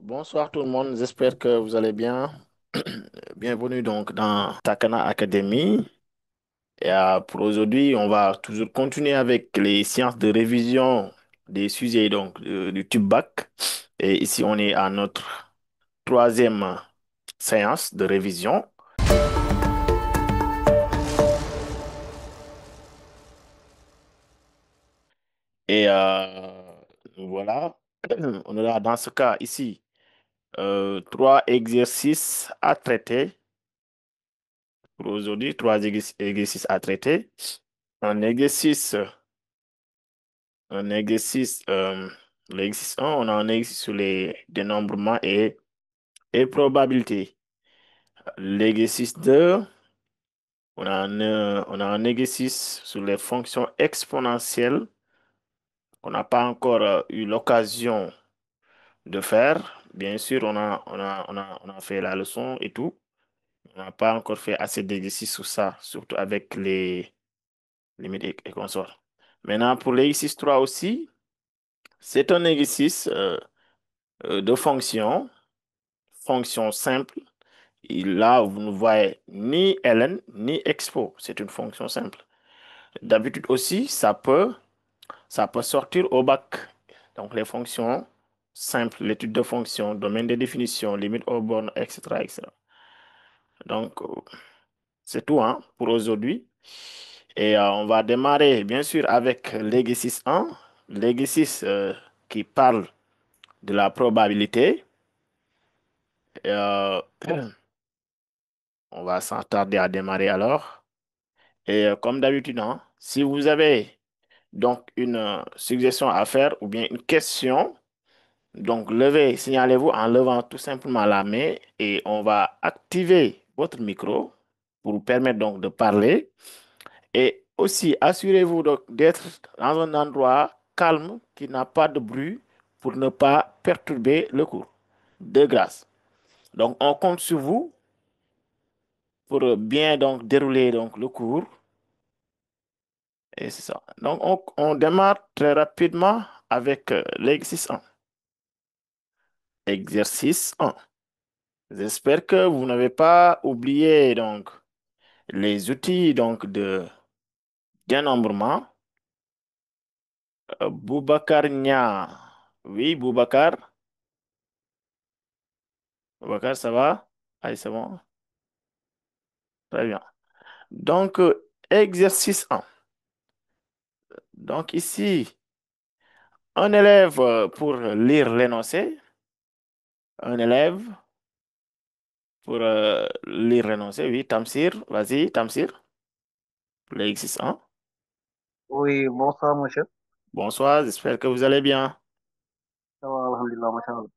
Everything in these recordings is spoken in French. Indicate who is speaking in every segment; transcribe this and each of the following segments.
Speaker 1: Bonsoir tout le monde, j'espère que vous allez bien. Bienvenue donc dans Takana Academy. Pour aujourd'hui, on va toujours continuer avec les séances de révision des sujets du tube bac. Et ici, on est à notre troisième séance de révision. Et voilà, on aura dans ce cas ici trois exercices à traiter pour aujourd'hui, exercices à traiter. Un exercice Un exercice, l'exercice 1, on a un exercice sur les dénombrements et probabilités. L'exercice 2, on a un exercice sur les fonctions exponentielles qu'on n'a pas encore eu l'occasion de faire. Bien sûr, on a fait la leçon et tout. On n'a pas encore fait assez d'exercices sur ça, surtout avec les limites et consorts. Maintenant, pour l'exercice 3 aussi, c'est un exercice de fonction simple. Et là, vous ne voyez ni ln ni expo. C'est une fonction simple. D'habitude aussi, ça peut sortir au bac. Donc, les fonctions simples, l'étude de fonctions, domaine de définition, limite aux bornes, etc., etc. Donc, c'est tout hein, pour aujourd'hui. Et on va démarrer, bien sûr, avec l'exercice 1, l'exercice qui parle de la probabilité. Et, on va s'attarder à démarrer alors. Et comme d'habitude, hein, si vous avez donc une suggestion à faire ou bien une question, donc levez, signalez-vous en levant tout simplement la main et on va activer votre micro pour vous permettre donc de parler. Et aussi, assurez-vous donc d'être dans un endroit calme qui n'a pas de bruit pour ne pas perturber le cours. De grâce. Donc, on compte sur vous pour bien donc dérouler donc le cours. Et c'est ça. Donc, on démarre très rapidement avec l'exercice 1. Exercice 1. J'espère que vous n'avez pas oublié donc les outils donc de dénombrement. Boubacar Nia. Oui, Boubacar. Boubacar, ça va? Allez, c'est bon. Très bien. Donc, exercice 1. Donc, ici, un élève pour lire l'énoncé. Un élève pour lire l'énoncé. Oui, Tamsir. Vas-y, Tamsir. L'exercice 1.
Speaker 2: Oui, bonsoir, monsieur.
Speaker 1: Bonsoir, j'espère que vous allez bien.
Speaker 2: Ça va, alhamdulillah, machallah.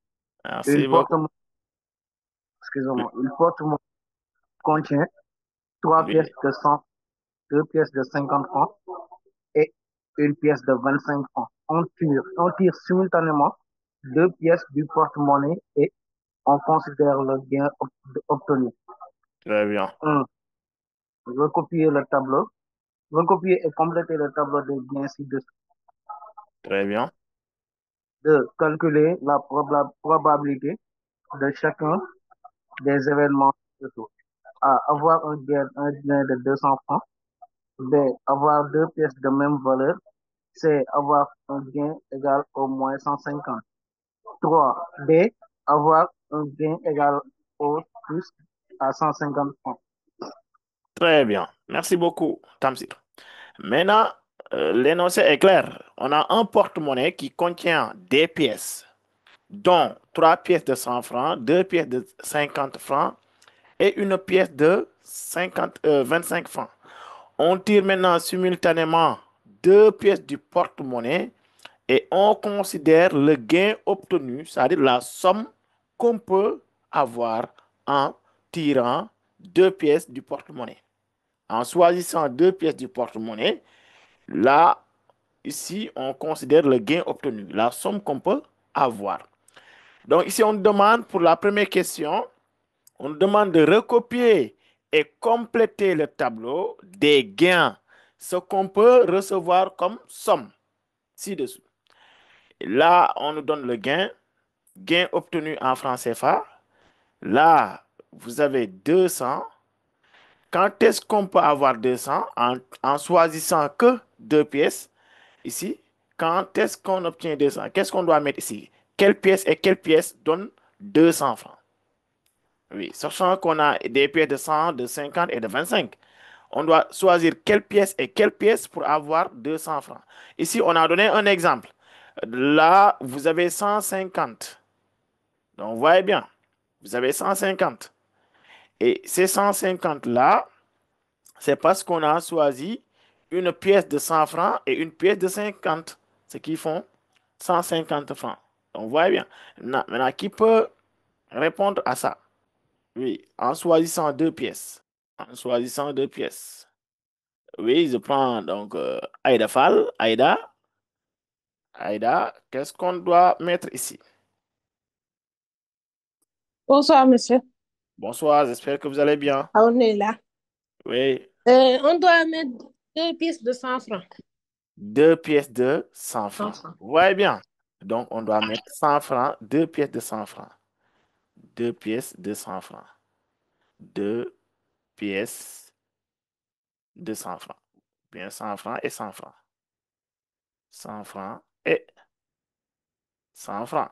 Speaker 1: Merci
Speaker 2: Une
Speaker 1: beaucoup.
Speaker 2: porte-monnaie,
Speaker 1: Oui,
Speaker 2: excusez-moi, une porte-monnaie contient trois pièces
Speaker 1: oui,
Speaker 2: de 100, deux pièces de 50 francs et une pièce de 25 francs. On tire simultanément deux pièces du porte-monnaie et on considère le gain obtenu.
Speaker 1: très bien,
Speaker 2: 1. Recopier le tableau. Recopier et compléter le tableau des gains ci-dessous.
Speaker 1: très bien,
Speaker 2: 2. Calculer la probabilité de chacun des événements ci-dessous. A. Avoir un gain de 200 francs. B. Avoir deux pièces de même valeur. C. Avoir un gain égal au moins 150. 3. D. Avoir un gain égal au plus à 150 francs.
Speaker 1: très bien. Merci beaucoup, Tamsir. Maintenant, l'énoncé est clair. On a un porte-monnaie qui contient des pièces, dont trois pièces de 100 francs, deux pièces de 50 francs et une pièce de 25 francs. On tire maintenant simultanément deux pièces du porte-monnaie et on considère le gain obtenu, c'est-à-dire la somme qu'on peut avoir en tirant deux pièces du porte-monnaie. En choisissant deux pièces du porte-monnaie, là, ici, on considère le gain obtenu, la somme qu'on peut avoir. Donc ici, on demande pour la première question, on demande de recopier et compléter le tableau des gains, ce qu'on peut recevoir comme somme ci-dessous. Là, on nous donne le gain. gain obtenu en francs CFA. Là, vous avez 200. Quand est-ce qu'on peut avoir 200 en choisissant que deux pièces ici? Quand est-ce qu'on obtient 200? Qu'est-ce qu'on doit mettre ici? Quelle pièce et quelle pièce donne 200 francs? Oui, sachant qu'on a des pièces de 100, de 50 et de 25. On doit choisir quelle pièce et quelle pièce pour avoir 200 francs. Ici, on a donné un exemple. Là, vous avez 150. Donc, vous voyez bien, vous avez 150. Et ces 150-là, c'est parce qu'on a choisi une pièce de 100 francs et une pièce de 50, ce qui font 150 francs. Donc, vous voyez bien. Maintenant, qui peut répondre à ça? Oui, en choisissant deux pièces. En choisissant deux pièces. Oui, je prends donc Aïda Fall. Aïda, qu'est-ce qu'on doit mettre ici?
Speaker 3: Bonsoir, monsieur.
Speaker 1: Bonsoir, j'espère que vous allez bien.
Speaker 3: Ah, on est là.
Speaker 1: Oui,
Speaker 3: On doit mettre 2 pièces de 100 francs.
Speaker 1: deux pièces de 100
Speaker 3: 100
Speaker 1: francs.
Speaker 3: francs.
Speaker 1: Vous voyez bien. Donc, on doit mettre 100 francs, deux pièces de 100 francs. Deux pièces de 100 francs. Deux pièces de 100 francs. Bien, 100 francs et 100 francs. 100 francs et 100 francs.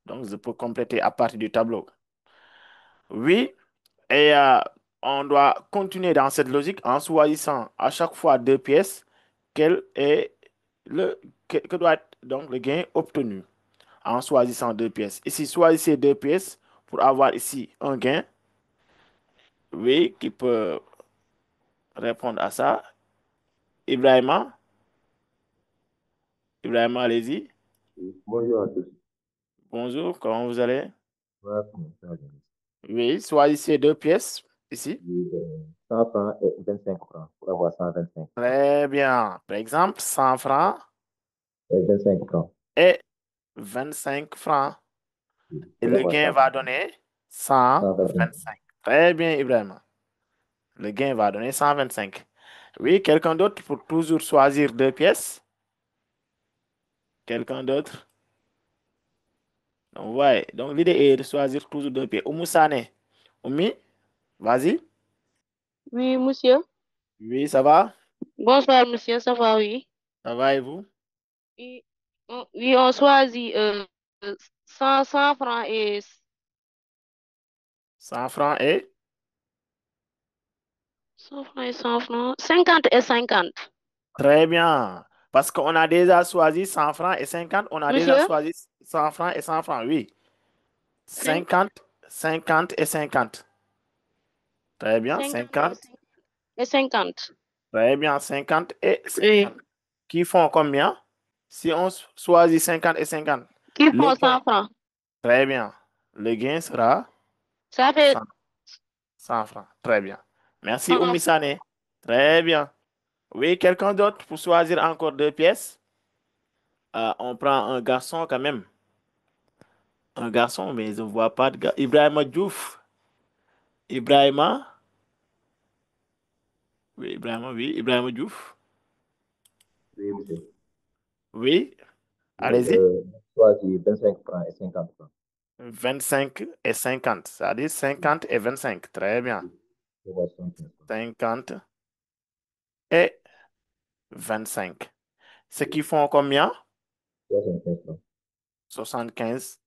Speaker 1: Donc, je peux compléter à partir du tableau. Oui, et on doit continuer dans cette logique en choisissant à chaque fois deux pièces. Quel est que doit être donc le gain obtenu en choisissant deux pièces? Ici, choisissez deux pièces pour avoir ici un gain. Oui, qui peut répondre à ça? Ibrahima, Ibrahima, allez-y.
Speaker 4: Oui, bonjour à tous.
Speaker 1: Bonjour, comment vous allez?
Speaker 4: Voilà comment ça va.
Speaker 1: Oui, choisissez deux pièces ici.
Speaker 4: Oui, 100 francs et 25 francs pour avoir 125.
Speaker 1: Très bien. Par exemple, 100 francs
Speaker 4: Et 25 francs
Speaker 1: et 25 francs.
Speaker 4: oui,
Speaker 1: Et
Speaker 4: pour
Speaker 1: le
Speaker 4: avoir
Speaker 1: gain va donner
Speaker 4: 125.
Speaker 1: 125. Très bien, Ibrahima. Le gain va donner 125. Oui, quelqu'un d'autre pour toujours choisir deux pièces? Quelqu'un d'autre? Donc, ouais. Donc, l'idée est de choisir toujours deux pièces. Oumou Sané. Oumi, vas-y.
Speaker 5: Oui, monsieur.
Speaker 1: Oui, ça va?
Speaker 5: Bonsoir, monsieur. Ça va, oui.
Speaker 1: Ça va et vous?
Speaker 5: Oui, oui, on choisit 100 francs et
Speaker 1: 100 francs et?
Speaker 5: 100 francs et 100 francs. 50 et 50.
Speaker 1: Très bien. Parce qu'on a déjà choisi 100 francs et 50. On a déjà
Speaker 5: Monsieur?
Speaker 1: choisi 100 francs et 100 francs. Oui.
Speaker 5: 5,
Speaker 1: 50, 50 et 50. Très bien.
Speaker 5: 50
Speaker 1: 50.
Speaker 5: et 50.
Speaker 1: Très bien. 50 et
Speaker 5: Oui.
Speaker 1: 50. Qui font combien? Si on choisit 50 et 50,
Speaker 5: Qui
Speaker 1: le
Speaker 5: font
Speaker 1: gain.
Speaker 5: 100 francs.
Speaker 1: Très bien. Le gain sera
Speaker 5: Ça fait
Speaker 1: 100, 100 francs. Très bien. Merci,
Speaker 5: 100
Speaker 1: Oumi
Speaker 5: francs.
Speaker 1: Sané. Très bien. Oui, quelqu'un d'autre pour choisir encore deux pièces? On prend un garçon quand même. Un garçon, mais je ne vois pas de gars. Ibrahima Diouf. Ibrahima. Oui, Ibrahima, oui. Ibrahima Diouf.
Speaker 4: Oui, monsieur.
Speaker 1: Oui,
Speaker 4: Oui,
Speaker 1: allez-y.
Speaker 4: choisis 25 francs et 50 francs
Speaker 1: 25 et 50. C'est-à-dire 50 et 25. Très bien.
Speaker 4: oui, pour avoir 115 francs.
Speaker 1: 50 et 25. Ce qui font combien?
Speaker 4: 75 francs.
Speaker 1: 75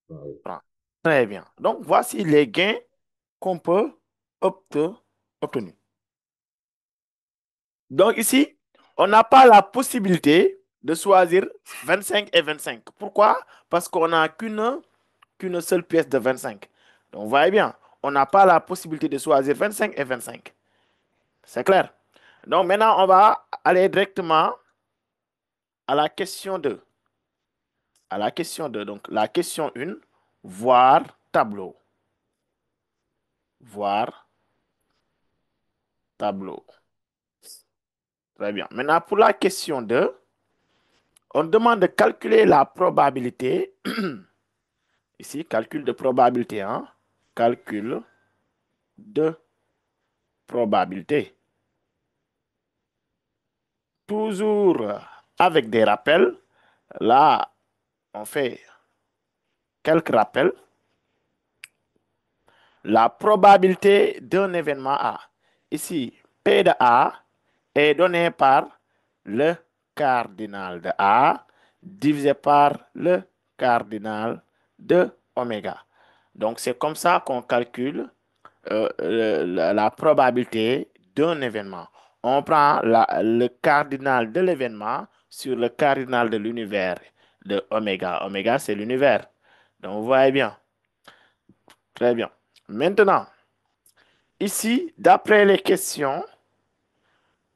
Speaker 4: Ah oui.
Speaker 1: francs. Très bien. Donc, voici les gains qu'on peut obtenir. Donc, ici, on n'a pas la possibilité de choisir 25 et 25. Pourquoi? Parce qu'on n'a qu'une seule pièce de 25. Donc, vous voyez bien, on n'a pas la possibilité de choisir 25 et 25. C'est clair? Donc, maintenant, on va aller directement à la question 2. À la question 2. Donc, la question 1, voir tableau. Voir tableau. Très bien. Maintenant, pour la question 2, on demande de calculer la probabilité. Ici, calcul de probabilité. Hein? Calcul de probabilité. Toujours avec des rappels. Là, on fait quelques rappels. La probabilité d'un événement A. Ici, P de A est donné par le cardinal de A divisé par le cardinal de oméga. Donc, c'est comme ça qu'on calcule la probabilité d'un événement. On prend le cardinal de l'événement sur le cardinal de l'univers de oméga. Oméga, c'est l'univers. Donc, vous voyez bien. Très bien. Maintenant, ici, d'après les questions,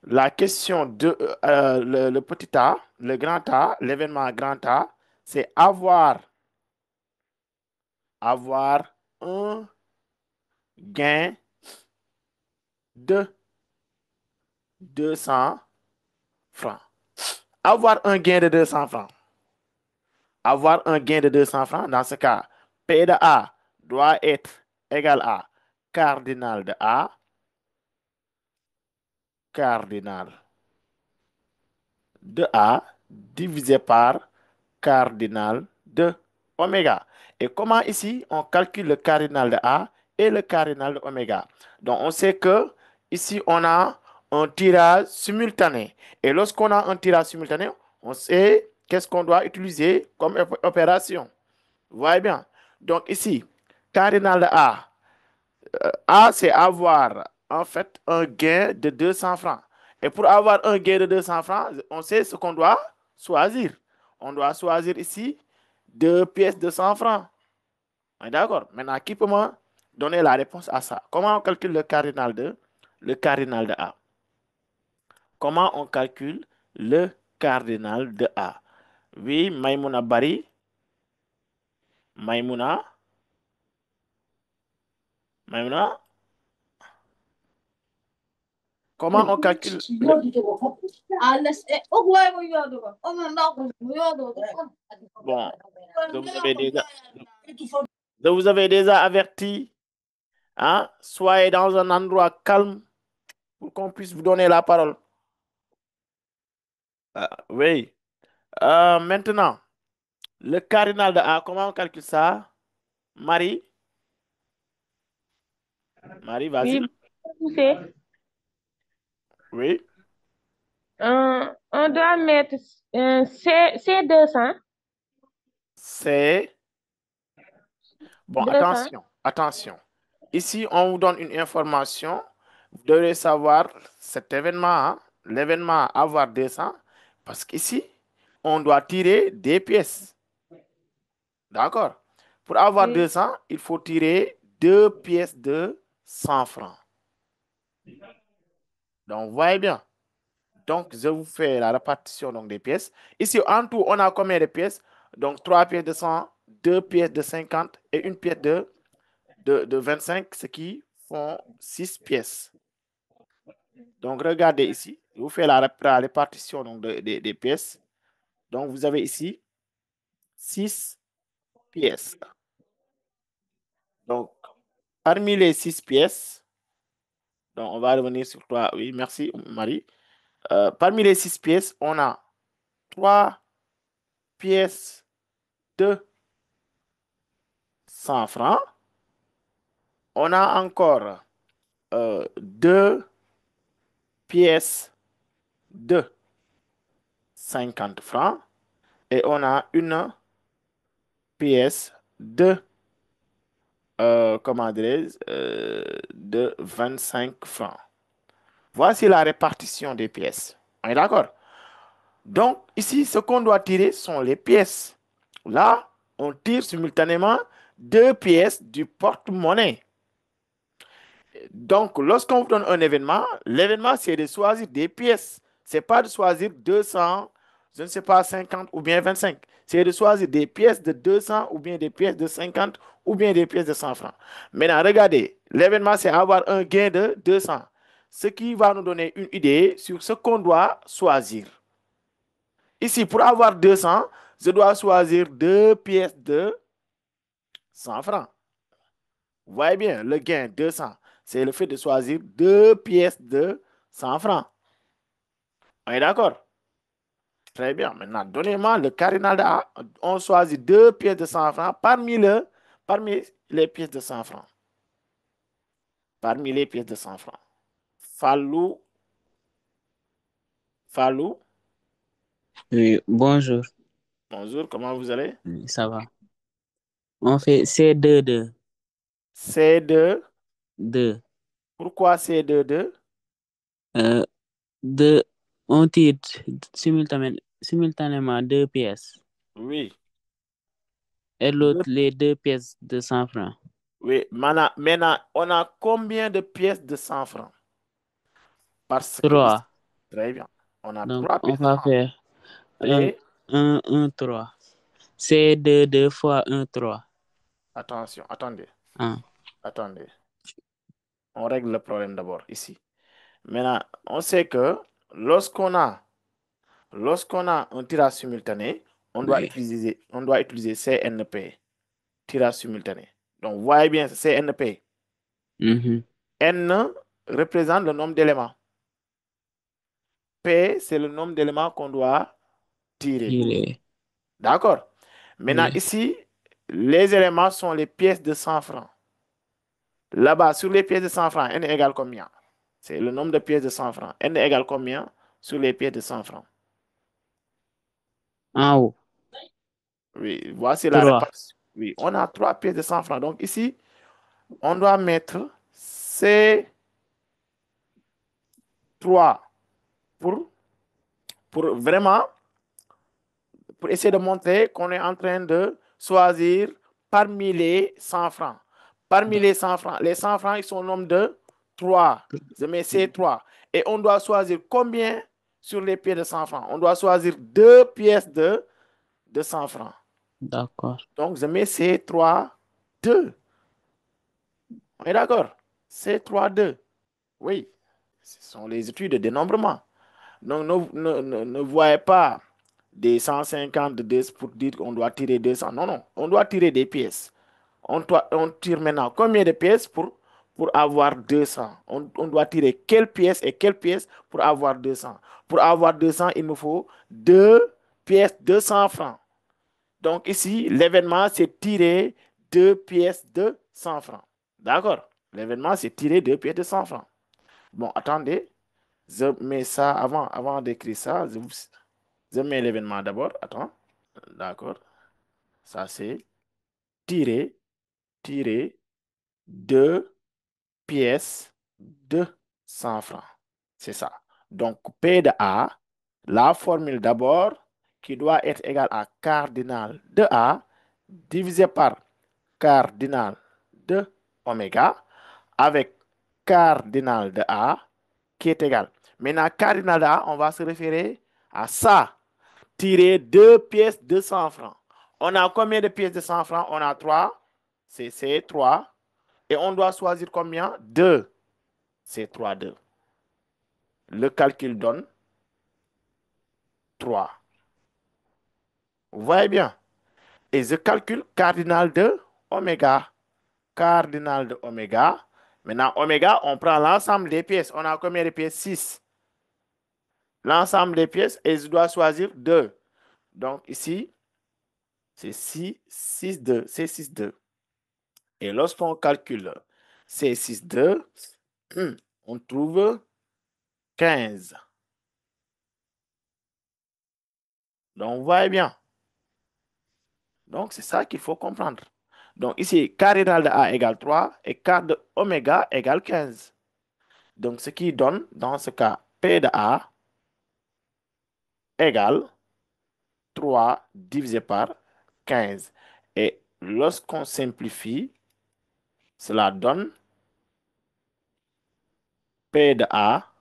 Speaker 1: la question de le petit a, le grand A, l'événement grand A, c'est avoir un gain de 200 francs. Avoir un gain de 200 francs. Avoir un gain de 200 francs, dans ce cas, P de A doit être égal à cardinal de A, cardinal de A divisé par cardinal de oméga. Et comment ici, on calcule le cardinal de A et le cardinal de oméga. Donc, on sait que ici, on a un tirage simultané. Et lorsqu'on a un tirage simultané, on sait qu'est-ce qu'on doit utiliser comme opération. Vous voyez bien? Donc, ici, cardinal de A. A, c'est avoir en fait un gain de 200 francs. Et pour avoir un gain de 200 francs, on sait ce qu'on doit choisir. On doit choisir ici 2 pièces de 100 francs. D'accord? Maintenant, qui peut me donner la réponse à ça? Comment on calcule le cardinal de A? Comment on calcule le cardinal de A? Oui, Maïmouna Bari. Maïmouna. Maïmouna. Comment on calcule Bon, je vous avais déjà averti. Hein? Soyez dans un endroit calme pour qu'on puisse vous donner la parole. Oui. Maintenant, le cardinal de A, comment on calcule ça? Marie? Marie, vas-y.
Speaker 3: Oui,
Speaker 1: Oui.
Speaker 3: on doit mettre C200.
Speaker 1: C'est... Bon,
Speaker 3: 200.
Speaker 1: attention. Ici, on vous donne une information. Vous devez savoir cet événement, hein, l'événement avoir 200, parce qu'ici, on doit tirer des pièces. D'accord? Pour avoir
Speaker 3: Oui.
Speaker 1: 200, il faut tirer 2 pièces de 100 francs. Donc, vous voyez bien. Donc, je vous fais la répartition donc, des pièces. Ici, en tout, on a combien de pièces? Donc, 3 pièces de 100, 2 pièces de 50 et une pièce de 25, ce qui font 6 pièces. Donc, regardez ici. Je vous fais la répartition donc, des pièces. Donc, vous avez ici 6 pièces. Donc, parmi les 6 pièces, donc on va revenir sur toi. Oui, merci Marie. Parmi les 6 pièces, on a 3 pièces de 100 francs. On a encore 2 pièces de 50 francs. Et on a une pièce de, comment dirais-je, de 25 francs. Voici la répartition des pièces. On est d'accord? Donc, ici, ce qu'on doit tirer sont les pièces. Là, on tire simultanément 2 pièces du porte-monnaie. Donc, lorsqu'on vous donne un événement, l'événement, c'est de choisir des pièces. Ce n'est pas de choisir 200, je ne sais pas, 50 ou bien 25. C'est de choisir des pièces de 200 ou bien des pièces de 50 ou bien des pièces de 100 francs. Maintenant, regardez, l'événement, c'est avoir un gain de 200. Ce qui va nous donner une idée sur ce qu'on doit choisir. Ici, pour avoir 200, je dois choisir 2 pièces de 100 francs. Vous voyez bien, le gain 200, c'est le fait de choisir 2 pièces de 100 francs. On est d'accord? Très bien. Maintenant, donnez-moi le cardinal de A. On choisit deux pièces de 100 francs parmi les pièces de 100 francs. Parmi les pièces de 100 francs. Fallou. Fallou.
Speaker 6: Oui, bonjour,
Speaker 1: Bonjour, comment vous allez?
Speaker 6: ça va. On fait C2,
Speaker 1: C2.
Speaker 6: 2.
Speaker 1: Pourquoi C2?
Speaker 6: Euh, deux, on tire simultanément deux pièces
Speaker 1: Oui.
Speaker 6: et l'autre
Speaker 1: Deux-
Speaker 6: les deux pièces de 100 francs.
Speaker 1: Oui. Maintenant, on a combien de pièces de 100 francs? Parce que ici,
Speaker 6: 3.
Speaker 1: très bien. On a
Speaker 6: Donc,
Speaker 1: trois
Speaker 6: on
Speaker 1: pièces de
Speaker 6: va
Speaker 1: 100.
Speaker 6: faire un,
Speaker 1: Et
Speaker 6: 3. C2 fois 1, 3.
Speaker 1: attention, attendez.
Speaker 6: Ah,
Speaker 1: Attendez. On règle le problème d'abord ici. Maintenant, on sait que lorsqu'on a un tirage simultané, on doit
Speaker 6: oui.
Speaker 1: utiliser CNP, tirage simultané. Donc, voyez bien, CNP.
Speaker 6: Mhm.
Speaker 1: N représente le nombre d'éléments. P, c'est le nombre d'éléments qu'on doit tirer.
Speaker 6: Il est,
Speaker 1: D'accord? Maintenant,
Speaker 6: oui.
Speaker 1: ici, les éléments sont les pièces de 100 francs. Là-bas, sur les pièces de 100 francs, N égale combien? C'est le nombre de pièces de 100 francs. N égale combien sur les pièces de 100 francs?
Speaker 6: En haut,
Speaker 1: Oui, voici la
Speaker 6: 3.
Speaker 1: réponse. Oui, on a trois pièces de 100 francs. Donc ici, on doit mettre C3 pour, pour vraiment, pour essayer de montrer qu'on est en train de choisir parmi les 100 francs. Parmi les 100 francs, ils sont au nombre de 3. Je mets C3. Et on doit choisir combien sur les pièces de 100 francs? On doit choisir deux pièces de 100 francs.
Speaker 6: D'accord.
Speaker 1: Donc, je mets C3, 2. On est d'accord? C3, 2. Oui, ce sont les études de dénombrement. Donc, ne voyez pas des 150 de 2 pour dire qu'on doit tirer 200. Non, non, on doit tirer des pièces. On tire maintenant combien de pièces pour avoir 200? On doit tirer quelle pièce et quelle pièce pour avoir 200? Pour avoir 200, il me faut deux pièces de 100 francs. Donc ici, l'événement, c'est tirer deux pièces de 100 francs. D'accord? L'événement, c'est tirer deux pièces de 100 francs. Bon, attendez. Je mets ça avant d'écrire ça. Je mets l'événement d'abord. Attends. D'accord. Ça, c'est tirer deux pièces de 100 francs. C'est ça. Donc, P de A, la formule d'abord, qui doit être égale à cardinal de A, divisé par cardinal de oméga, avec cardinal de A, qui est égal. Maintenant, cardinal de A, on va se référer à ça. Tirer deux pièces de 100 francs. On a combien de pièces de 100 francs? On a 3. C'est 3. Et on doit choisir combien? 2. C'est 3, 2. Le calcul donne 3. Vous voyez bien? Et je calcule cardinal de oméga. Cardinal de oméga. Maintenant, oméga, on prend l'ensemble des pièces. On a combien de pièces? 6. L'ensemble des pièces et je dois choisir 2. Donc ici, c'est 6, 2. C'est 6, 2. Et lorsqu'on calcule ces 6, 2, on trouve 15. Donc, vous voyez bien. Donc, c'est ça qu'il faut comprendre. Donc, ici, cardinal de A égale 3 et quart de oméga égale 15. Donc, ce qui donne, dans ce cas, P de A égale 3 divisé par 15. Et lorsqu'on simplifie, cela donne P de A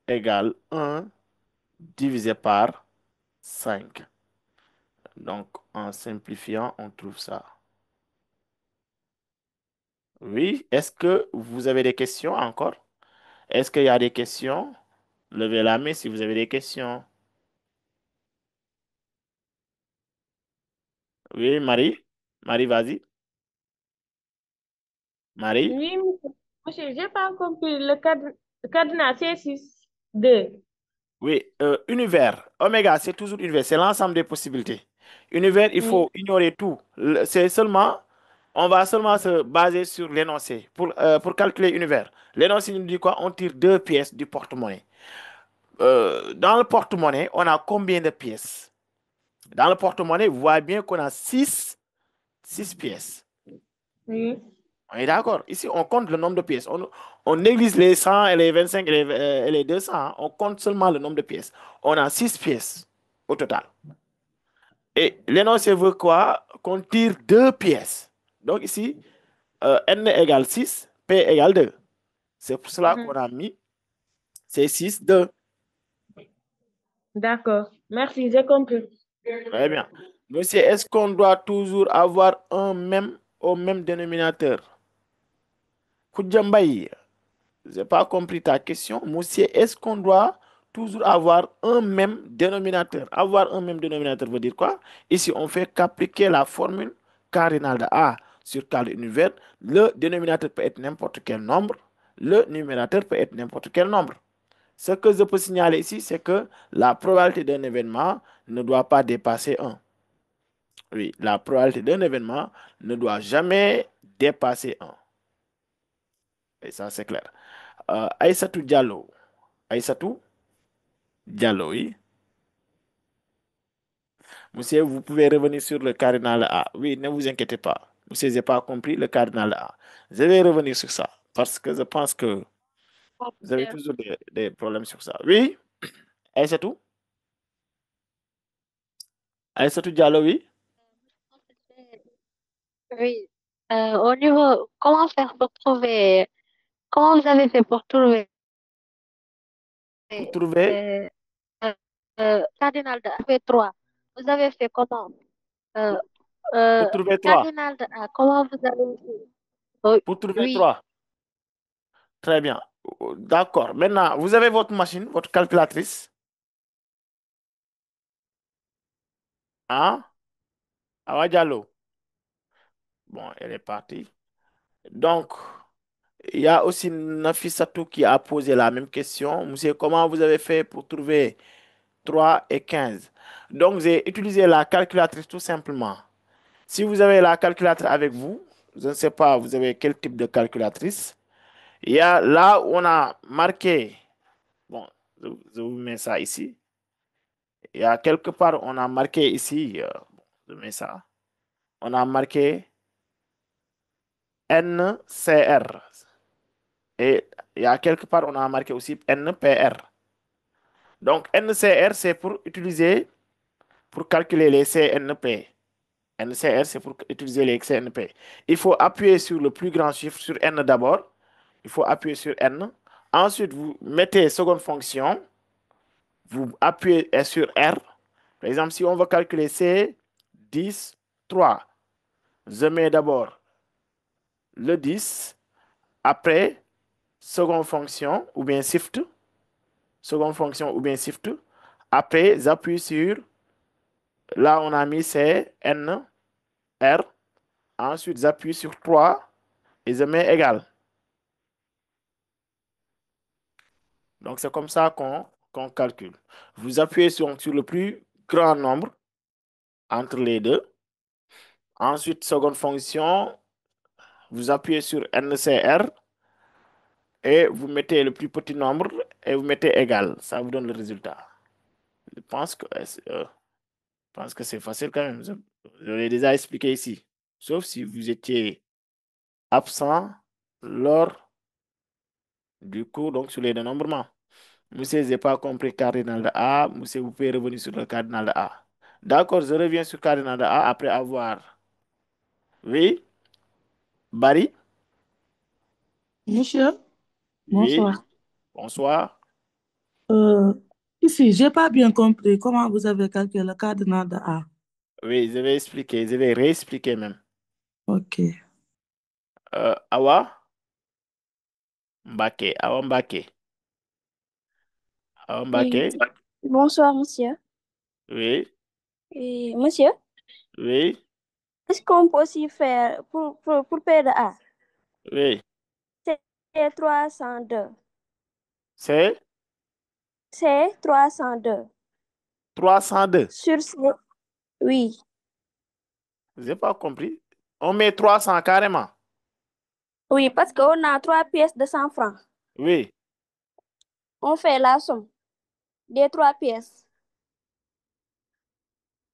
Speaker 1: égale 1 divisé par 5. Donc, en simplifiant, on trouve ça. Oui, est-ce que vous avez des questions encore? Est-ce qu'il y a des questions? Levez la main si vous avez des questions. Oui, Marie? Marie, vas-y. Marie?
Speaker 3: Oui, monsieur, j'ai pas compris le cardinal C6, 2.
Speaker 1: Oui, univers. Oméga, c'est toujours univers. C'est l'ensemble des possibilités. Univers, il
Speaker 3: Oui.
Speaker 1: faut ignorer tout. C'est seulement, on va seulement se baser sur l'énoncé pour calculer univers. L'énoncé nous dit quoi? On tire deux pièces du porte-monnaie. Dans le porte-monnaie, on a combien de pièces? Dans le porte-monnaie, vous voyez bien qu'on a six pièces.
Speaker 3: Oui.
Speaker 1: On est d'accord? Ici, on compte le nombre de pièces. On néglige les 100 et les 25 et les 200, hein. On compte seulement le nombre de pièces. On a 6 pièces au total. Et l'énoncé veut quoi? Qu'on tire deux pièces. Donc ici, n égale 6, p égale 2. C'est pour cela qu'on a mis ces 6, 2.
Speaker 3: D'accord. Merci, j'ai compris.
Speaker 1: Très bien. Monsieur, est-ce qu'on doit toujours avoir un même au même dénominateur? Koudjambaï, je n'ai pas compris ta question. Monsieur, est-ce qu'on doit toujours avoir un même dénominateur? Avoir un même dénominateur veut dire quoi? Ici, on fait qu'appliquer la formule cardinale de A sur K de l'univers. Le dénominateur peut être n'importe quel nombre. Le numérateur peut être n'importe quel nombre. Ce que je peux signaler ici, c'est que la probabilité d'un événement ne doit pas dépasser 1. Oui, la probabilité d'un événement ne doit jamais dépasser 1. Et ça, c'est clair. Aïssatou Diallo. Aïssatou Diallo, oui. Monsieur, vous pouvez revenir sur le cardinal A. Oui, ne vous inquiétez pas. Monsieur, je n'ai pas compris le cardinal A. Je vais revenir sur ça parce que je pense que vous avez toujours des problèmes sur ça. Oui, Aïssatou? Aïssatou Diallo, oui.
Speaker 5: Oui. Au niveau, comment faire pour trouver, comment vous avez fait pour trouver
Speaker 1: Pour trouver,
Speaker 5: euh, cardinal de A, 3? Vous avez fait comment? Euh,
Speaker 1: pour trouver 3.
Speaker 5: cardinal de A, comment vous avez fait? Oh,
Speaker 1: Pour trouver
Speaker 5: oui,
Speaker 1: 3. Très bien. D'accord. Maintenant, vous avez votre machine, votre calculatrice. Hein? Awa Diallo. Bon, elle est partie. Donc, il y a aussi Nafissatou qui a posé la même question. Monsieur, comment vous avez fait pour trouver 3 et 15? Donc, j'ai utilisé la calculatrice tout simplement. Si vous avez la calculatrice avec vous, je ne sais pas, vous avez quel type de calculatrice. Il y a là où on a marqué, bon, je vous mets ça ici. Il y a quelque part, on a marqué ici, je mets ça. On a marqué NCR. Et il y a quelque part, on a marqué aussi NPR. Donc, NCR, c'est pour utiliser, pour calculer les CNP. NCR, c'est pour utiliser les CNP. Il faut appuyer sur le plus grand chiffre, sur N d'abord. Il faut appuyer sur N. Ensuite, vous mettez seconde fonction. Vous appuyez sur R. Par exemple, si on veut calculer C, 10, 3. Je mets d'abord le 10. Après, seconde fonction ou bien shift. Seconde fonction ou bien shift. Après, j'appuie sur, là on a mis C, N, R. Ensuite, j'appuie sur 3 et je mets égal. Donc, c'est comme ça qu'on calcule. Vous appuyez sur le plus grand nombre entre les deux. Ensuite, seconde fonction, vous appuyez sur NCR et vous mettez le plus petit nombre et vous mettez égal. Ça vous donne le résultat. Je pense que c'est facile quand même. Je l'ai déjà expliqué ici. Sauf si vous étiez absent lors du cours, donc sur les dénombrements. Monsieur, je n'ai pas compris cardinal de A. Monsieur, vous pouvez revenir sur le cardinal de A. D'accord, je reviens sur cardinal de A après avoir. Oui, Barry?
Speaker 7: Monsieur,
Speaker 1: Oui,
Speaker 7: bonsoir.
Speaker 1: bonsoir.
Speaker 7: Euh, Ici, j'ai pas bien compris comment vous avez calculé le cardinal de A.
Speaker 1: Oui, je vais expliquer, je vais réexpliquer même.
Speaker 7: Ok.
Speaker 1: Awa Mbake, Awa Mbake. Awa Mbake,
Speaker 8: Oui. Bonsoir, monsieur.
Speaker 1: oui,
Speaker 8: Et, monsieur,
Speaker 1: oui,
Speaker 8: est-ce qu'on peut aussi faire pour P de A?
Speaker 1: oui.
Speaker 8: C'est 302.
Speaker 1: C'est
Speaker 8: C'est 302.
Speaker 1: 302.
Speaker 8: Sur C, oui.
Speaker 1: Je n'ai pas compris. On met 300 carrément.
Speaker 8: Oui, parce qu'on a 3 pièces de 100 francs.
Speaker 1: Oui.
Speaker 8: On fait la somme des 3 pièces.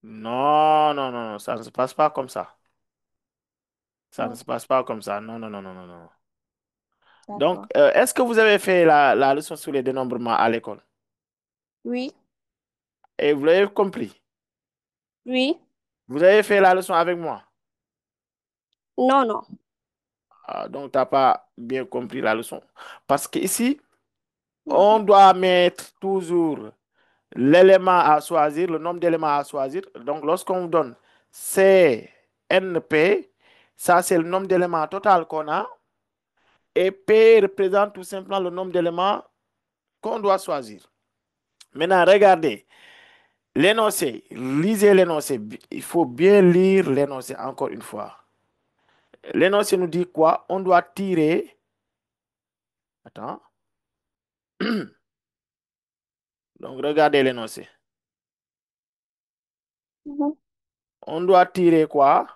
Speaker 1: Non, non, non, non, ça ne se passe pas comme ça. Ça ne
Speaker 8: Oh,
Speaker 1: se passe pas comme ça. Non, non, non, non, non, non. Donc,
Speaker 8: d'accord.
Speaker 1: est-ce que vous avez fait la leçon sur les dénombrements à l'école?
Speaker 8: Oui,
Speaker 1: Et vous l'avez compris?
Speaker 8: oui.
Speaker 1: Vous avez fait la leçon avec moi?
Speaker 8: Non, non.
Speaker 1: Ah, donc, tu n'as pas bien compris la leçon. Parce qu'ici, on
Speaker 8: Mhm,
Speaker 1: doit mettre toujours l'élément à choisir, le nombre d'éléments à choisir. Donc, lorsqu'on vous donne CNP, ça, c'est le nombre d'éléments total qu'on a. Et P représente tout simplement le nombre d'éléments qu'on doit choisir. Maintenant, regardez l'énoncé. Lisez l'énoncé. Il faut bien lire l'énoncé encore une fois. L'énoncé nous dit quoi? On doit tirer. Attends. Donc, regardez l'énoncé.
Speaker 8: mhm,
Speaker 1: On doit tirer quoi?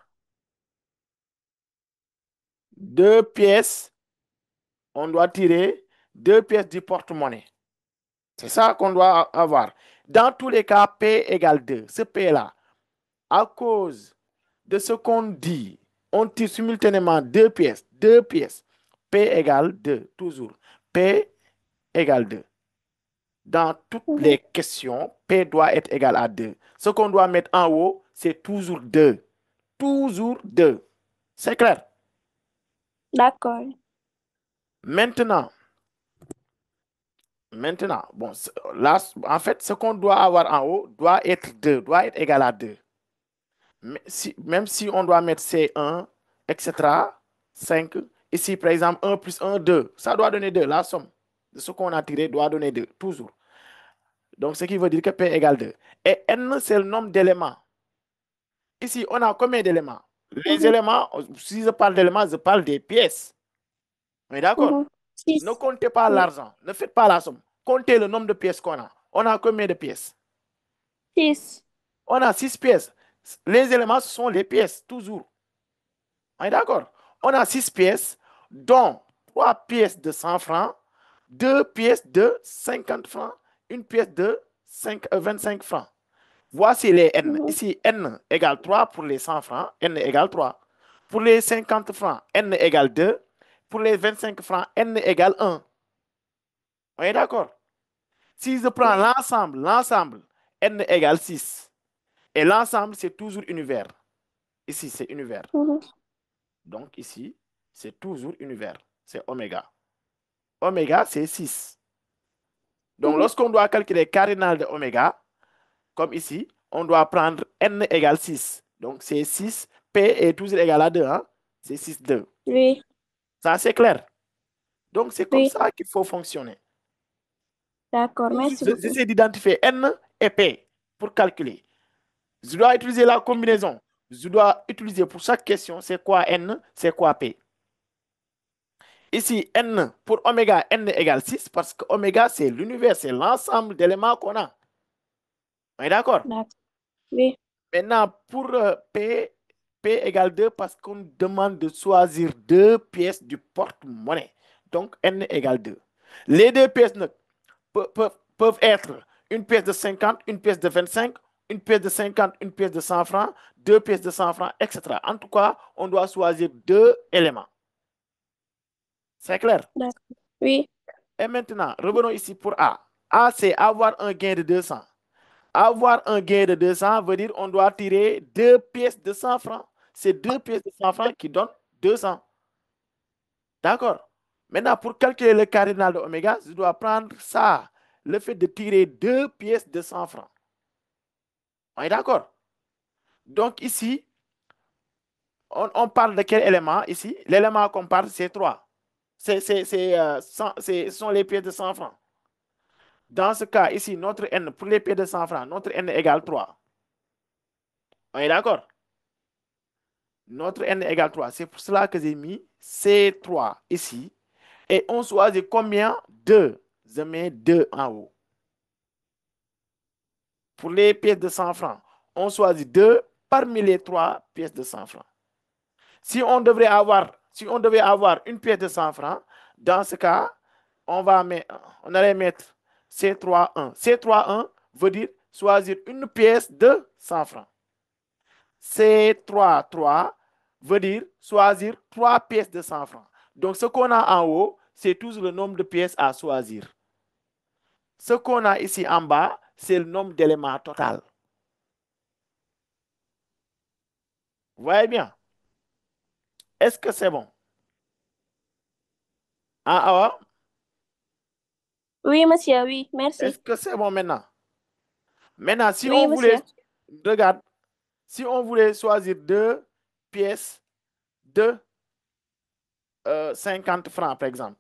Speaker 1: Deux pièces. On doit tirer deux pièces du porte-monnaie. C'est ça qu'on doit avoir. Dans tous les cas, P égale 2. Ce P-là, à cause de ce qu'on dit, on tire simultanément deux pièces. Deux pièces. P égale 2, toujours. P égale 2. Dans toutes
Speaker 8: mhm.
Speaker 1: les questions, P doit être égal à 2. Ce qu'on doit mettre en haut, c'est toujours 2. Toujours 2. C'est clair?
Speaker 8: D'accord.
Speaker 1: Maintenant, bon, là, en fait, ce qu'on doit avoir en haut doit être 2, doit être égal à 2. Même si on doit mettre C1, etc., 5, ici, par exemple, 1 plus 1, 2, ça doit donner 2. La somme de ce qu'on a tiré doit donner 2, toujours. Donc, ce qui veut dire que P égale 2. Et N, c'est le nombre d'éléments. Ici, on a combien d'éléments? Les
Speaker 8: Mhm,
Speaker 1: éléments, si je parle d'éléments, je parle des pièces. On est d'accord?
Speaker 8: mhm.
Speaker 1: Ne
Speaker 8: 6.
Speaker 1: comptez pas
Speaker 8: Oui.
Speaker 1: l'argent, ne faites pas la somme. Comptez le nombre de pièces qu'on a. On a combien de pièces?
Speaker 8: 6.
Speaker 1: On a 6 pièces. Les éléments, ce sont les pièces, toujours. On est d'accord? On a 6 pièces, dont 3 pièces de 100 francs, 2 pièces de 50 francs, une pièce de 25 francs. Voici les N.
Speaker 8: Mhm,
Speaker 1: Ici, N égale 3 pour les 100 francs, N égale 3. Pour les 50 francs, N égale 2. Pour les 25 francs, N égale 1. On est d'accord? Si je prends
Speaker 8: oui.
Speaker 1: l'ensemble, N égale 6. Et l'ensemble, c'est toujours univers. Ici, c'est univers.
Speaker 8: Mhm,
Speaker 1: Donc, ici, c'est toujours univers. C'est oméga. Oméga, c'est 6. Donc,
Speaker 8: mhm,
Speaker 1: lorsqu'on doit calculer cardinal de oméga, comme ici, on doit prendre N égale 6. Donc, c'est 6. P est toujours égal à 2. Hein? C'est 6, 2.
Speaker 8: Oui.
Speaker 1: Ça, c'est clair. Donc, c'est comme
Speaker 8: Oui.
Speaker 1: ça qu'il faut fonctionner.
Speaker 8: D'accord. Merci beaucoup.
Speaker 1: J'essaie d'identifier N et P pour calculer. Je dois utiliser la combinaison. Je dois utiliser pour chaque question, c'est quoi N, c'est quoi P. Ici, N, pour oméga, N égale 6 parce que oméga, c'est l'univers, c'est l'ensemble d'éléments qu'on a. On est d'accord?
Speaker 8: D'accord. Oui.
Speaker 1: Maintenant, pour P, P égale 2 parce qu'on demande de choisir deux pièces du porte-monnaie. Donc, N égale 2. Les deux pièces peuvent être une pièce de 50, une pièce de 25, une pièce de 50, une pièce de 100 francs, deux pièces de 100 francs, etc. En tout cas, on doit choisir deux éléments. C'est clair?
Speaker 8: D'accord. Oui.
Speaker 1: Et maintenant, revenons ici pour A. A, c'est avoir un gain de 200. Avoir un gain de 200 veut dire on doit tirer deux pièces de 100 francs. C'est deux pièces de 100 francs qui donnent 200. D'accord? Maintenant, pour calculer le cardinal de oméga, je dois prendre ça, le fait de tirer deux pièces de 100 francs. On est d'accord? Donc ici, on parle de quel élément ici? L'élément qu'on parle, c'est 3. Ce sont les pièces de 100 francs. Dans ce cas, ici, notre N, pour les pièces de 100 francs, notre N égale 3. On est d'accord? Notre N égale 3. C'est pour cela que j'ai mis C3 ici. Et on choisit combien? 2. Je mets 2 en haut. pour les pièces de 100 francs, on choisit 2 parmi les 3 pièces de 100 francs. Si on devait avoir une pièce de 100 francs, dans ce cas, on allait mettre C3-1. C3-1 veut dire choisir une pièce de 100 francs. C3-3 veut dire choisir 3 pièces de 100 francs. Donc, ce qu'on a en haut, c'est toujours le nombre de pièces à choisir. Ce qu'on a ici en bas, c'est le nombre d'éléments total. Vous voyez bien? Est-ce que c'est bon? Ah, ah,
Speaker 8: Oui, monsieur, oui, merci.
Speaker 1: est-ce que c'est bon maintenant? Maintenant, si
Speaker 8: Oui,
Speaker 1: on voulait,
Speaker 8: monsieur.
Speaker 1: regarde, si on voulait choisir 2 pièces de 50 francs, par exemple,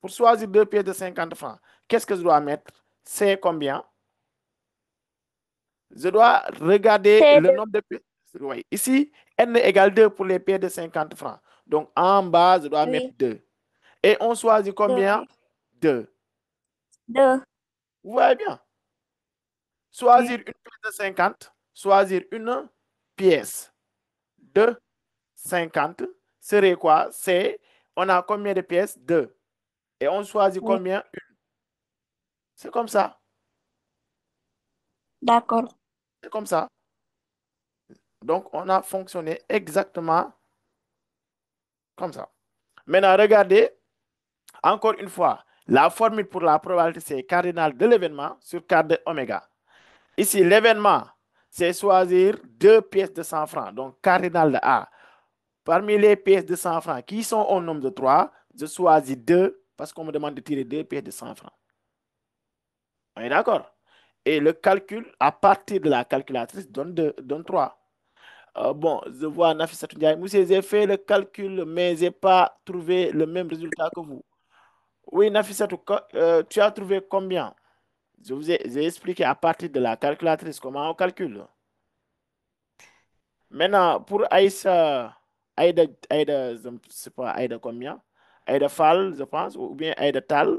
Speaker 1: pour choisir 2 pièces de 50 francs, qu'est-ce que je dois mettre? C'est combien? Je dois regarder
Speaker 8: C'est
Speaker 1: le nombre de pièces. Oui. Ici, n égale 2 pour les pièces de 50 francs. Donc, en bas, je dois mettre
Speaker 8: Oui,
Speaker 1: 2. Et on choisit combien? 2.
Speaker 8: 2.
Speaker 1: Vous voyez bien? Choisir une pièce de 50, choisir une pièce de 50 serait quoi? On a combien de pièces? 2. Et on choisit
Speaker 8: Oui,
Speaker 1: combien? Une. C'est comme ça.
Speaker 8: d'accord.
Speaker 1: C'est comme ça. Donc, on a fonctionné exactement comme ça. Maintenant, regardez, encore une fois, la formule pour la probabilité, c'est cardinal de l'événement sur 4 de oméga. Ici, l'événement, c'est choisir 2 pièces de 100 francs. Donc, cardinal de A. Parmi les pièces de 100 francs qui sont au nombre de 3, je choisis 2 parce qu'on me demande de tirer 2 pièces de 100 francs. On est d'accord? Et le calcul, à partir de la calculatrice, donne 3. Bon, je vois Nafissatou Ndiaye. Monsieur, j'ai fait le calcul, mais je n'ai pas trouvé le même résultat que vous. Oui, Nafissatou, tu as trouvé combien? J'ai expliqué à partir de la calculatrice comment on calcule. Maintenant, pour Aïssa, Aïda, je ne sais pas, Aïda combien? Aïda Fall, je pense, ou bien Aïda Tal.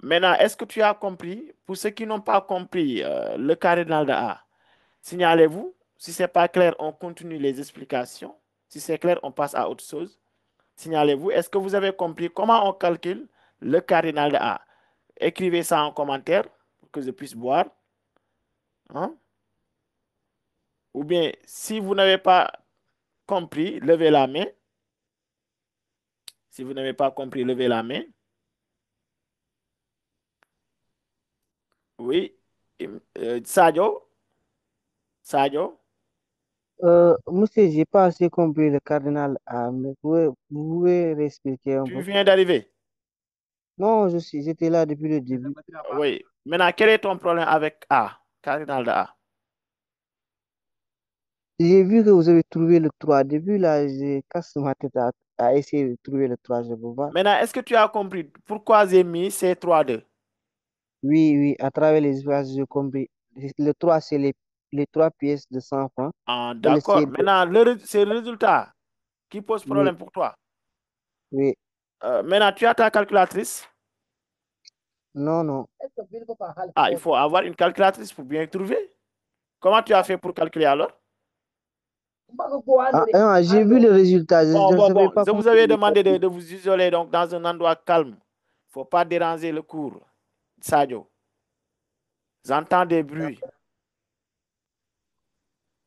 Speaker 1: Maintenant, est-ce que tu as compris? Pour ceux qui n'ont pas compris le cardinal de A, signalez-vous. Si ce n'est pas clair, on continue les explications. Si c'est clair, on passe à autre chose. Signalez-vous. Est-ce que vous avez compris comment on calcule le cardinal de A? Écrivez ça en commentaire pour que je puisse voir. Hein? Ou bien, si vous n'avez pas compris, levez la main. Si vous n'avez pas compris, levez la main. Oui. Sadio, Sadio,
Speaker 2: Monsieur, j'ai pas assez compris le cardinal A, mais vous pouvez réexpliquer un
Speaker 1: tu
Speaker 2: peu?
Speaker 1: viens d'arriver.
Speaker 2: Non, j'étais là depuis le début.
Speaker 1: Oui. Maintenant, quel est ton problème avec A, cardinal de A?
Speaker 2: J'ai vu que vous avez trouvé le 3. Depuis là, j'ai cassé ma tête à essayer de trouver le 3. Je peux pas.
Speaker 1: Maintenant, est-ce que tu as compris pourquoi j'ai mis C3-2?
Speaker 2: Oui, oui, à travers les images, j'ai compris. Le 3, c'est les 3 pièces de 100 francs.
Speaker 1: Ah,
Speaker 2: Et le
Speaker 1: d'accord.
Speaker 2: C2,
Speaker 1: Maintenant, c'est le résultat qui pose
Speaker 2: oui,
Speaker 1: problème pour toi.
Speaker 2: oui.
Speaker 1: Maintenant, tu as ta calculatrice.
Speaker 2: Non, non.
Speaker 1: Ah, il faut avoir une calculatrice pour bien trouver. Comment tu as fait pour calculer alors?
Speaker 2: Ah, non, j'ai vu le résultat. Je ne savais
Speaker 1: Bon.
Speaker 2: pas
Speaker 1: Je
Speaker 2: comment
Speaker 1: vous avais
Speaker 2: le
Speaker 1: demandé
Speaker 2: calculer.
Speaker 1: de vous isoler donc, dans un endroit calme. Il ne faut pas déranger le cours. Sadio, j'entends des bruits.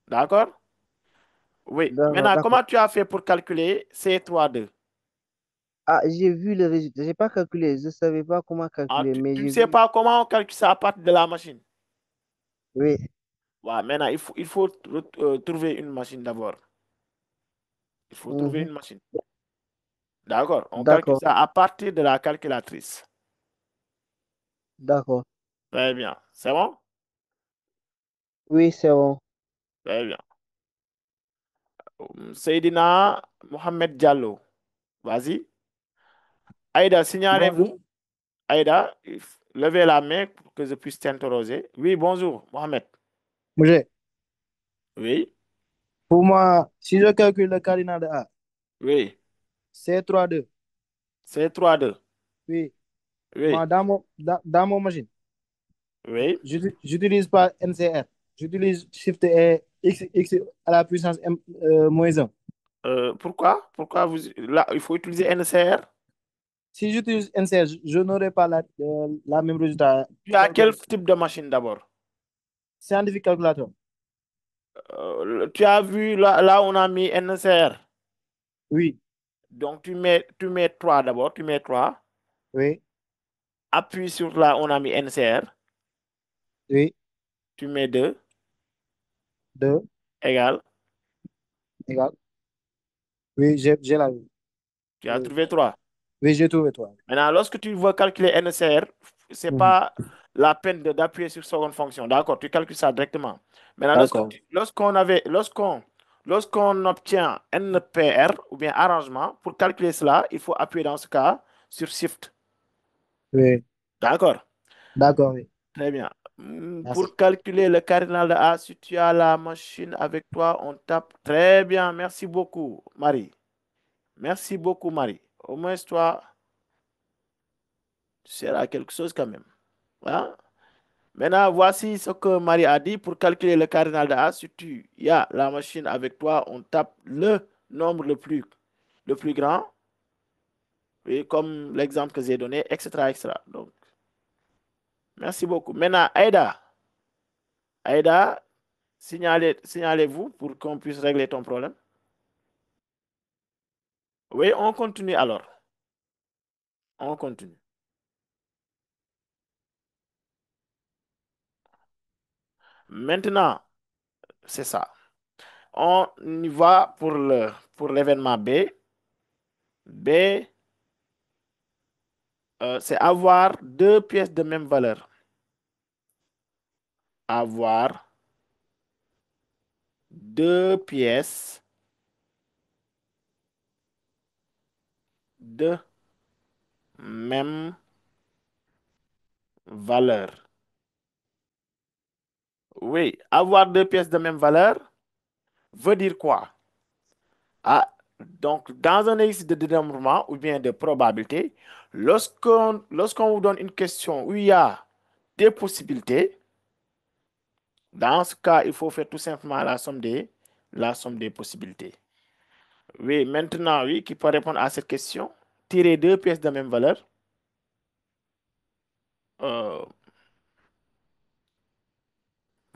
Speaker 1: D'accord? Oui.
Speaker 2: D'accord,
Speaker 1: Maintenant,
Speaker 2: d'accord.
Speaker 1: comment tu as fait pour calculer C3-2?
Speaker 2: Ah, j'ai vu le résultat. J'ai pas calculé. Je ne savais pas comment
Speaker 1: Ah,
Speaker 2: calculer, mais
Speaker 1: tu ne
Speaker 2: j'ai
Speaker 1: sais
Speaker 2: vu.
Speaker 1: pas comment on calcule ça à partir de la machine.
Speaker 2: Oui,
Speaker 1: Ouais, maintenant, il faut trouver une machine d'abord. Il faut trouver
Speaker 2: mhm.
Speaker 1: une machine. D'accord? On calcule
Speaker 2: D'accord,
Speaker 1: ça à partir de la calculatrice.
Speaker 2: d'accord.
Speaker 1: Très bien. C'est bon?
Speaker 2: Oui, c'est bon.
Speaker 1: Très bien. Seydina Mohamed Diallo. Vas-y. Aïda,
Speaker 9: Bonjour.
Speaker 1: signalez-vous. Aïda, levez la main pour que je puisse t'interroger. Oui, bonjour, Mohamed.
Speaker 9: Monsieur,
Speaker 1: Oui,
Speaker 9: pour moi, si je calcule le cardinal de A,
Speaker 1: oui.
Speaker 9: c'est 3-2.
Speaker 1: C'est 3-2.
Speaker 9: Oui.
Speaker 1: Oui.
Speaker 9: Dans mon machine.
Speaker 1: Oui.
Speaker 9: J'utilise pas NCR. J'utilise Shift et X à la puissance moins 1.
Speaker 1: Pourquoi? Là, il faut utiliser NCR?
Speaker 9: Si j'utilise NCR, je n'aurai pas la même résultat.
Speaker 1: Tu as quel type de machine d'abord?
Speaker 9: Scientifique calculateur.
Speaker 1: Tu as vu là on a mis NCR.
Speaker 9: Oui,
Speaker 1: Donc tu mets 3 d'abord, tu mets 3.
Speaker 9: oui,
Speaker 1: Appuie sur là on a mis NCR.
Speaker 9: oui.
Speaker 1: Tu mets 2
Speaker 9: 2
Speaker 1: égal.
Speaker 9: égale. Oui, j'ai la vu.
Speaker 1: Tu as
Speaker 9: Oui,
Speaker 1: trouvé 3.
Speaker 9: oui, j'ai trouvé 3.
Speaker 1: Maintenant, lorsque tu veux calculer NCR, ce n'est pas la peine d'appuyer sur seconde fonction. D'accord, tu calcules ça directement. Maintenant,
Speaker 9: D'accord.
Speaker 1: lorsqu'on obtient NPR ou bien arrangement, pour calculer cela, il faut appuyer dans ce cas sur Shift.
Speaker 9: Oui,
Speaker 1: D'accord,
Speaker 9: d'accord, oui.
Speaker 1: très bien.
Speaker 9: Merci.
Speaker 1: Pour calculer le cardinal de A, si tu as la machine avec toi, on tape. Très bien, merci beaucoup, Marie. Merci beaucoup, Marie. Au moins, toi, tu seras quelque chose quand même. Hein? Maintenant, voici ce que Marie a dit. Pour calculer le cardinal de A, si tu y as la machine avec toi, on tape le nombre le plus grand, oui, comme l'exemple que j'ai donné, etc., etc. Donc, merci beaucoup. Maintenant, Aïda, signalez-vous pour qu'on puisse régler ton problème. Oui, on continue alors. On continue. Maintenant, c'est ça. On y va pour l'événement B. B, c'est avoir deux pièces de même valeur. Avoir deux pièces de même valeur. Oui, avoir deux pièces de même valeur veut dire quoi? Ah, donc, dans un exercice de dénombrement ou bien de probabilité, lorsqu'on vous donne une question où il y a des possibilités, dans ce cas, il faut faire tout simplement la somme des possibilités. Oui, maintenant, oui, qui peut répondre à cette question? Tirer deux pièces de même valeur. Euh,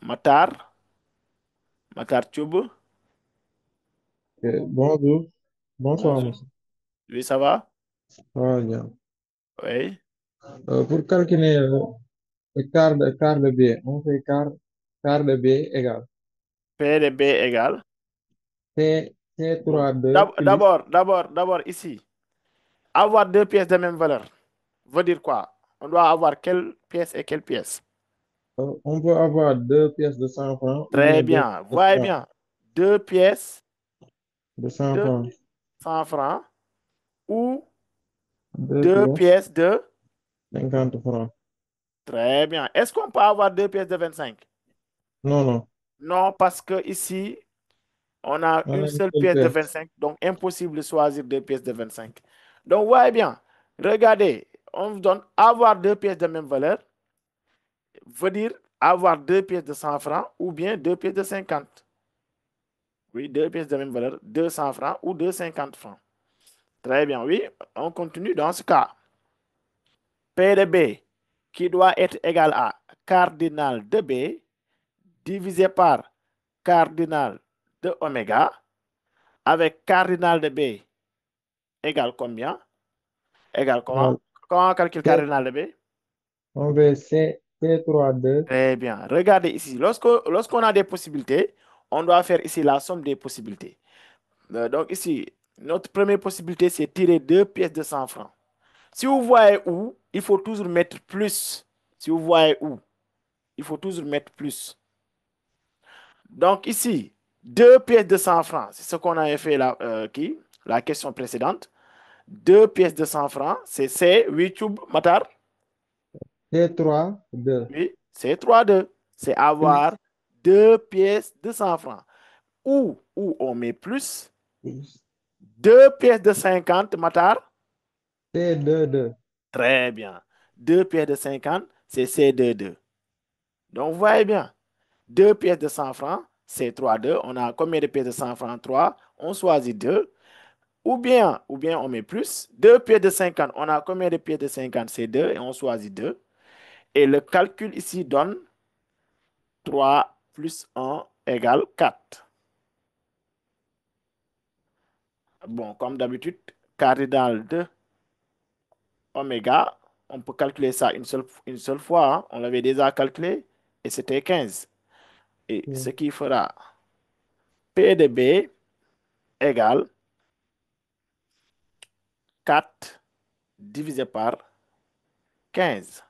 Speaker 1: Matar Thioub.
Speaker 10: Bonjour. Bonsoir,
Speaker 1: Bonjour.
Speaker 10: monsieur.
Speaker 1: Oui, ça va?
Speaker 10: Ça va bien.
Speaker 1: Oui.
Speaker 10: Pour calculer le quart de B, on fait quart de B égale
Speaker 1: P de B égale. Donc,
Speaker 10: C32 plus.
Speaker 1: d'abord, ici, avoir deux pièces de même valeur veut dire quoi? On doit avoir quelle pièce et quelle pièce?
Speaker 10: On peut avoir deux pièces de 100 francs ou
Speaker 1: Très
Speaker 10: bien deux
Speaker 1: bien.
Speaker 10: pièces de
Speaker 1: Voyez
Speaker 10: 100
Speaker 1: bien. Deux pièces
Speaker 10: de 100
Speaker 1: de
Speaker 10: francs.
Speaker 1: 100 francs ou
Speaker 10: Deux
Speaker 1: deux
Speaker 10: pièces,
Speaker 1: pièces de...
Speaker 10: 50 francs.
Speaker 1: Très bien. Est-ce qu'on peut avoir deux pièces de 25?
Speaker 10: Non, non.
Speaker 1: Non, parce que ici, on a
Speaker 10: On
Speaker 1: une
Speaker 10: a une
Speaker 1: seule
Speaker 10: seule
Speaker 1: pièce de
Speaker 10: pièce.
Speaker 1: 25, donc impossible de choisir deux pièces de 25. Donc, voyez bien, regardez, on vous donne avoir deux pièces de même valeur, veut dire avoir deux pièces de 100 francs ou bien deux pièces de 50. Oui, deux pièces de même valeur, 200 francs ou 250 francs. Très bien, oui, on continue dans ce cas. P de B qui doit être égal à cardinal de B divisé par cardinal de oméga avec cardinal de B égale combien? Égale comment?
Speaker 10: Égale
Speaker 1: Comment on calcule
Speaker 10: C,
Speaker 1: cardinal de B?
Speaker 10: on fait C32.
Speaker 1: Très bien. Regardez ici. Lorsqu'on a des possibilités, on doit faire ici la somme des possibilités. Donc ici, notre première possibilité, c'est tirer deux pièces de 100 francs. Si vous voyez où, il faut toujours mettre plus. Si vous voyez où, il faut toujours mettre plus. Donc ici, deux pièces de 100 francs, c'est ce qu'on avait fait la question précédente. Deux pièces de 100 francs, c'est C, 8 tubes, Matar.
Speaker 10: C32
Speaker 1: Oui, c'est 3-2. C'est
Speaker 10: plus,
Speaker 1: avoir deux pièces de 100 francs. Où on met plus,
Speaker 10: plus
Speaker 1: deux pièces de 50, Matar.
Speaker 10: C22.
Speaker 1: Très bien. Deux pièces de 50, c'est C22. Donc, vous voyez bien, 2 pièces de 100 francs, c'est 3, 2. On a combien de pièces de 100 francs? 3. On choisit 2. Ou bien on met plus. 2 pièces de 50, on a combien de pièces de 50? C'est 2 et on choisit 2. Et le calcul ici donne 3 plus 1 égale 4. Bon, comme d'habitude, cardinal de oméga, on peut calculer ça une seule fois. Hein. On l'avait déjà calculé et c'était 15. Et ce qui fera P de B égale 4 divisé par 15.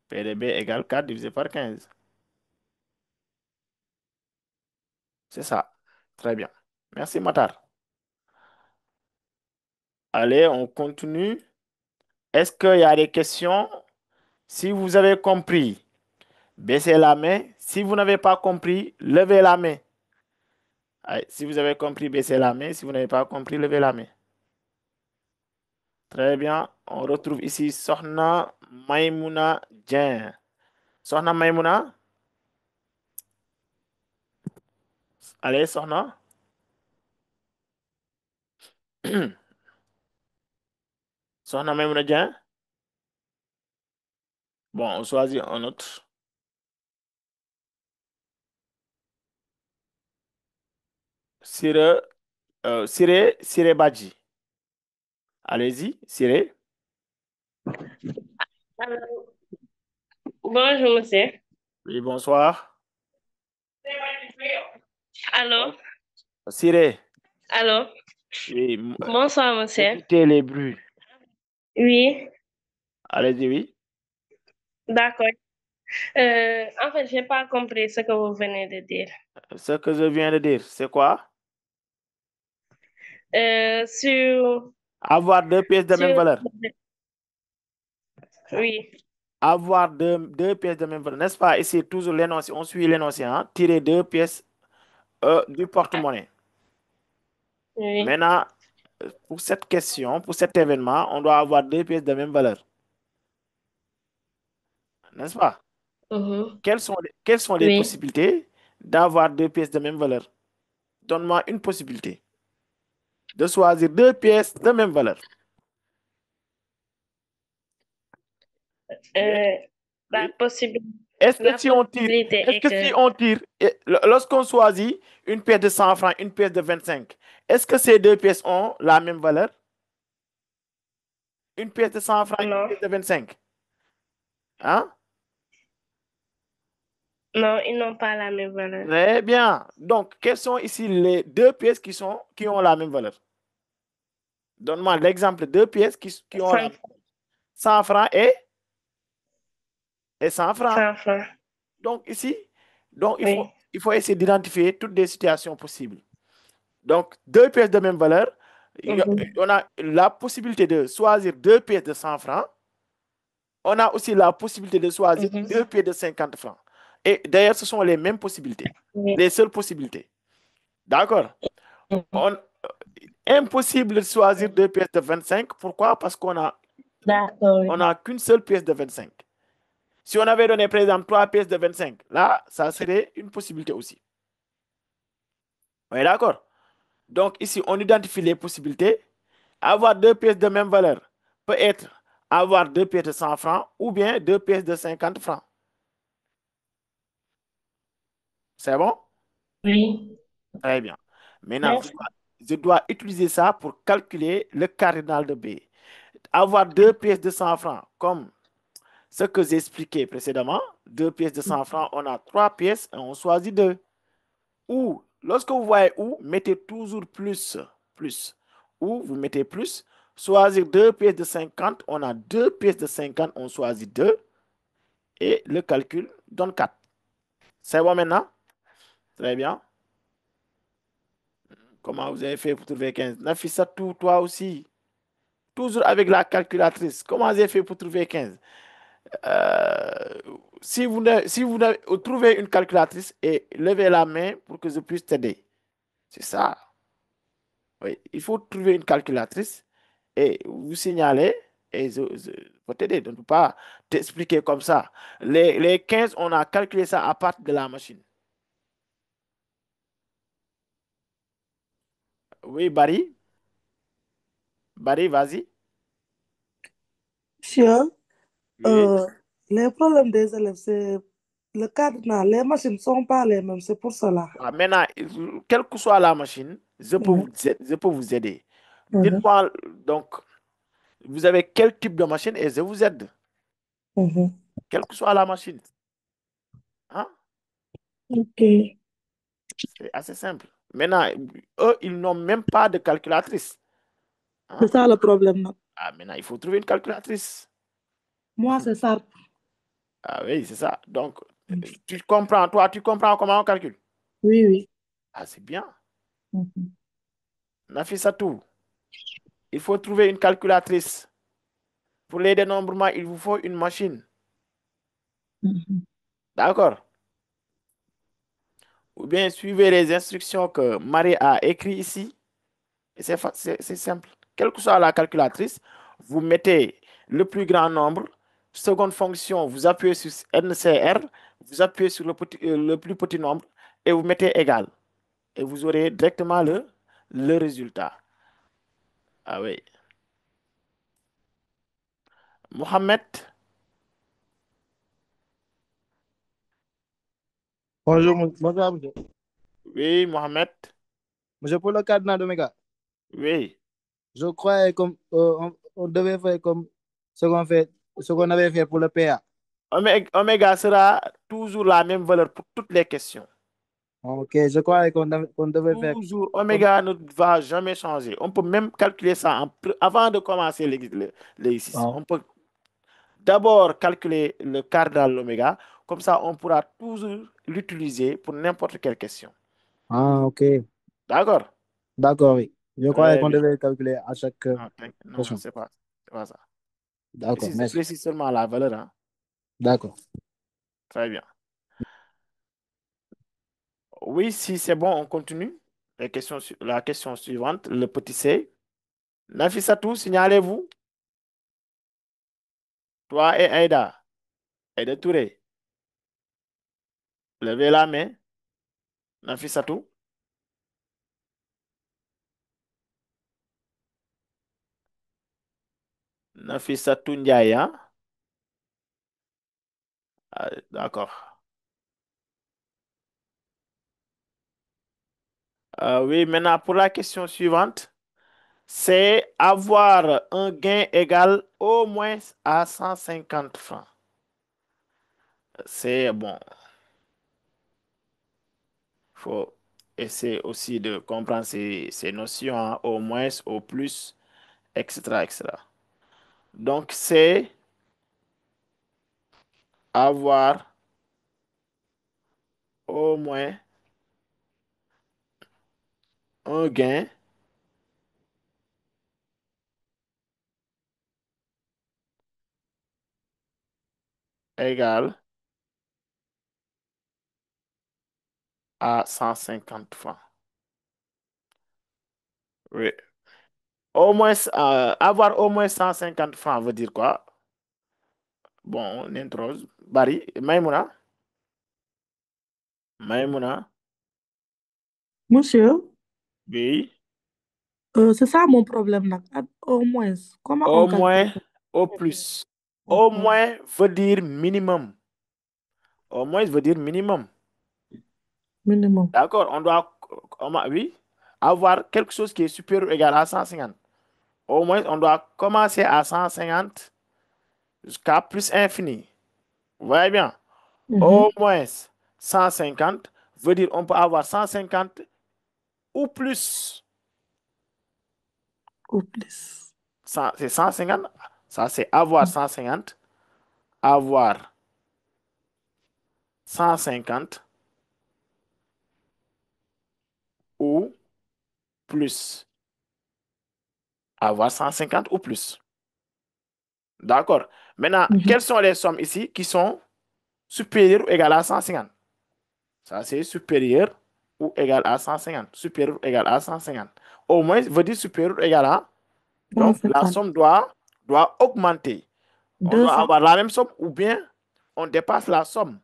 Speaker 1: P de B égale 4 divisé par 15. C'est ça. Très bien. Merci, Matar. Allez, on continue. Est-ce qu'il y a des questions? Si vous avez compris, baissez la main. Si vous n'avez pas compris, levez la main. Allez, si vous avez compris, baissez la main. Si vous n'avez pas compris, levez la main. Très bien. On retrouve ici Sohna Maimouna Dien. Sohna Maimouna? Allez, Sohna. Sohna Maimouna Dien? Bon, on choisit un autre. Siré Badji. Allez-y, Siré.
Speaker 3: Bonjour, monsieur.
Speaker 1: Oui, bonsoir.
Speaker 3: Allô?
Speaker 1: Siré.
Speaker 3: Allô?
Speaker 1: Oui,
Speaker 3: Bonsoir, monsieur.
Speaker 1: évitez les bruits.
Speaker 3: Oui,
Speaker 1: Allez-y, oui.
Speaker 3: d'accord. En fait, j'ai pas compris ce que vous venez de dire.
Speaker 1: Ce que je viens de dire, c'est quoi?
Speaker 3: Sur,
Speaker 1: Avoir deux pièces de même valeur.
Speaker 3: oui,
Speaker 1: Avoir deux pièces de même valeur. N'est-ce pas? Ici, toujours l'énoncé, on suit l'énoncé, hein? Tirer deux pièces du porte-monnaie.
Speaker 3: oui.
Speaker 1: Maintenant, pour cette question, pour cet événement, on doit avoir deux pièces de même valeur. N'est-ce pas?
Speaker 3: Mhm.
Speaker 1: Quelles sont les
Speaker 3: Oui.
Speaker 1: possibilités d'avoir deux pièces de même valeur? Donne-moi une possibilité de choisir deux pièces de même valeur.
Speaker 3: La
Speaker 1: Oui.
Speaker 3: possibilité.
Speaker 1: Est-ce que
Speaker 3: La
Speaker 1: si on tire,
Speaker 3: possibilité
Speaker 1: est-ce
Speaker 3: est
Speaker 1: que
Speaker 3: que
Speaker 1: si on tire, lorsqu'on choisit une pièce de 100 francs, une pièce de 25, est-ce que ces deux pièces ont la même valeur? Une pièce de 100 francs, une
Speaker 3: non,
Speaker 1: pièce de 25. Hein?
Speaker 3: non, ils n'ont pas la même valeur.
Speaker 1: Très bien. Donc, quelles sont ici les deux pièces qui ont la même valeur? Donne-moi l'exemple de deux pièces qui ont la 100 francs et 100 francs.
Speaker 3: 100 francs.
Speaker 1: Donc, ici,
Speaker 3: Oui.
Speaker 1: il faut essayer d'identifier toutes les situations possibles. Donc, deux pièces de même valeur, on a la possibilité de choisir deux pièces de 100 francs. On a aussi la possibilité de choisir deux pièces de 50 francs. Et d'ailleurs, ce sont les mêmes possibilités, les seules possibilités. D'accord? Impossible de choisir deux pièces de 25. Pourquoi? Parce qu'on a qu'une seule pièce de 25. Si on avait donné, par exemple, trois pièces de 25, là, ça serait une possibilité aussi. Oui, d'accord? Donc, ici, on identifie les possibilités. Avoir deux pièces de même valeur peut être avoir deux pièces de 100 francs ou bien deux pièces de 50 francs. C'est bon?
Speaker 3: Oui.
Speaker 1: Très bien. Maintenant, je dois utiliser ça pour calculer le cardinal de B. Avoir deux pièces de 100 francs, comme ce que j'ai expliqué précédemment, deux pièces de 100 francs, on a trois pièces et on choisit deux. Ou, lorsque vous voyez ou, mettez toujours plus. Ou, vous mettez plus. Choisir deux pièces de 50, on a deux pièces de 50, on choisit deux. Et le calcul donne 4. C'est bon maintenant? Très bien. Comment vous avez fait pour trouver 15? Nafissa, toi aussi. Toujours avec la calculatrice. Comment vous avez fait pour trouver 15? Si vous trouvez une calculatrice et levez la main pour que je puisse t'aider. C'est ça. Oui, il faut trouver une calculatrice et vous signalez et faut t'aider. Je ne peux pas t'expliquer comme ça. Les 15, on a calculé ça à partir de la machine. Oui, Barry? Barry, vas-y.
Speaker 7: Monsieur,
Speaker 1: Oui.
Speaker 7: les problèmes des élèves, c'est le cadenas. Les machines ne sont pas les mêmes, c'est pour cela.
Speaker 1: Maintenant, quelle que soit la machine,
Speaker 7: Mhm,
Speaker 1: je peux vous aider.
Speaker 7: mhm,
Speaker 1: Dites-moi, donc, vous avez quel type de machine et je vous aide,
Speaker 7: mhm.
Speaker 1: quelle que soit la machine. Hein?
Speaker 7: Ok.
Speaker 1: C'est assez simple. Maintenant, eux, ils n'ont même pas de calculatrice.
Speaker 7: C'est
Speaker 1: Hein?
Speaker 7: ça le problème, non?
Speaker 1: Ah, maintenant, il faut trouver une calculatrice.
Speaker 7: Moi, c'est ça.
Speaker 1: Ah oui, c'est ça. Donc, tu comprends, toi, tu comprends comment on calcule?
Speaker 7: Oui, oui.
Speaker 1: Ah, c'est bien.
Speaker 7: Mhm,
Speaker 1: Nafissatou, il faut trouver une calculatrice. Pour les dénombrements, il vous faut une machine.
Speaker 7: mhm.
Speaker 1: D'accord? Ou bien suivez les instructions que Marie a écrites ici. Et c'est simple. Quelle que soit la calculatrice, vous mettez le plus grand nombre. Seconde fonction, vous appuyez sur NCR, vous appuyez sur le plus petit nombre et vous mettez égal. Et vous aurez directement le résultat. Ah oui. Mohamed,
Speaker 9: Bonjour, bonjour, monsieur.
Speaker 1: oui, Mohamed,
Speaker 9: Monsieur, pour le cadenas d'Omega,
Speaker 1: oui.
Speaker 9: je crois comme on devait faire comme ce qu'on avait fait pour le PA.
Speaker 1: Oméga sera toujours la même valeur pour toutes les questions.
Speaker 9: Ok, je crois qu'on devait faire
Speaker 1: Toujours,
Speaker 9: comme.
Speaker 1: oméga ne va jamais changer. On peut même calculer ça avant de commencer l'exercice.
Speaker 9: Ah,
Speaker 1: On peut d'abord calculer le cardinal oméga. Comme ça, on pourra toujours l'utiliser pour n'importe quelle question.
Speaker 9: ah, ok.
Speaker 1: D'accord?
Speaker 9: D'accord, oui. Je crois
Speaker 1: Très
Speaker 9: qu'on
Speaker 1: bien.
Speaker 9: devait calculer à chaque
Speaker 1: Non,
Speaker 9: question.
Speaker 1: c'est pas ça.
Speaker 9: D'accord,
Speaker 1: Ici, c'est
Speaker 9: merci.
Speaker 1: précis seulement la valeur. Hein.
Speaker 9: D'accord.
Speaker 1: Très bien. Oui, si c'est bon, on continue. La question suivante, le petit C. Nafissatou, signalez-vous. Toi et Aïda. Aïda Touré. Levez la main. Nafissatou. Nafissatou Ndiaye. Hein? Ah, d'accord. Oui, maintenant pour la question suivante, c'est avoir un gain égal au moins à 150 francs. C'est bon. Il faut essayer aussi de comprendre ces notions, hein, au moins, au plus, etc., etc. Donc, c'est avoir au moins un gain égal à 150 francs. Oui. Au moins, avoir au moins 150 francs veut dire quoi? Bon, on introse. Barry, Maïmouna. Maïmouna.
Speaker 7: Monsieur,
Speaker 1: Oui.
Speaker 7: c'est ça mon problème, là. Au moins, comment on
Speaker 1: Au
Speaker 7: calcule
Speaker 1: moins,
Speaker 7: ça?
Speaker 1: au plus. Au
Speaker 7: Mhm.
Speaker 1: moins veut dire minimum. Au moins veut dire minimum.
Speaker 7: Minimum.
Speaker 1: D'accord? Oui, avoir quelque chose qui est supérieur ou égal à 150. Au moins, on doit commencer à 150 jusqu'à plus infini. Vous voyez bien? Au
Speaker 7: Mhm.
Speaker 1: moins 150 veut dire on peut avoir 150 ou plus.
Speaker 7: Ou plus.
Speaker 1: C'est 150. Ça, c'est avoir 150. Avoir 150 ou plus. Avoir 150 ou plus. D'accord. Maintenant,
Speaker 7: Mhm.
Speaker 1: quelles sont les sommes ici qui sont supérieures ou égales à 150? Ça, c'est supérieur ou égal à 150. Supérieur ou égal à 150. Au moins, veut dire supérieur ou égal à. Donc, la
Speaker 7: 150.
Speaker 1: somme doit augmenter. On doit
Speaker 7: 200.
Speaker 1: avoir la même somme ou bien on dépasse la somme.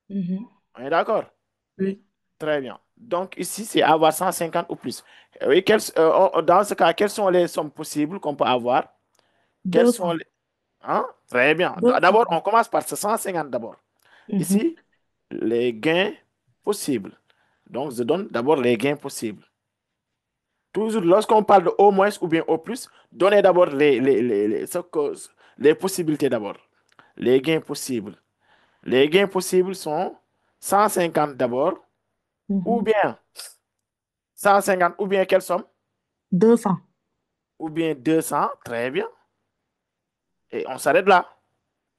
Speaker 7: Mhm.
Speaker 1: On est d'accord?
Speaker 7: Oui.
Speaker 1: Très bien. Donc ici, c'est avoir 150 ou plus. Oui, dans ce cas, quelles sont les sommes possibles qu'on peut avoir? Quelles
Speaker 7: 200.
Speaker 1: sont les... Hein? Très bien.
Speaker 7: 200.
Speaker 1: D'abord, on commence par ce 150 d'abord.
Speaker 7: Mhm.
Speaker 1: Ici, les gains possibles. Donc, je donne d'abord les gains possibles. Toujours, lorsqu'on parle de au moins ou bien au plus, donnez d'abord les possibilités d'abord. Les gains possibles. Les gains possibles sont 150 d'abord, ou
Speaker 7: Mhm.
Speaker 1: bien 150, ou bien quelle somme?
Speaker 7: 200.
Speaker 1: Ou bien 200, très bien. Et on s'arrête là.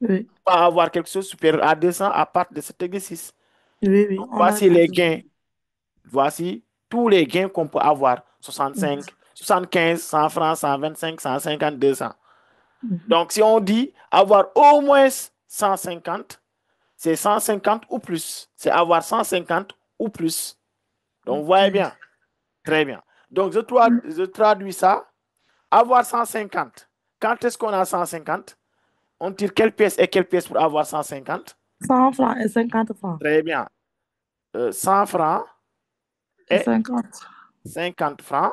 Speaker 7: Oui.
Speaker 1: Pas avoir quelque chose supérieur à 200 à partir de cet exercice.
Speaker 7: Oui, oui.
Speaker 1: Donc,
Speaker 7: On a
Speaker 1: voici les
Speaker 7: compris.
Speaker 1: gains. Voici tous les gains qu'on peut avoir. 65, 75, 100 francs, 125, 150, 200.
Speaker 7: Mhm.
Speaker 1: Donc, si on dit avoir au moins 150, c'est 150 ou plus. C'est avoir 150 ou plus. Donc, vous voyez bien. Très bien. Donc, je traduis ça. Avoir 150. Quand est-ce qu'on a 150? On tire quelle pièce et quelle pièce pour avoir 150?
Speaker 7: 100 francs et 50 francs.
Speaker 1: Très bien. 100 francs
Speaker 7: Et
Speaker 1: et
Speaker 7: 50.
Speaker 1: 50 francs.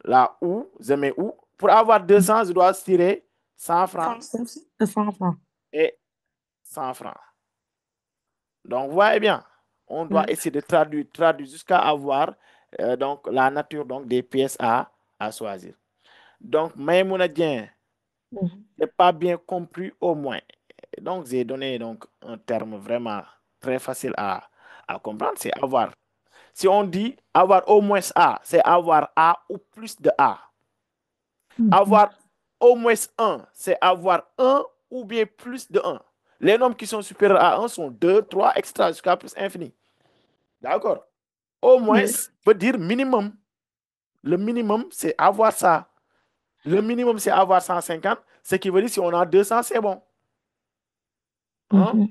Speaker 1: Là où, je mets où. Pour avoir 200, je dois tirer 100 francs
Speaker 7: 100 et 100 francs.
Speaker 1: et 100 francs. Donc, vous voyez bien, on doit
Speaker 7: Oui.
Speaker 1: essayer de traduire jusqu'à avoir donc, la nature donc, des pièces à choisir. Donc, Maïmouna Dieng,
Speaker 7: Mhm.
Speaker 1: je n'ai pas bien compris au moins. Donc, j'ai donné donc, un terme vraiment très facile à comprendre, c'est avoir. Si on dit avoir au moins A, c'est avoir A ou plus de A.
Speaker 7: Mhm.
Speaker 1: Avoir au moins 1, c'est avoir 1 ou bien plus de 1. Les nombres qui sont supérieurs à 1 sont 2, 3, etc. jusqu'à plus infini. D'accord? Au moins
Speaker 7: Oui.
Speaker 1: veut dire minimum. Le minimum, c'est avoir ça. Le minimum, c'est avoir 150. Ce qui veut dire si on a 200, c'est bon. Hein?
Speaker 7: Mhm.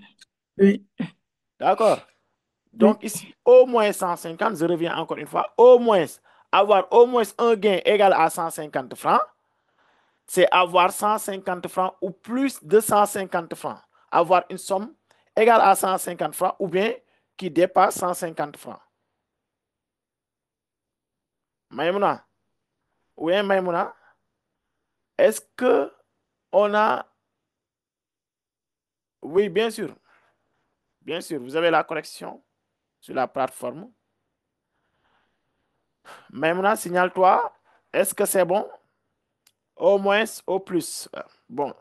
Speaker 7: Oui.
Speaker 1: D'accord?
Speaker 7: Oui.
Speaker 1: Donc ici, au moins 150, je reviens encore une fois, au moins, avoir au moins un gain égal à 150 francs, c'est avoir 150 francs ou plus de 150 francs. Avoir une somme égale à 150 francs ou bien qui dépasse 150 francs. Maïmouna, oui, Maïmouna, est-ce que on a... Oui, bien sûr. Bien sûr, vous avez la correction sur la plateforme. Maïmouna, signale-toi. Est-ce que c'est bon? Au moins, au plus. Bon,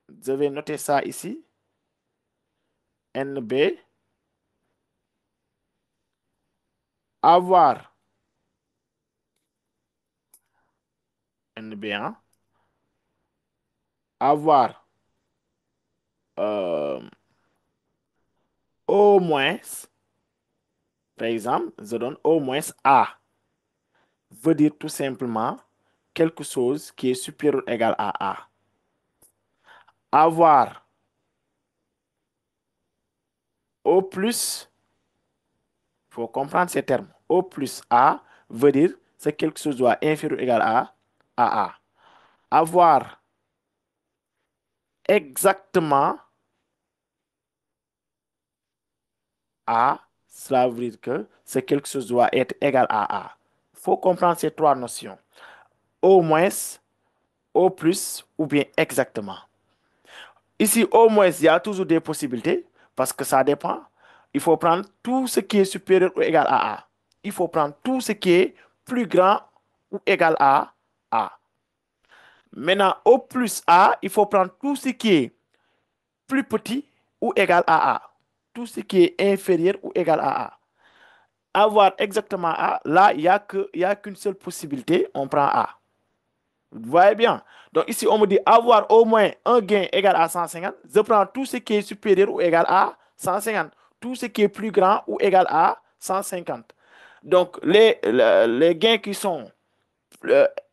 Speaker 1: je vais noter ça ici. NB. Avoir. NB1. Avoir. Au moins. Par exemple, je donne au moins A. Veut dire tout simplement quelque chose qui est supérieur ou égal à A. Avoir au plus, il faut comprendre ces termes. Au plus A veut dire c'est quelque chose doit inférieur ou égal à A. Avoir exactement A, cela veut dire que c'est quelque chose doit être égal à A. Il faut comprendre ces trois notions. Au moins, au plus ou bien exactement. Ici, au moins, il y a toujours des possibilités parce que ça dépend. Il faut prendre tout ce qui est supérieur ou égal à A. Il faut prendre tout ce qui est plus grand ou égal à A. Maintenant, au plus A, il faut prendre tout ce qui est plus petit ou égal à A. Tout ce qui est inférieur ou égal à A. Avoir exactement A, là, il n'y a qu'une seule possibilité, on prend A. Vous voyez bien. Donc ici, on me dit avoir au moins un gain égal à 150. Je prends tout ce qui est supérieur ou égal à 150. Tout ce qui est plus grand ou égal à 150. Donc les gains qui sont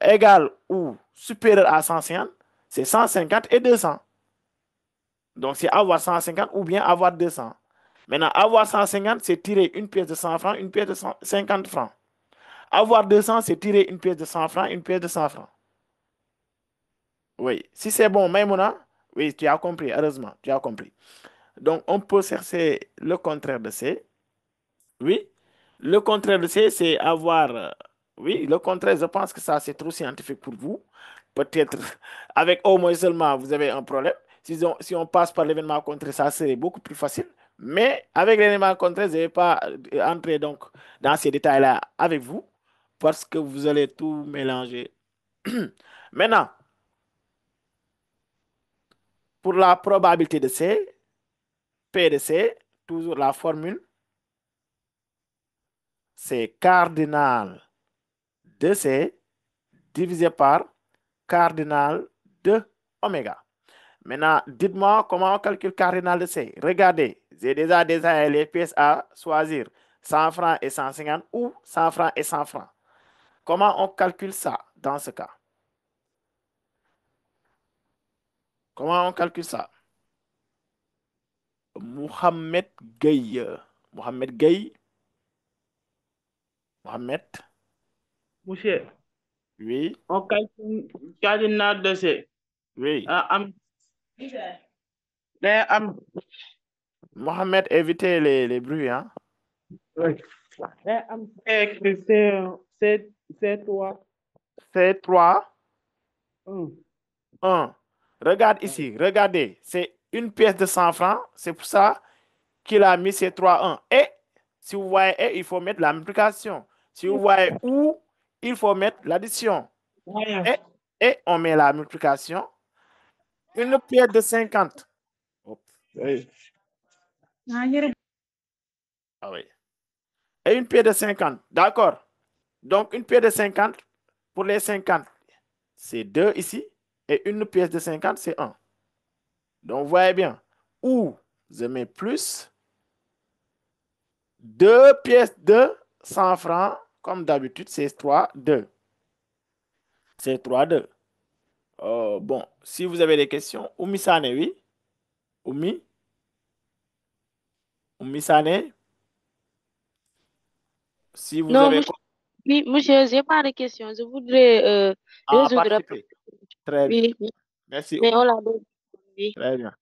Speaker 1: égaux ou supérieurs à 150, c'est 150 et 200. Donc c'est avoir 150 ou bien avoir 200. Maintenant, avoir 150, c'est tirer une pièce de 100 francs, une pièce de 50 francs. Avoir 200, c'est tirer une pièce de 100 francs, une pièce de 100 francs. Oui, si c'est bon, Maïmouna, oui, tu as compris, heureusement, tu as compris. Donc, on peut chercher le contraire de C. Oui, le contraire de C, c'est avoir... oui, le contraire, je pense que ça, c'est trop scientifique pour vous. Peut-être avec au moins seulement, vous avez un problème. Si on passe par l'événement contraire, ça serait beaucoup plus facile. Mais avec l'événement contraire, je ne vais pas entrer donc dans ces détails-là avec vous parce que vous allez tout mélanger. Maintenant, pour la probabilité de C, P de C, toujours la formule, c'est cardinal de C divisé par cardinal de oméga. Maintenant, dites-moi comment on calcule cardinal de C. Regardez, j'ai déjà détaillé les pièces à choisir, 100 francs et 150 ou 100 francs et 100 francs. Comment on calcule ça dans ce cas? Comment on calcule ça? Mohamed Gueye. Mohamed Gueye. Mohamed.
Speaker 11: Monsieur,
Speaker 1: Oui.
Speaker 11: on calcule cardinal de C.
Speaker 1: Oui. Mohamed, évitez les bruits, hein?
Speaker 11: Oui. C'est 3.
Speaker 1: C'est 3.
Speaker 11: 1.
Speaker 1: 1. Regarde ici, regardez, c'est une pièce de 100 francs, c'est pour ça qu'il a mis ces 3 1. Et, si vous voyez et, il faut mettre la multiplication. Si vous voyez où, il faut mettre l'addition. Et on met la multiplication. Une pièce de 50. Oui. Ah oui. Et une pièce de 50, d'accord. Donc, une pièce de 50, pour les 50, c'est 2 ici. Et une pièce de 50, c'est 1. Donc, vous voyez bien. Où je mets plus 2 pièces de 100 francs, comme d'habitude, c'est 3, 2. C'est 3, 2. Bon, si vous avez des questions, Oumi Sane, oui. Oumi Sane, si vous
Speaker 6: Non,
Speaker 1: avez
Speaker 6: oui, monsieur, j'ai pas de questions. Je voudrais résoudre.
Speaker 1: participer. Très bien.
Speaker 6: Oui,
Speaker 1: Merci,
Speaker 6: mais
Speaker 1: Oumi.
Speaker 6: on l'a dit. Oui.
Speaker 1: Très bien.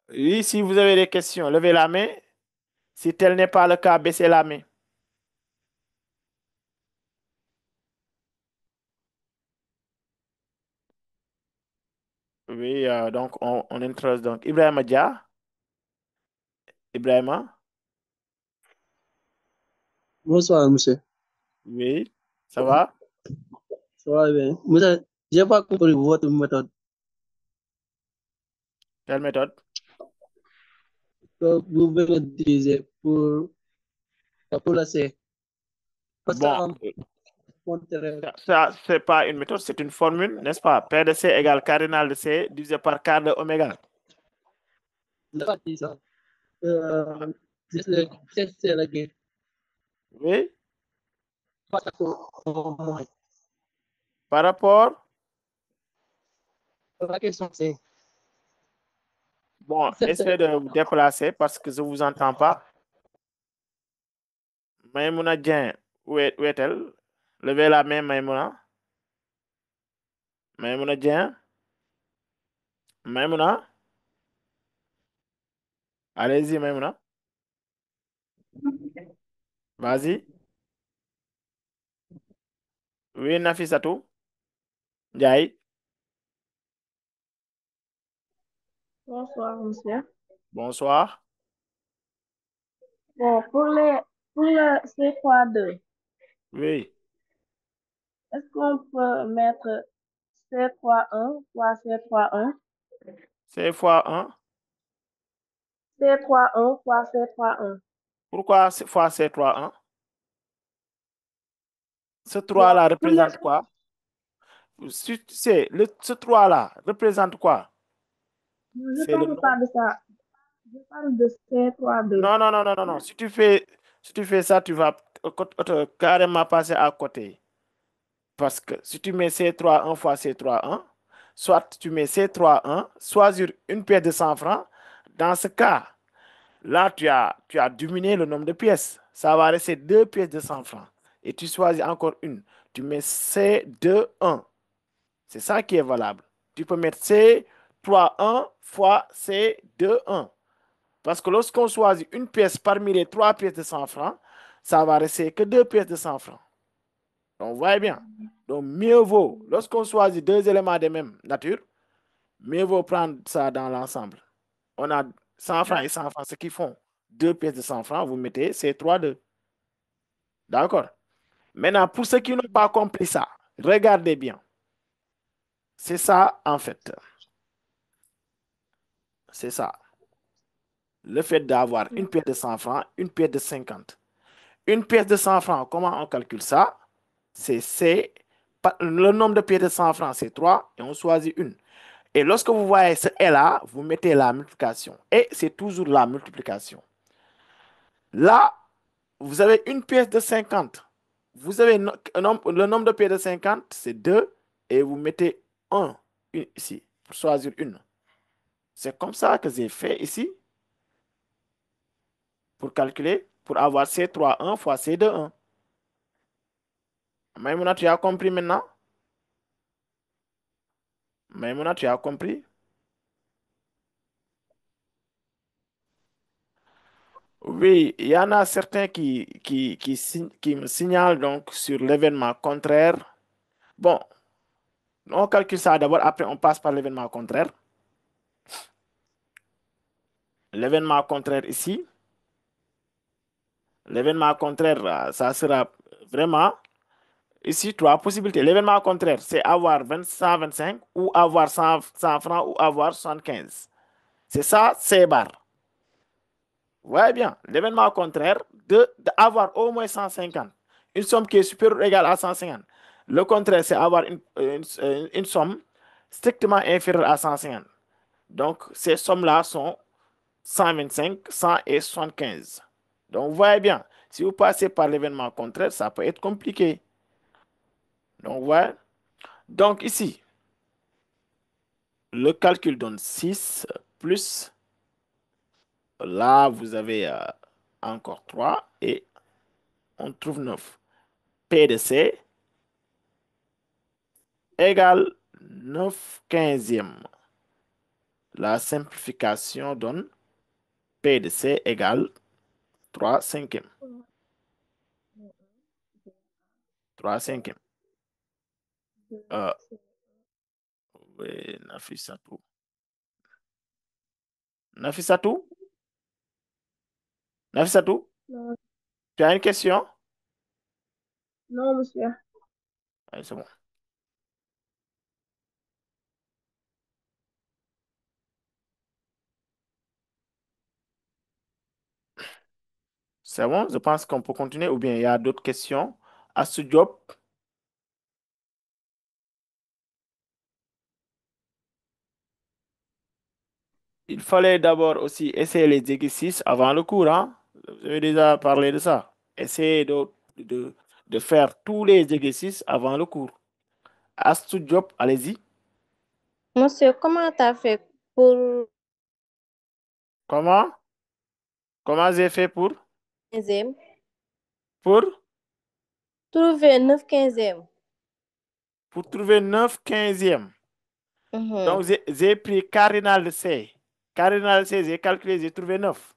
Speaker 1: Oui, si vous avez des questions, levez la main. Si tel n'est pas le cas, baissez la main. Oui, donc on introduit donc Ibrahima Dia. Ibrahima,
Speaker 12: Bonsoir, monsieur.
Speaker 1: oui, ça va?
Speaker 12: Ça va bien. Monsieur, je n'ai pas compris votre méthode.
Speaker 1: Quelle méthode?
Speaker 12: Que vous venez d'utiliser pour la C. Parce que
Speaker 1: Bon, ça c'est pas une méthode, c'est une formule, n'est-ce pas? P de C égale cardinal de C divisé par quart de oméga.
Speaker 12: pas dit ça. C'est la guerre.
Speaker 1: Oui,
Speaker 12: Par
Speaker 1: rapport?
Speaker 12: La question c'est.
Speaker 1: Bon, essayez de vous déplacer parce que je ne vous entends pas. Maïmouna Dien, où est-elle? Levez la main, Maïmouna. Maïmouna Dien. Maïmouna. Allez-y, Maïmouna. Vas-y. Oui, Nafissatou. Ndiaye.
Speaker 8: Bonsoir, monsieur.
Speaker 1: Bonsoir.
Speaker 8: Bon, pour le C32,
Speaker 1: Oui.
Speaker 8: est-ce qu'on peut mettre C31 fois C31?
Speaker 1: C'est fois 1.
Speaker 8: C31 fois C31.
Speaker 1: Pourquoi fois C31? Ce 3-là représente quoi? Ce 3-là représente quoi?
Speaker 8: Je ne parle pas de ça. Je parle de C32.
Speaker 1: Non. Si tu fais ça, tu vas carrément passer à côté. Parce que si tu mets C31 fois C31, soit tu mets C31, soit sur une pièce de 100 francs. Dans ce cas, là, tu as diminué le nombre de pièces. Ça va rester 2 pièces de 100 francs. Et tu choisis encore une. Tu mets C21. C'est ça qui est valable. Tu peux mettre C3,1 fois C2,1. Parce que lorsqu'on choisit une pièce parmi les 3 pièces de 100 francs, ça va rester que 2 pièces de 100 francs. Donc, vous voyez bien. Donc, mieux vaut, lorsqu'on choisit 2 éléments de même nature, mieux vaut prendre ça dans l'ensemble. On a 100 francs et 100 francs, ce qui font 2 pièces de 100 francs, vous mettez C3,2. D'accord? Maintenant, pour ceux qui n'ont pas compris ça, regardez bien. C'est ça, en fait. C'est ça. Le fait d'avoir une pièce de 100 francs, une pièce de 50. Une pièce de 100 francs, comment on calcule ça? Le nombre de pièces de 100 francs, c'est 3 et on choisit une. Et lorsque vous voyez ce « là, vous mettez la multiplication. Et c'est toujours la multiplication. Là, vous avez une pièce de 50. Vous avez le nombre de pièces de 50, c'est 2. Et vous mettez 1 ici pour choisir une. C'est comme ça que j'ai fait ici pour calculer, pour avoir C3,1 fois C2,1. Maïmouna, tu as compris maintenant? Maïmouna, tu as compris? Oui, il y en a certains qui me signalent donc sur l'événement contraire. Bon, on calcule ça d'abord, après on passe par l'événement contraire. L'événement contraire ici. L'événement contraire, ça sera vraiment ici 3 possibilités. L'événement contraire, c'est avoir 125 ou avoir 100 francs ou avoir 75. C'est ça, C bar. Vous voyez bien, l'événement contraire d'avoir au moins 150. Une somme qui est supérieure ou égale à 150. Le contraire, c'est avoir une somme strictement inférieure à 150. Donc, ces sommes-là sont 125, 100 et 75. Donc, vous voyez bien, si vous passez par l'événement contraire, ça peut être compliqué. Donc, vous voyez. Donc, ici, le calcul donne 6 plus, là, vous avez encore 3 et on trouve 9. P de C égale 9 quinzièmes. La simplification donne P de C égale 3 cinquièmes. 3 cinquièmes. Oui, Nafissatou. Nafissatou? Nafissatou?
Speaker 8: Non,
Speaker 1: Tu as une question?
Speaker 8: non, monsieur.
Speaker 1: Allez, c'est bon. C'est bon, je pense qu'on peut continuer ou bien il y a d'autres questions à ce job. Il fallait d'abord aussi essayer les exercices avant le cours. Hein? Vous avez déjà parlé de ça. Essayez de faire tous les exercices avant le cours. À ce job, allez-y.
Speaker 13: Monsieur, comment tu as fait pour
Speaker 1: Comment? Comment j'ai fait pour?
Speaker 13: 15e?
Speaker 1: Pour?
Speaker 13: Trouver 9 15e.
Speaker 1: Pour trouver 9 quinzièmes. Donc, j'ai pris cardinal de C. Cardinal de C, j'ai calculé, j'ai trouvé 9.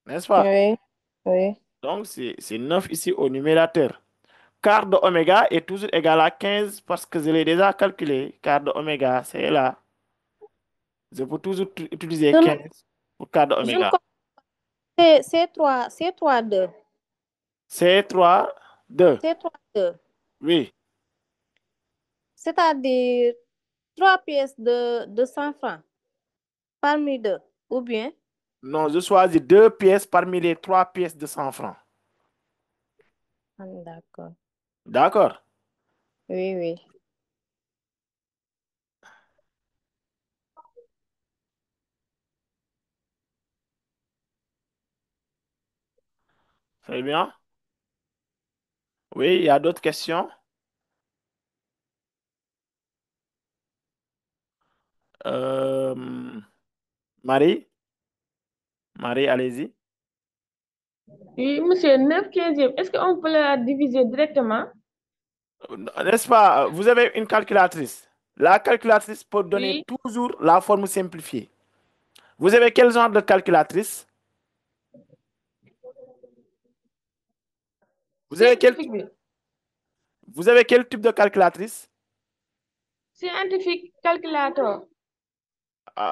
Speaker 1: N'est-ce pas?
Speaker 13: Oui, oui.
Speaker 1: Donc, c'est 9 ici au numérateur. Quart de oméga est toujours égal à 15 parce que je l'ai déjà calculé. Quart de oméga, c'est là. Je peux toujours utiliser 15 pour quart de oméga.
Speaker 13: C'est 3, 2.
Speaker 1: C'est 3, 2.
Speaker 13: C'est 3, 2.
Speaker 1: Oui.
Speaker 13: C'est-à-dire 3 pièces de 100 francs parmi 2, ou bien?
Speaker 1: Non, je choisis 2 pièces parmi les 3 pièces de 100 francs.
Speaker 13: D'accord.
Speaker 1: D'accord?
Speaker 13: Oui, oui.
Speaker 1: Très bien. Oui, il y a d'autres questions? Marie? Marie, allez-y.
Speaker 8: Oui, monsieur, 9 quinzième. Est-ce qu'on peut la diviser directement?
Speaker 1: N'est-ce pas? Vous avez une calculatrice. La calculatrice peut donner
Speaker 3: Oui.
Speaker 1: toujours la forme simplifiée. Vous avez quel genre de calculatrice? Vous avez quel,
Speaker 8: Scientifique bi.
Speaker 1: vous avez quel type de calculatrice?
Speaker 8: Scientifique calculateur.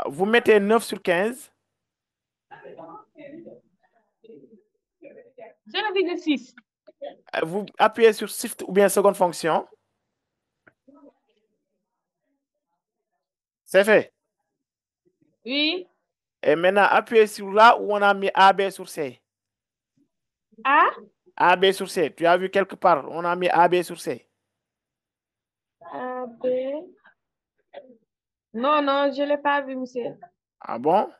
Speaker 1: Vous mettez 9 sur 15.
Speaker 8: 0,6.
Speaker 1: Vous appuyez sur Shift ou bien seconde fonction. C'est fait.
Speaker 8: Oui.
Speaker 1: Et maintenant, appuyez sur là où on a mis AB sur C.
Speaker 8: A.
Speaker 1: AB sur C. Tu as vu quelque part, on a mis AB sur C.
Speaker 8: A, B. Non, non, je ne l'ai pas vu, monsieur.
Speaker 1: Ah bon?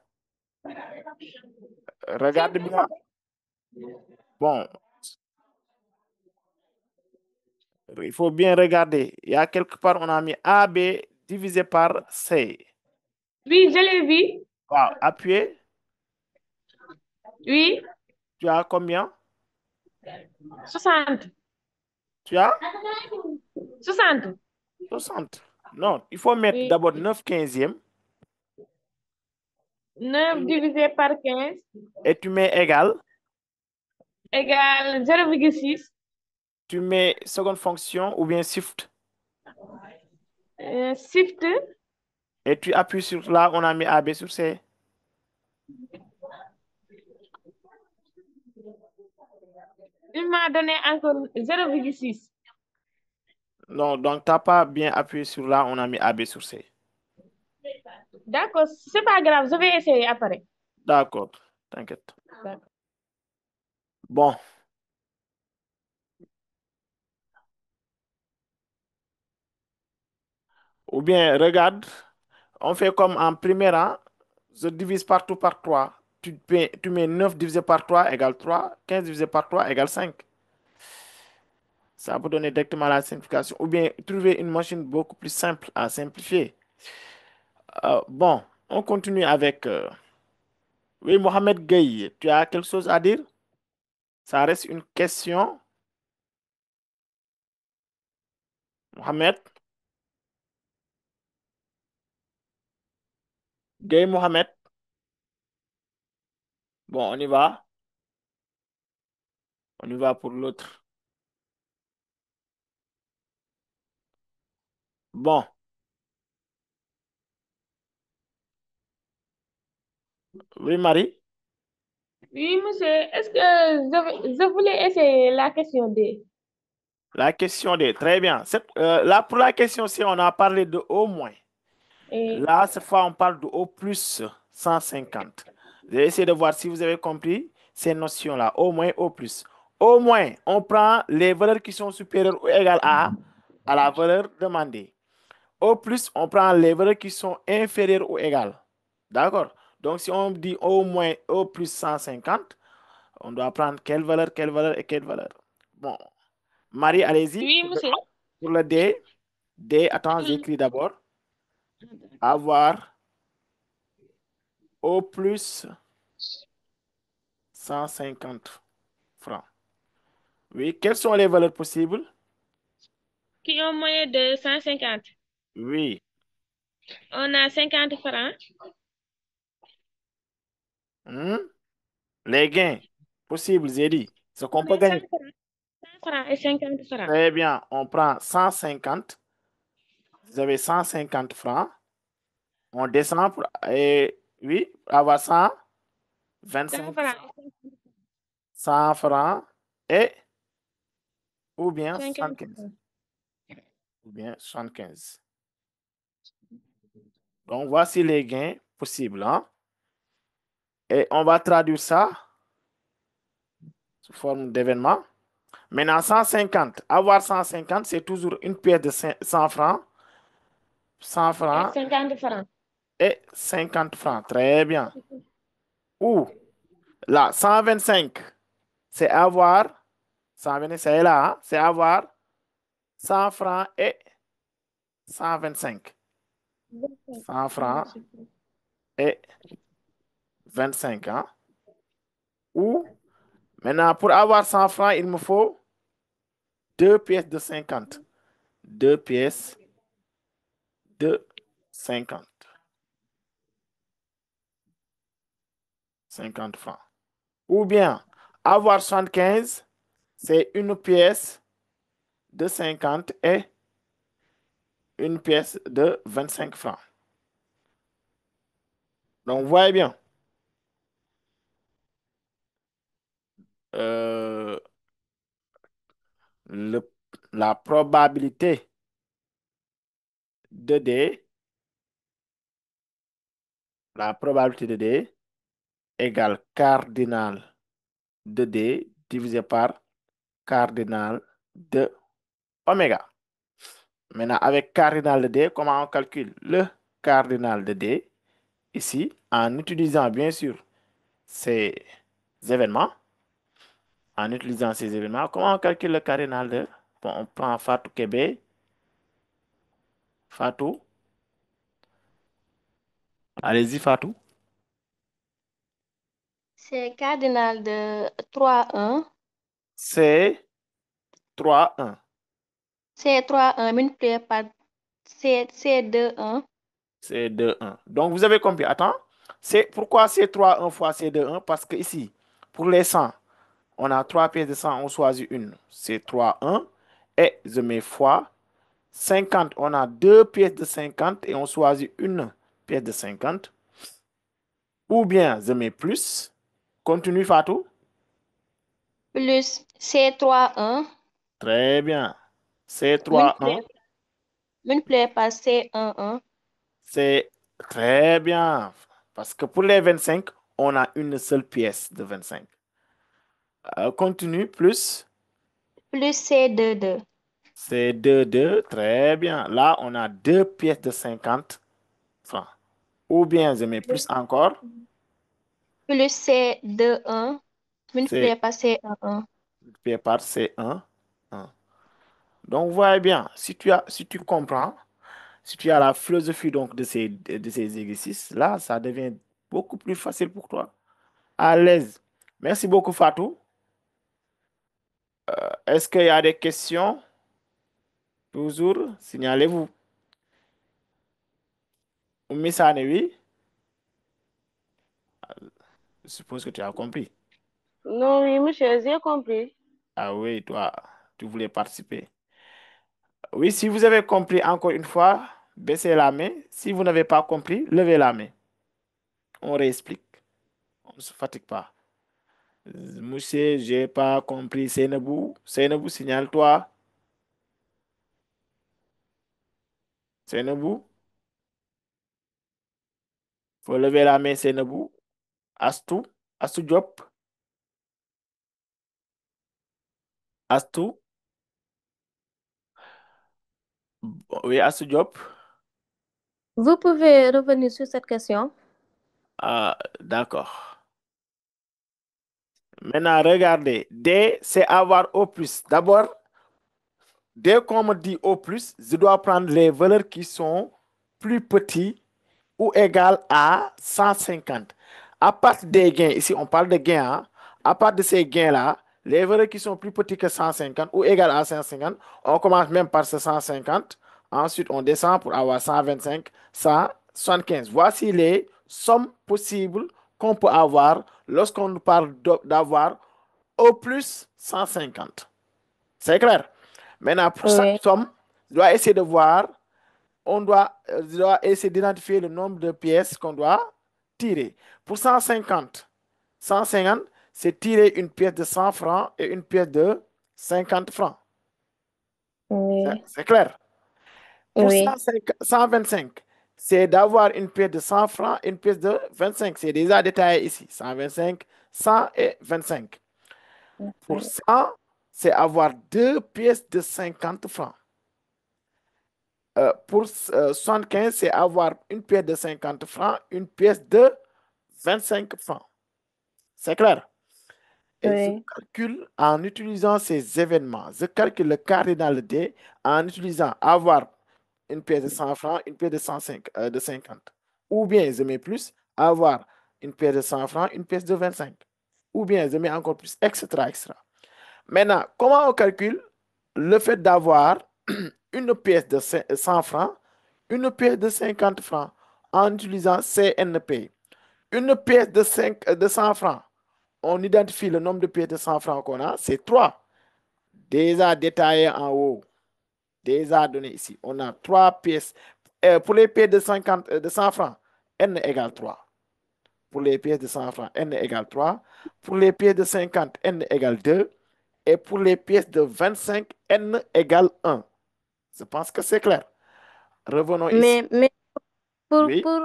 Speaker 1: Regarde bien. Bon, il faut bien regarder. Il y a quelque part, on a mis AB divisé par C.
Speaker 8: Oui, je l'ai vu.
Speaker 1: Wow. Appuyez.
Speaker 8: Oui.
Speaker 1: Tu as combien?
Speaker 8: 60.
Speaker 1: Tu as
Speaker 8: 60.
Speaker 1: 60. Non, il faut mettre
Speaker 8: Oui.
Speaker 1: d'abord 9 quinzièmes
Speaker 8: 9 divisé par 15
Speaker 1: et tu mets égal.
Speaker 8: égale 0,6.
Speaker 1: Tu mets seconde fonction ou bien Shift
Speaker 8: Shift.
Speaker 1: et tu appuies sur là, on a mis AB sur C.
Speaker 8: Il m'a donné encore 0,6.
Speaker 1: Non, donc tu n'as pas bien appuyé sur là, on a mis AB sur C.
Speaker 8: D'accord, c'est pas grave, je vais essayer après.
Speaker 1: D'accord, t'inquiète.
Speaker 8: D'accord.
Speaker 1: Bon. Ou bien, regarde, on fait comme en premier rang, je divise partout par 3. Tu mets 9 divisé par 3 égale 3, 15 divisé par 3 égale 5. Ça peut donner directement la simplification. Ou bien trouver une machine beaucoup plus simple à simplifier. Bon, on continue avec... Oui, Mohamed Gueye, tu as quelque chose à dire? Ça reste une question. Mohamed? Gueye Mohamed? Bon, on y va. On y va pour l'autre. Bon. Oui, Marie?
Speaker 8: Oui, monsieur, est-ce que je voulais essayer la question D?
Speaker 1: La question D, très bien. Là, pour la question C, on a parlé de au moins.
Speaker 8: Et
Speaker 1: Là, cette fois, on parle de au plus 150. Je vais essayer de voir si vous avez compris ces notions-là. Au moins, au plus. Au moins, on prend les valeurs qui sont supérieures ou égales à la valeur demandée. Au plus, on prend les valeurs qui sont inférieures ou égales. D'accord? Donc, si on dit au moins au plus 150, on doit prendre quelle valeur et quelle valeur. Bon, Marie, allez-y.
Speaker 8: oui, monsieur.
Speaker 1: Pour le D, attends, j'écris d'abord. Avoir au plus 150 francs. Oui, quelles sont les valeurs possibles?
Speaker 8: Qui ont moyen de 150.
Speaker 1: Oui.
Speaker 8: On a 50 francs.
Speaker 1: Hmm? Les gains possibles, j'ai dit. Ce qu'on
Speaker 8: On
Speaker 1: peut
Speaker 8: a 100
Speaker 1: gagner.
Speaker 8: francs. 100 francs et 50 francs.
Speaker 1: Très bien. On prend 150. Vous avez 150 francs. On descend pour, et, oui, avoir
Speaker 8: 100
Speaker 1: 125
Speaker 8: francs
Speaker 1: 100 francs et ou
Speaker 8: et
Speaker 1: bien
Speaker 8: 50
Speaker 1: 75.
Speaker 8: francs.
Speaker 1: Ou bien 75. Donc, voici les gains possibles. Hein? Et on va traduire ça sous forme d'événement. Maintenant, 150. Avoir 150, c'est toujours une pièce de 100 francs. 100
Speaker 8: Et
Speaker 1: francs
Speaker 8: 50 francs.
Speaker 1: et 50 francs. Très bien. Ou là, 125, c'est avoir, 125, c'est là, hein, c'est avoir 100 francs et 125. 100 francs et 25. Hein. Ou, maintenant, pour avoir 100 francs, il me faut deux pièces de 50. 2 pièces de 50. 50 francs. Ou bien, avoir 75, c'est une pièce de 50 et une pièce de 25 francs. Donc, vous voyez bien. La probabilité de D, égale cardinal de D divisé par cardinal de oméga. Maintenant, avec cardinal de D, comment on calcule le cardinal de D? Ici, en utilisant bien sûr ces événements, comment on calcule le cardinal de? Bon, on prend Fatou Kébé. Fatou. Allez-y, Fatou.
Speaker 5: C'est cardinal de 3,1.
Speaker 1: C'est 3,1.
Speaker 5: C'est 3,1 multiplié par c'est 2,1.
Speaker 1: C'est 2,1. Donc, vous avez compris. Attends. Pourquoi c'est 3,1 fois c'est 2,1? Parce que ici, pour les 100, on a 3 pièces de 100, on choisit une. C'est 3,1. Et je mets fois 50. On a 2 pièces de 50 et on choisit une pièce de 50. Ou bien, je mets plus. Continue, Fatou.
Speaker 5: Plus C3,1.
Speaker 1: Très bien. C3,1.
Speaker 5: Multiplié par C11.
Speaker 1: C'est très bien. Parce que pour les 25, on a une seule pièce de 25. Continue, plus.
Speaker 5: Plus C22.
Speaker 1: C22, très bien. Là, on a 2 pièces de 50 francs. Ou bien, je mets plus encore.
Speaker 5: Plus C21. Multiplié
Speaker 1: C'est
Speaker 5: par C11.
Speaker 1: multiplié par C1. 1. Donc, vous voyez bien, si tu comprends, si tu as la philosophie donc de ces exercices-là, ça devient beaucoup plus facile pour toi. À l'aise. Merci beaucoup, Fatou. Est-ce qu'il y a des questions? Toujours, signalez-vous. Oumissane, oui? Je suppose que tu as compris.
Speaker 8: Non, oui, monsieur, j'ai compris.
Speaker 1: Ah oui, toi, tu voulais participer. Oui, si vous avez compris encore une fois, baissez la main. Si vous n'avez pas compris, levez la main. On réexplique. On ne se fatigue pas. Monsieur, j'ai pas compris. Seynabou, signale-toi. Seynabou, faut lever la main, Seynabou. Astou, Astou Diop. Astou, oui, Astou Diop.
Speaker 13: Vous pouvez revenir sur cette question?
Speaker 1: Ah, d'accord. Maintenant, regardez. D, c'est avoir au plus. D'abord, dès qu'on me dit au plus, je dois prendre les valeurs qui sont plus petites ou égales à 150. À partir des gains, ici on parle de gains, hein. À partir de ces gains-là, les valeurs qui sont plus petites que 150 ou égales à 150, on commence même par ce 150. Ensuite, on descend pour avoir 125, 175. Voici les sommes possibles qu'on peut avoir lorsqu'on nous parle d'avoir au plus 150. C'est clair? Maintenant, pour chaque somme, je dois essayer de voir, on doit essayer d'identifier le nombre de pièces qu'on doit tirer. Pour 150, c'est tirer une pièce de 100 francs et une pièce de 50 francs.
Speaker 13: Oui.
Speaker 1: C'est clair? Pour
Speaker 13: Oui.
Speaker 1: 125, c'est d'avoir une pièce de 100 francs et une pièce de 25. C'est déjà détaillé ici. 125, 100 et 25. Pour 100, c'est avoir deux pièces de 50 francs. Pour 75, c'est avoir une pièce de 50 francs, une pièce de 25 francs. C'est clair? Et je calcule en utilisant ces événements. Je calcule le cardinal D en utilisant avoir une pièce de 100 francs, une pièce de 50. Ou bien je mets plus, avoir une pièce de 100 francs, une pièce de 25. Ou bien je mets encore plus, etc., etc. Maintenant, comment on calcule le fait d'avoir une pièce de 100 francs, une pièce de 50 francs en utilisant CNP. Une pièce de 100 francs, on identifie le nombre de pièces de 100 francs qu'on a, c'est 3. Déjà détaillé en haut, déjà donné ici. On a 3 pièces. Pour les pièces de 100 francs, N égale 3. Pour les pièces de 100 francs, N égale 3. Pour les pièces de 50, N égale 2. Et pour les pièces de 25, N égale 1. Je pense que c'est clair. Revenons ici.
Speaker 13: Mais pour,
Speaker 1: Oui,
Speaker 13: pour,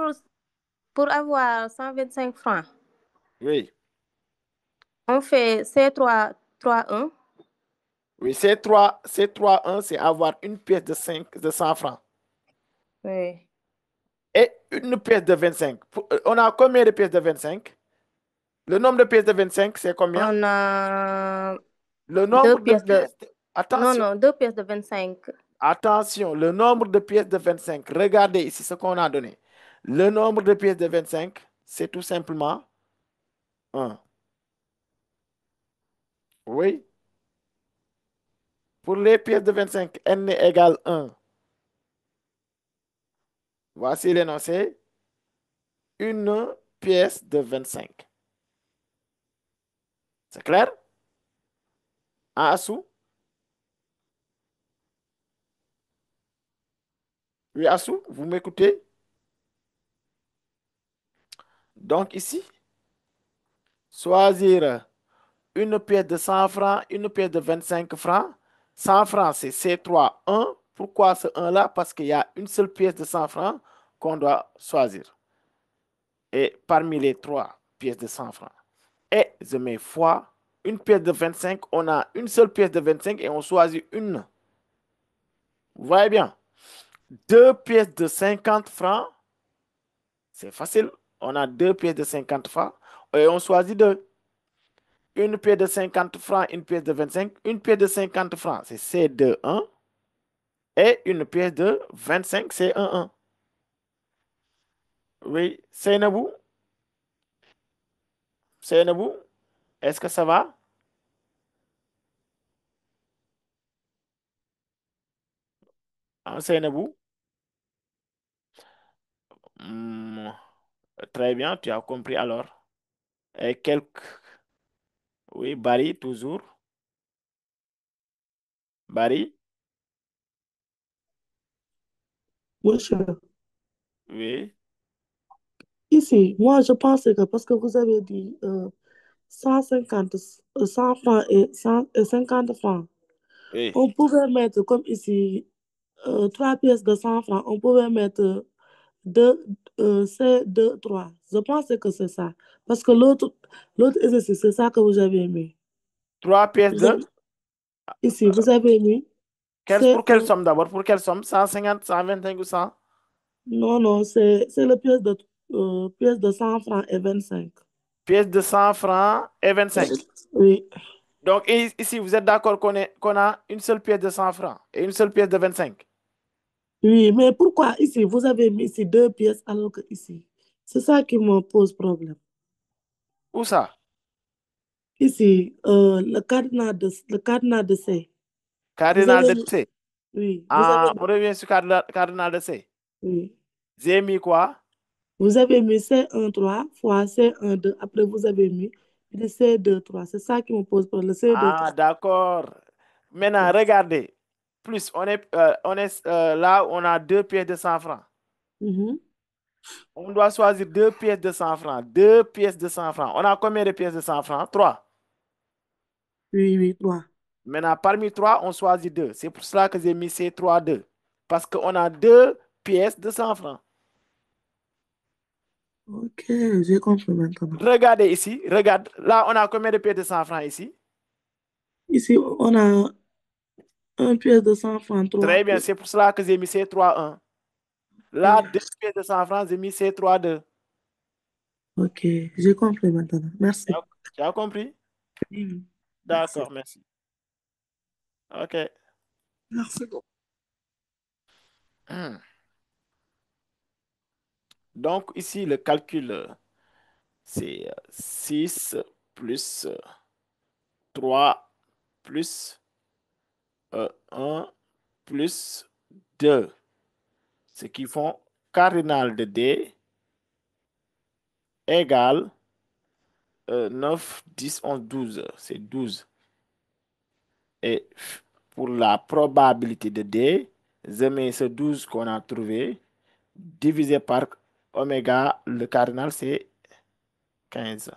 Speaker 13: pour avoir 125 francs,
Speaker 1: oui.
Speaker 13: on fait C3, 3-1.
Speaker 1: Oui, C3, 1, c'est avoir une pièce de 100 francs.
Speaker 13: Oui.
Speaker 1: Et une pièce de 25. On a combien de pièces de 25? Le nombre de pièces de 25, c'est combien?
Speaker 13: On a
Speaker 1: Le
Speaker 13: 2
Speaker 1: nombre de
Speaker 13: pièces de...
Speaker 1: pièces.
Speaker 13: Non,
Speaker 1: Attention,
Speaker 13: non, 2 pièces de 25.
Speaker 1: attention, le nombre de pièces de 25. Regardez ici ce qu'on a donné. Le nombre de pièces de 25, c'est tout simplement 1. Oui. Pour les pièces de 25, n égale 1. Voici l'énoncé. Une pièce de 25. C'est clair? Assou? Oui, Assou, vous m'écoutez? Donc ici, choisir une pièce de 100 francs, une pièce de 25 francs. 100 francs, c'est C3, 1. Pourquoi ce 1-là? Parce qu'il y a une seule pièce de 100 francs qu'on doit choisir. Et parmi les 3 pièces de 100 francs. Et je mets fois une pièce de 25. On a une seule pièce de 25 et on choisit une. Vous voyez bien? 2 pièces de 50 francs. C'est facile. On a 2 pièces de 50 francs et on choisit 2. Une pièce de 50 francs, une pièce de 25. Une pièce de 50 francs, c'est C2, 1. Et une pièce de 25, c'est 1, 1. Oui, Seynabou? Seynabou? Est-ce que ça va? Seynabou? Hmm, très bien, tu as compris alors. Et quelques... Oui, Barry, toujours. Barry?
Speaker 7: Monsieur,
Speaker 1: Oui,
Speaker 7: ici, moi, je pensais que parce que vous avez dit 150, 100 francs et 50 francs,
Speaker 1: oui.
Speaker 7: on pouvait mettre comme ici 3 pièces de 100 francs, on pouvait mettre 2, c'est 2, 3. Je pensais que c'est ça. Parce que l'autre exercice, c'est ça que vous avez mis.
Speaker 1: 3 pièces
Speaker 7: Vous
Speaker 1: de...
Speaker 7: avez- ici, vous avez mis
Speaker 1: Pour
Speaker 7: c'est
Speaker 1: quelle somme d'abord? Pour quelle somme? 150, 125 ou 100?
Speaker 7: non, non, c'est la pièce de 100 francs et 25.
Speaker 1: Pièces de 100 francs et 25.
Speaker 7: Oui,
Speaker 1: Donc ici, vous êtes d'accord qu'on a une seule pièce de 100 francs et une seule pièce de 25?
Speaker 7: oui, mais pourquoi ici, vous avez mis ici 2 pièces alors que ici? C'est ça qui me pose problème.
Speaker 1: Où ça?
Speaker 7: Ici, le cardinal de C. Vous
Speaker 1: Cardinal
Speaker 7: avez
Speaker 1: de
Speaker 7: mis,
Speaker 1: C.
Speaker 7: oui, vous avez
Speaker 1: Ah,
Speaker 7: mis,
Speaker 1: on revient sur cardinal de C.
Speaker 7: oui.
Speaker 1: J'ai mis quoi?
Speaker 7: Vous avez mis C1, 3 fois C1, 2. Après, vous avez mis le C2, 3. C'est ça qui me pose problème. Le
Speaker 1: Ah,
Speaker 7: C2, 3.
Speaker 1: d'accord. Maintenant, regardez. Plus, on est là, on a 2 pièces de 100 francs.
Speaker 7: Mhm.
Speaker 1: On doit choisir 2 pièces de 100 francs. 2 pièces de 100 francs. On a combien de pièces de 100 francs? 3.
Speaker 7: Oui, oui, 3.
Speaker 1: Maintenant, parmi 3, on choisit 2. C'est pour cela que j'ai mis C3, 2. Parce qu'on a 2 pièces de 100 francs.
Speaker 7: Ok, j'ai compris maintenant.
Speaker 1: Regardez ici. Regarde. Là, on a combien de pièces de 100 francs ici?
Speaker 7: Ici, on a un pièce de 100 francs, 3
Speaker 1: Très bien.
Speaker 7: pièces.
Speaker 1: C'est pour cela que j'ai mis C3, 1. Là, 2 pièces de 100 francs, j'ai mis C3, 2.
Speaker 7: Ok, j'ai compris maintenant. Merci.
Speaker 1: Tu as compris?
Speaker 7: Oui, oui. Merci.
Speaker 1: D'accord, merci. OK.
Speaker 7: Merci beaucoup.
Speaker 1: Hmm. Donc, ici, le calcul, c'est 6 plus 3 plus 1 plus 2. Ce qui font cardinal de D égale 9, 10, 11, 12. C'est 12. Et pour la probabilité de D, je mets ce 12 qu'on a trouvé divisé par oméga, le cardinal, c'est 15.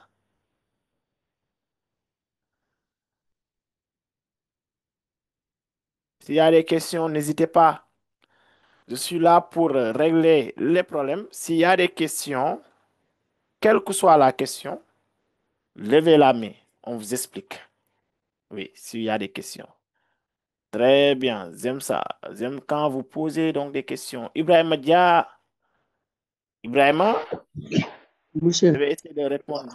Speaker 1: S'il y a des questions, n'hésitez pas. Je suis là pour régler les problèmes. S'il y a des questions, quelle que soit la question, levez la main. On vous explique. Oui, s'il y a des questions. Très bien, j'aime ça. J'aime quand vous posez donc des questions. Ibrahima Dia, Ibrahima, je
Speaker 12: Monsieur,
Speaker 1: vais essayer de répondre.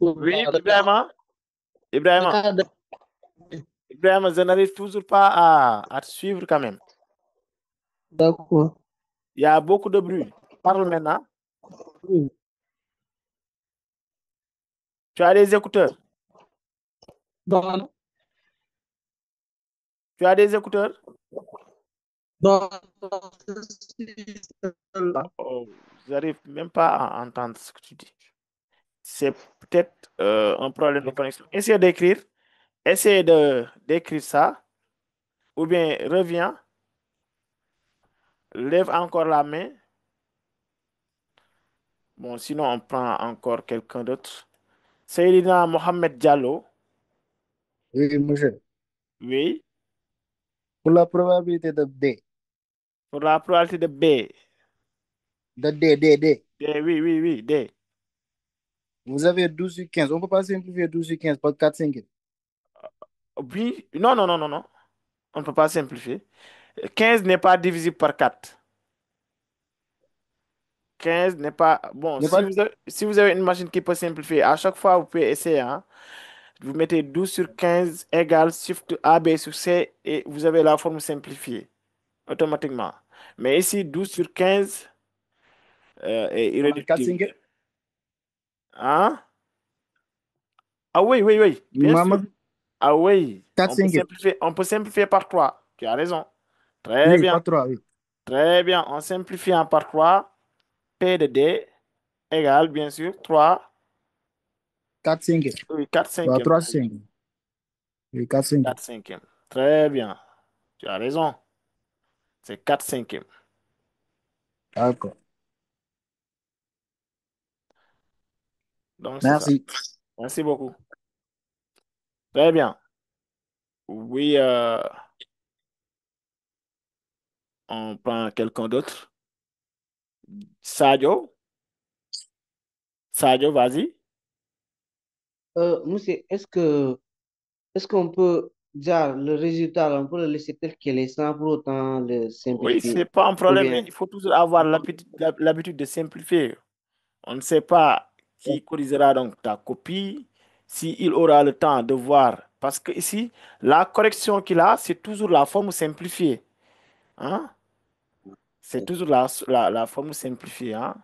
Speaker 1: Oui, Ibrahima, Ibrahima, Ibrahima, je n'arrive toujours pas à te suivre quand même.
Speaker 12: D'accord.
Speaker 1: Il y a beaucoup de bruit. Parle maintenant.
Speaker 12: Oui.
Speaker 1: Tu as des écouteurs?
Speaker 12: Non,
Speaker 1: Tu as des écouteurs?
Speaker 12: non,
Speaker 1: Oh, j'arrive même pas à entendre ce que tu dis. C'est peut-être un problème de connexion. Essayez d'écrire. Essayez d'écrire ça. Ou bien reviens. Lève encore la main. Bon, sinon, on prend encore quelqu'un d'autre. Seydina Mohamed Diallo.
Speaker 9: Oui, monsieur.
Speaker 1: Oui.
Speaker 9: Pour la probabilité de D.
Speaker 1: Pour la probabilité de B.
Speaker 9: De D, D, D.
Speaker 1: D, oui, oui, oui, D.
Speaker 9: Vous avez 12 sur 15. On ne peut pas simplifier 12 sur 15 par 4 5.
Speaker 1: Oui. Non, non, non, non, non. On ne peut pas simplifier. 15 n'est pas divisible par 4. 15 n'est pas... Bon,
Speaker 9: N'est pas...
Speaker 1: si vous avez une machine qui peut simplifier, à chaque fois, vous pouvez essayer. Hein. Vous mettez 12 sur 15 égale Shift AB sur C et vous avez la forme simplifiée automatiquement. Mais ici, 12 sur 15 est
Speaker 9: 4
Speaker 1: irréductible.
Speaker 9: 5.
Speaker 1: Hein? Ah oui, oui, oui, bien sûr.
Speaker 9: Maman,
Speaker 1: Ah oui,
Speaker 9: 4 5.
Speaker 1: on peut simplifier par 3. Tu as raison. Très
Speaker 9: Oui,
Speaker 1: bien.
Speaker 9: pas 3, oui.
Speaker 1: Très bien. En simplifiant par 3, P de D égale, bien sûr, 3.
Speaker 9: 4 5.
Speaker 1: Oui, 4
Speaker 9: Bah,
Speaker 1: cinquièmes.
Speaker 9: 3 5. Oui, 4 5.
Speaker 1: 4 cinquièmes. Très bien. Tu as raison. C'est 4 cinquièmes.
Speaker 9: D'accord.
Speaker 1: Donc, c'est ça.
Speaker 9: Merci.
Speaker 1: Merci beaucoup. Très bien. Oui, on prend quelqu'un d'autre. Sadio. Sadio, vas-y.
Speaker 12: monsieur, est-ce qu'on peut dire le résultat, là, on peut le laisser tel qu'il est sans pour autant le
Speaker 1: Oui, c'est
Speaker 12: simplifier?
Speaker 1: pas un
Speaker 12: Ou
Speaker 1: problème, mais
Speaker 12: bien,
Speaker 1: il faut toujours avoir l'habitude de simplifier. On ne sait pas qui corrigera donc ta copie, s'il aura le temps de voir. Parce que ici, la correction qu'il a, c'est toujours la forme simplifiée. Hein? C'est toujours la forme simplifiée. Hein?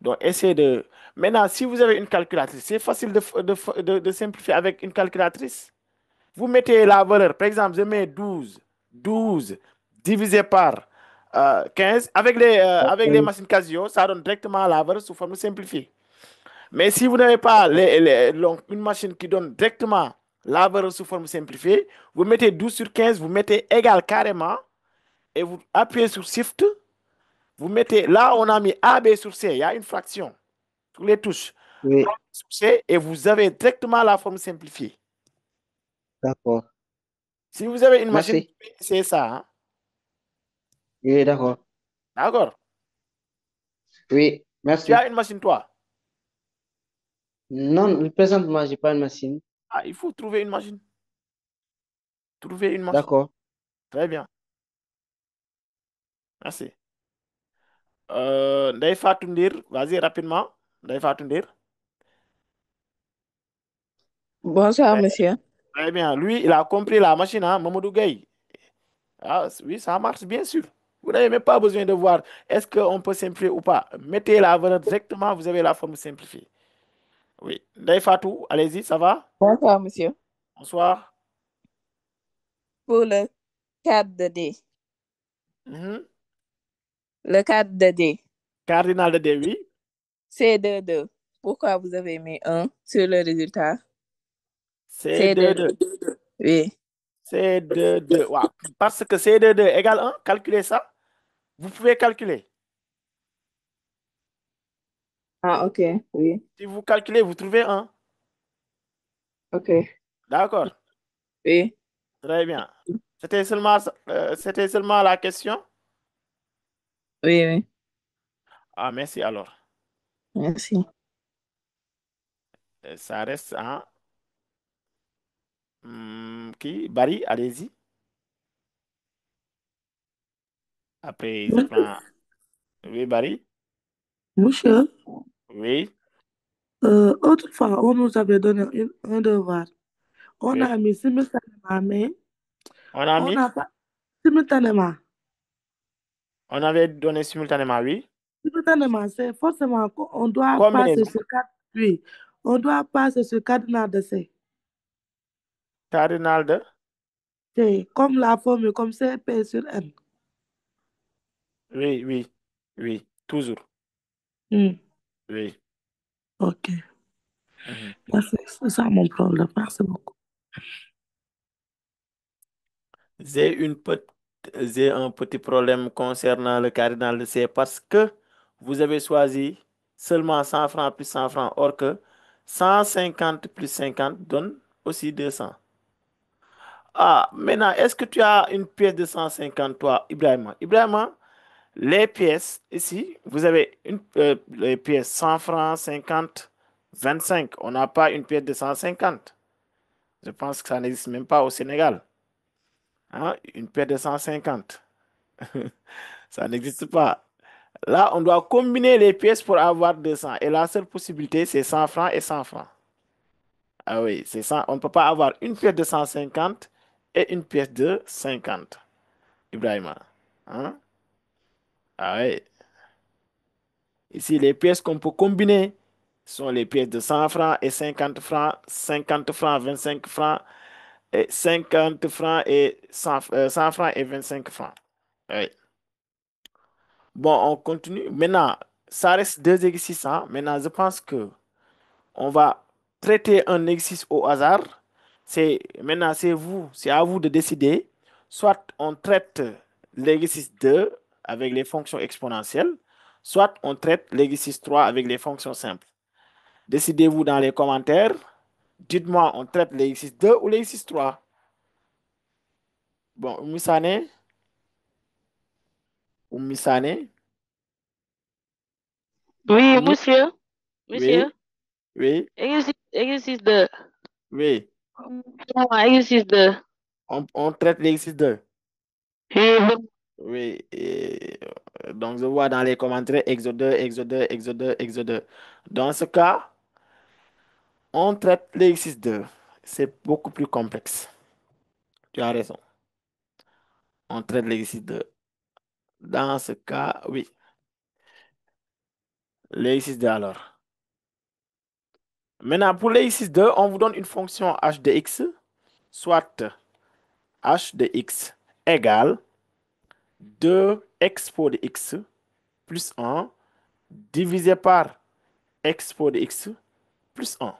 Speaker 1: Donc, essayez de... Maintenant, si vous avez une calculatrice, c'est facile de simplifier avec une calculatrice. Vous mettez la valeur. Par exemple, je mets 12. 12 divisé par 15. Avec les machines Casio, ça donne directement la valeur sous forme simplifiée. Mais si vous n'avez pas donc, une machine qui donne directement la valeur sous forme simplifiée, vous mettez 12 sur 15, vous mettez égal carrément et vous appuyez sur Shift. Vous mettez, là, on a mis AB sur C, il y a une fraction sur les touches.
Speaker 12: oui,
Speaker 1: Sur C, et vous avez directement la forme simplifiée.
Speaker 12: d'accord.
Speaker 1: Si vous avez une machine,
Speaker 12: Merci.
Speaker 1: c'est ça. Hein?
Speaker 12: Oui, d'accord.
Speaker 1: D'accord.
Speaker 12: Oui,
Speaker 1: Tu
Speaker 12: merci.
Speaker 1: as une machine, toi?
Speaker 12: Non, présentement, j'ai pas une machine.
Speaker 1: Ah, il faut trouver une machine. Trouver une machine.
Speaker 12: D'accord.
Speaker 1: Très bien. Merci. Ndeye Fatou Ndir, vas-y rapidement. Ndeye Fatou Ndir.
Speaker 14: Bonsoir,
Speaker 1: Très,
Speaker 14: monsieur.
Speaker 1: très bien. Lui, il a compris la machine, hein, Mamadou Gueye. Ah, oui, ça marche, bien sûr. Vous n'avez même pas besoin de voir est-ce qu'on peut simplifier ou pas. Mettez la valeur directement, vous avez la forme simplifiée. Oui. Ndeye Fatou, allez-y, ça va?
Speaker 14: Bonsoir, monsieur.
Speaker 1: Bonsoir.
Speaker 14: pour le cadre de D.
Speaker 1: Mhm.
Speaker 14: Le cadre de D.
Speaker 1: Cardinal de D, oui.
Speaker 14: C2, 2. Pourquoi vous avez mis 1 sur le résultat?
Speaker 1: C2, 2.
Speaker 14: Oui.
Speaker 1: C2, 2. Wow. Parce que C2, 2 égale 1, calculez ça. Vous pouvez calculer.
Speaker 14: Ah, ok, oui.
Speaker 1: Si vous calculez, vous trouvez 1.
Speaker 14: Ok.
Speaker 1: D'accord.
Speaker 14: Oui.
Speaker 1: Très bien. C'était seulement la question?
Speaker 14: Oui, oui.
Speaker 1: Ah, merci alors.
Speaker 14: Merci.
Speaker 1: Ça reste qui? Barry, allez-y. Après, je prends. Oui, Barry.
Speaker 7: Monsieur,
Speaker 1: Oui,
Speaker 7: autrefois, on nous avait donné un devoir. On
Speaker 1: oui.
Speaker 7: a mis simultanément, mais
Speaker 1: On a
Speaker 7: on
Speaker 1: mis.
Speaker 7: n'a pas simultanément.
Speaker 1: On avait donné simultanément, oui.
Speaker 7: Simultanément, c'est forcément qu'on doit passer
Speaker 1: Combinaison.
Speaker 7: ce cadre. Oui, on doit passer ce cardinal de C.
Speaker 1: Cardinal de.
Speaker 7: C'est comme la formule, comme C, P sur N.
Speaker 1: Oui, oui, oui. Toujours.
Speaker 7: Hmm.
Speaker 1: Oui.
Speaker 7: Ok.
Speaker 1: Mhm.
Speaker 7: Merci. C'est ça mon problème. Merci beaucoup.
Speaker 1: J'ai un petit problème concernant le cardinal de C parce que vous avez choisi seulement 100 francs plus 100 francs, or que 150 plus 50 donne aussi 200. Ah, maintenant, est-ce que tu as une pièce de 150, toi, Ibrahima? Ibrahima, les pièces, ici, vous avez les pièces 100 francs, 50, 25. On n'a pas une pièce de 150. Je pense que ça n'existe même pas au Sénégal. Hein? Une pièce de 150. Ça n'existe pas. Là, on doit combiner les pièces pour avoir 200. Et la seule possibilité, c'est 100 francs et 100 francs. Ah oui, c'est ça. On ne peut pas avoir une pièce de 150 et une pièce de 50. Ibrahima. Hein? Ah oui. Ici, les pièces qu'on peut combiner sont les pièces de 100 francs et 50 francs, 25 francs, et 50 francs et 100 francs et 25 francs. Oui. Bon, on continue. Maintenant, ça reste deux exercices, hein. Maintenant, je pense que on va traiter un exercice au hasard. Maintenant, c'est à vous de décider. Soit on traite l'exercice 2 avec les fonctions exponentielles, soit on traite l'exercice 3 avec les fonctions simples. Décidez-vous dans les commentaires. Dites-moi, on traite l'exercice 2 ou l'exercice 3. Bon, Oumisane, Oumisane,
Speaker 5: Oui,
Speaker 1: Oumi,
Speaker 5: monsieur.
Speaker 1: oui,
Speaker 5: Monsieur.
Speaker 1: oui,
Speaker 5: Exercice 2.
Speaker 1: oui.
Speaker 5: Exercice 2.
Speaker 1: On traite l'exercice 2.
Speaker 5: Oui,
Speaker 1: Oui, donc je vois dans les commentaires Exode 2, Exode 2, Exode 2, Exode 2. Dans ce cas, on traite l'exercice 2. C'est beaucoup plus complexe. Tu as raison. On traite l'exercice 2. Dans ce cas, oui. L'exercice 2 alors. Maintenant, pour l'exercice 2, on vous donne une fonction h de x, soit h de x égale 2 expo de x plus 1 divisé par expo de x plus 1.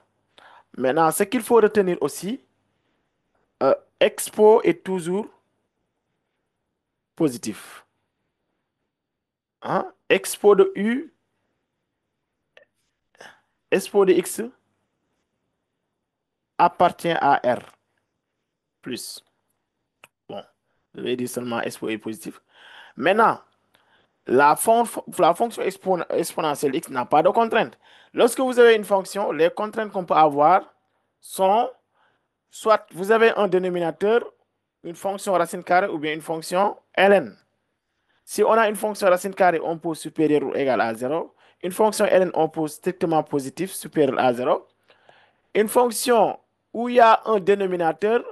Speaker 1: Maintenant, ce qu'il faut retenir aussi, expo est toujours positif. Hein? Expo de u, expo de x appartient à R plus. Bon, je vais dire seulement expo est positif. Maintenant, la fonction exponentielle x n'a pas de contrainte. Lorsque vous avez une fonction, les contraintes qu'on peut avoir sont soit vous avez un dénominateur, une fonction racine carrée ou bien une fonction ln. Si on a une fonction racine carrée, on pose supérieur ou égal à 0. Une fonction ln, on pose strictement positif, supérieur à 0. Une fonction où il y a un dénominateur,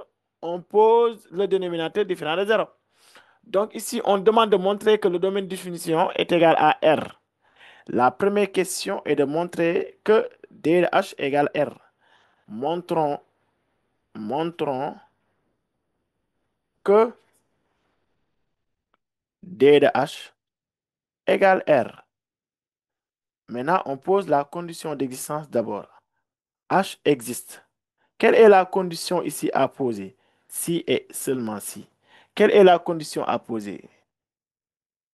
Speaker 1: on pose le dénominateur différent de 0. Donc ici, on demande de montrer que le domaine de définition est égal à R. La première question est de montrer que D de H égale R. Montrons que D de H égale R. Maintenant, on pose la condition d'existence d'abord. H existe. Quelle est la condition ici à poser? Si et seulement si. Quelle est la condition à poser?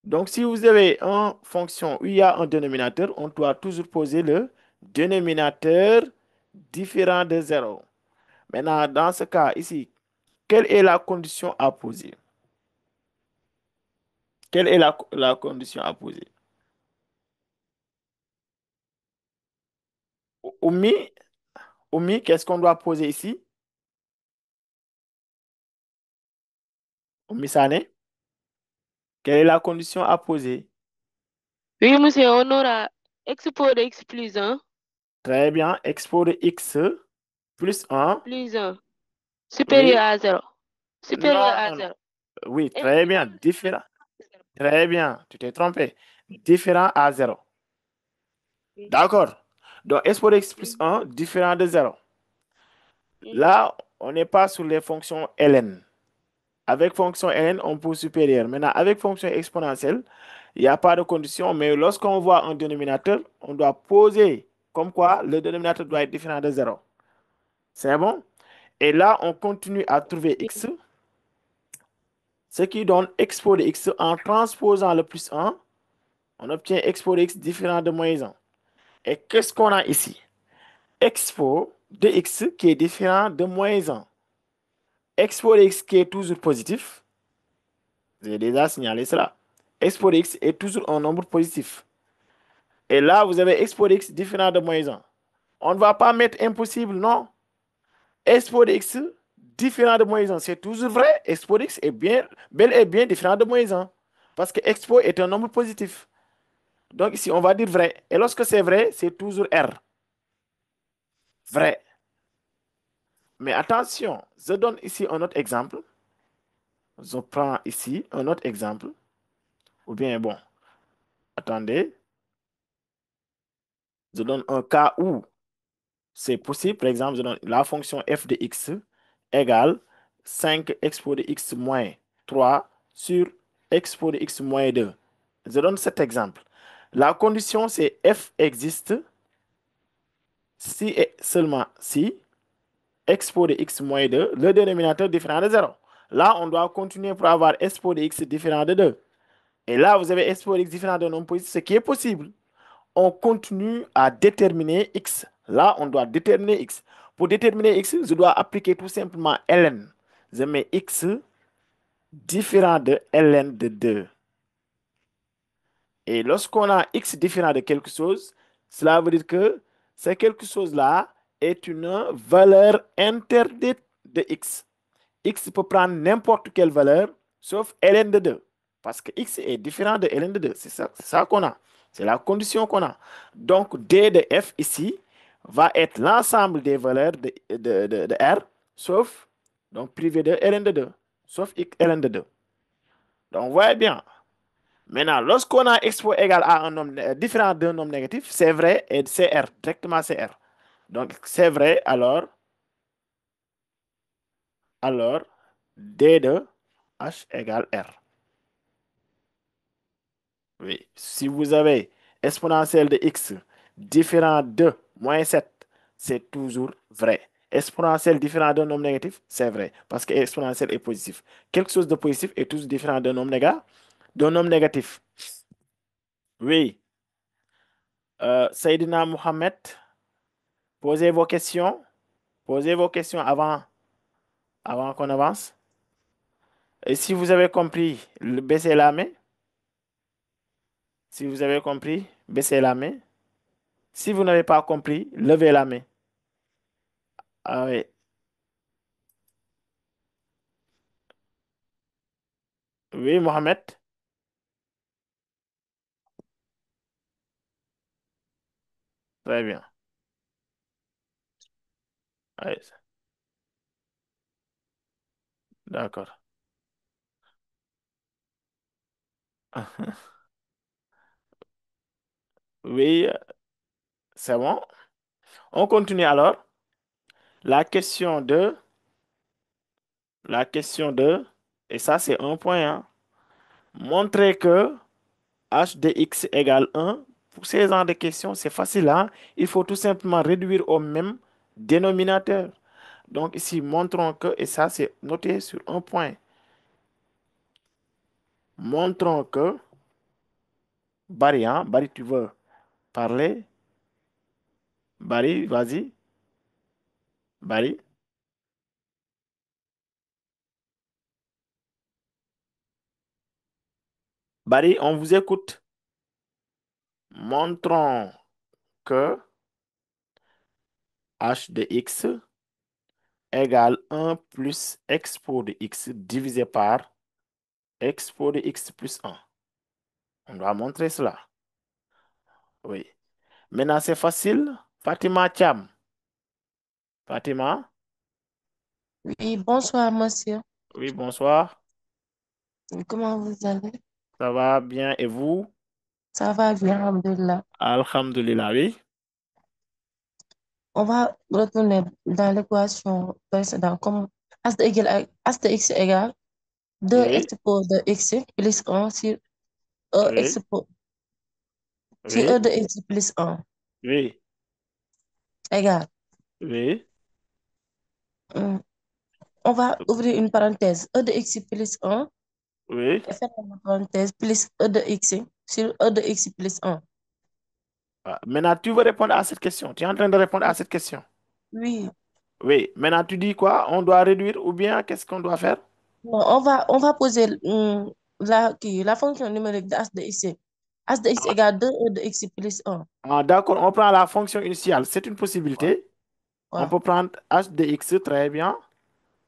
Speaker 1: Donc, si vous avez une fonction où il y a un dénominateur, on doit toujours poser le dénominateur différent de 0. Maintenant, dans ce cas ici, quelle est la condition à poser? Quelle est la condition à poser? Oumi, qu'est-ce qu'on doit poser ici? Oumi Sané, quelle est la condition à poser?
Speaker 15: Oui, monsieur, on aura x pour x plus 1
Speaker 1: Très bien. Expo de x plus 1.
Speaker 15: plus 1 supérieur
Speaker 1: Oui.
Speaker 15: à 0. Supérieur à
Speaker 1: Non.
Speaker 15: 0.
Speaker 1: Oui, très bien. Différent. Très bien. Tu t'es trompé. Différent à 0. D'accord. Donc, expo de x plus 1, différent de 0. Là, on n'est pas sur les fonctions ln. Avec fonction ln, on peut supérieur. Maintenant, avec fonction exponentielle, il n'y a pas de condition, mais lorsqu'on voit un dénominateur, on doit poser comme quoi le dénominateur doit être différent de 0. C'est bon? Et là, on continue à trouver x, ce qui donne expo de x en transposant le plus 1, on obtient expo de x différent de moins 1. Et qu'est-ce qu'on a ici? Expo de x qui est différent de moins 1. Expo de x qui est toujours positif. J'ai déjà signalé cela. Expo de x est toujours un nombre positif. Et là, vous avez expo de x différent de moins 1. On ne va pas mettre impossible, non. Expo de x différent de moins 1, c'est toujours vrai. Expo de x est bel et bien différent de moins 1. Parce que expo est un nombre positif. Donc ici, on va dire vrai. Et lorsque c'est vrai, c'est toujours R. Vrai. Mais attention, je donne ici un autre exemple. Je prends ici un autre exemple. Ou bien, bon, attendez. Je donne un cas où c'est possible. Par exemple, je donne la fonction f de x égale 5 expo de x moins 3 sur expo de x moins 2. Je donne cet exemple. La condition, c'est f existe si et seulement si expo de x moins 2, le dénominateur différent de 0. Là, on doit continuer pour avoir expo de x différent de 2. Et là, vous avez expo de x différent d'un nombre positif, ce qui est possible. On continue à déterminer x. Là, on doit déterminer x. Pour déterminer x, je dois appliquer tout simplement ln. Je mets x différent de ln de 2. Et lorsqu'on a x différent de quelque chose, cela veut dire que ce quelque chose-là est une valeur interdite de x. X peut prendre n'importe quelle valeur, sauf ln de 2. Parce que x est différent de ln de 2. C'est ça qu'on a. C'est la condition qu'on a. Donc, d de f ici va être l'ensemble des valeurs de R, sauf, donc privé de ln de 2, sauf ln de 2. Donc, vous voyez bien. Maintenant, lorsqu'on a expo égal à un nombre différent d'un nombre négatif, c'est vrai et c'est R, directement c'est R. Donc, c'est vrai, alors D de H égale R. Oui, si vous avez exponentielle de x différent de moins 7, c'est toujours vrai. Exponentielle différent d'un nombre négatif, c'est vrai, parce que exponentielle est positif. Quelque chose de positif est toujours différent d'un nombre négatif. Oui. Saïdina Mohamed, posez vos questions. Posez vos questions avant qu'on avance. Et si vous avez compris, baissez la main. Si vous avez compris, baissez la main. Si vous n'avez pas compris, levez la main. Ah oui. Oui, Mohamed. Très bien. Oui. D'accord. Oui, c'est bon. On continue alors. La question de Et ça, c'est un point. Hein. Montrer que h de x égale 1. Pour ces genres de questions, c'est facile. Hein? Il faut tout simplement réduire au même dénominateur. Donc ici, montrons que, et ça, c'est noté sur un point. Montrons que, Barry, hein? Barry, tu veux parler? Barry, vas-y. Barry. Barry, on vous écoute. Montrons que h de x égale 1 plus expo de x divisé par expo de x plus 1. On doit montrer cela. Oui. Maintenant, c'est facile. Fatima Cham. Fatima?
Speaker 16: Oui, bonsoir, monsieur.
Speaker 1: Oui, bonsoir.
Speaker 16: Comment vous allez?
Speaker 1: Ça va bien et vous?
Speaker 16: Ça va bien, alhamdulillah.
Speaker 1: Alhamdulillah, oui.
Speaker 16: On va retourner dans l'équation précédente comme as de x égale 2
Speaker 1: Oui,
Speaker 16: expo de x plus 1 sur e
Speaker 1: oui,
Speaker 16: expo sur e
Speaker 1: oui,
Speaker 16: de x plus 1
Speaker 1: oui,
Speaker 16: égale.
Speaker 1: oui,
Speaker 16: hum, On va ouvrir une parenthèse. E de x plus 1
Speaker 1: oui.
Speaker 16: et fermer la parenthèse plus e de x sur e de x plus 1.
Speaker 1: Ah, maintenant, tu veux répondre à cette question. Tu es en train de répondre à cette question.
Speaker 16: Oui.
Speaker 1: Oui. Maintenant, tu dis quoi? On doit réduire ou bien qu'est-ce qu'on doit faire?
Speaker 16: Bon, on va poser la fonction numérique de h de x. H de x égale 2 e de x plus 1.
Speaker 1: Ah, d'accord, on prend la fonction initiale. C'est une possibilité. On
Speaker 16: Ouais.
Speaker 1: peut prendre h de x, très bien,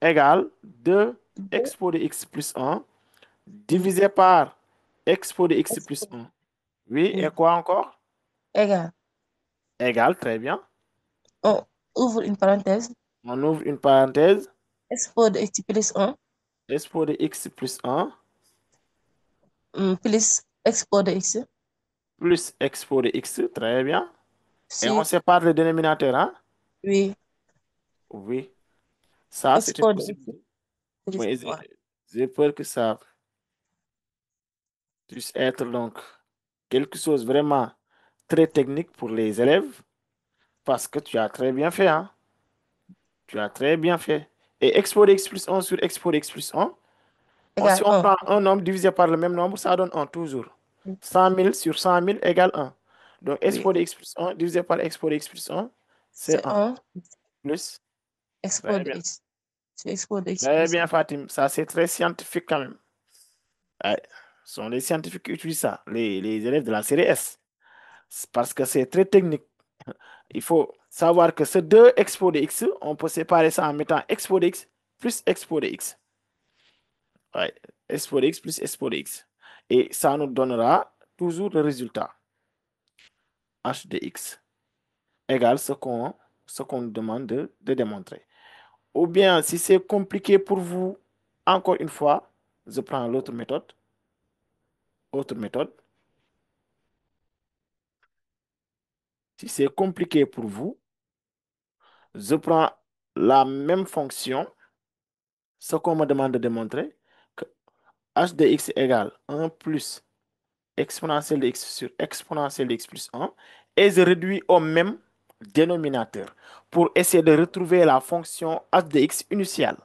Speaker 1: égale 2 expo de x plus 1 divisé par expo de x plus 1. Oui, et
Speaker 16: Oui.
Speaker 1: quoi encore?
Speaker 16: Égale.
Speaker 1: Égal, très bien.
Speaker 16: On ouvre une parenthèse.
Speaker 1: On ouvre une parenthèse.
Speaker 16: Expo de x plus 1
Speaker 1: Expo de x plus 1
Speaker 16: plus expo de x
Speaker 1: plus expo de x, très bien. Et on
Speaker 16: sur,
Speaker 1: sépare le dénominateur, hein?
Speaker 16: oui,
Speaker 1: Oui, ça c'est une
Speaker 16: expo de x
Speaker 1: possibilité.
Speaker 16: plus
Speaker 1: Oui,
Speaker 16: 1.
Speaker 1: j'ai peur que ça puisse être donc quelque chose vraiment très technique pour les élèves parce que tu as très bien fait, hein? Tu as très bien fait. Et expo de x plus 1 sur expo de x plus 1, si
Speaker 16: Égale
Speaker 1: on
Speaker 16: 1.
Speaker 1: prend un nombre divisé par le même nombre, ça donne 1 toujours. 100 000 sur 100 000 égale 1. Donc,
Speaker 16: Oui,
Speaker 1: expo de x plus 1 divisé par expo de x plus 1, c'est
Speaker 16: c'est
Speaker 1: 1.
Speaker 16: 1
Speaker 1: Plus.
Speaker 16: expo
Speaker 1: Très
Speaker 16: de
Speaker 1: bien.
Speaker 16: x. C'est expo de x
Speaker 1: Très
Speaker 16: plus 1.
Speaker 1: bien, Fatim. Ça, c'est très scientifique quand même. Ouais. Ce sont les scientifiques qui utilisent ça, les élèves de la série S. C'est parce que c'est très technique. Il faut savoir que ces deux expos de x, on peut séparer ça en mettant expo de x plus expo de x. Ouais. Expo de x plus expo de x. Et ça nous donnera toujours le résultat. h de x égale ce qu'on nous demande de démontrer. Ou bien, si c'est compliqué pour vous, encore une fois, je prends l'autre méthode. Autre méthode. Si c'est compliqué pour vous, je prends la même fonction, ce qu'on me demande de démontrer, que h de x égale 1 plus exponentielle de x sur exponentielle de x plus 1, et je réduis au même dénominateur pour essayer de retrouver la fonction h de x initiale,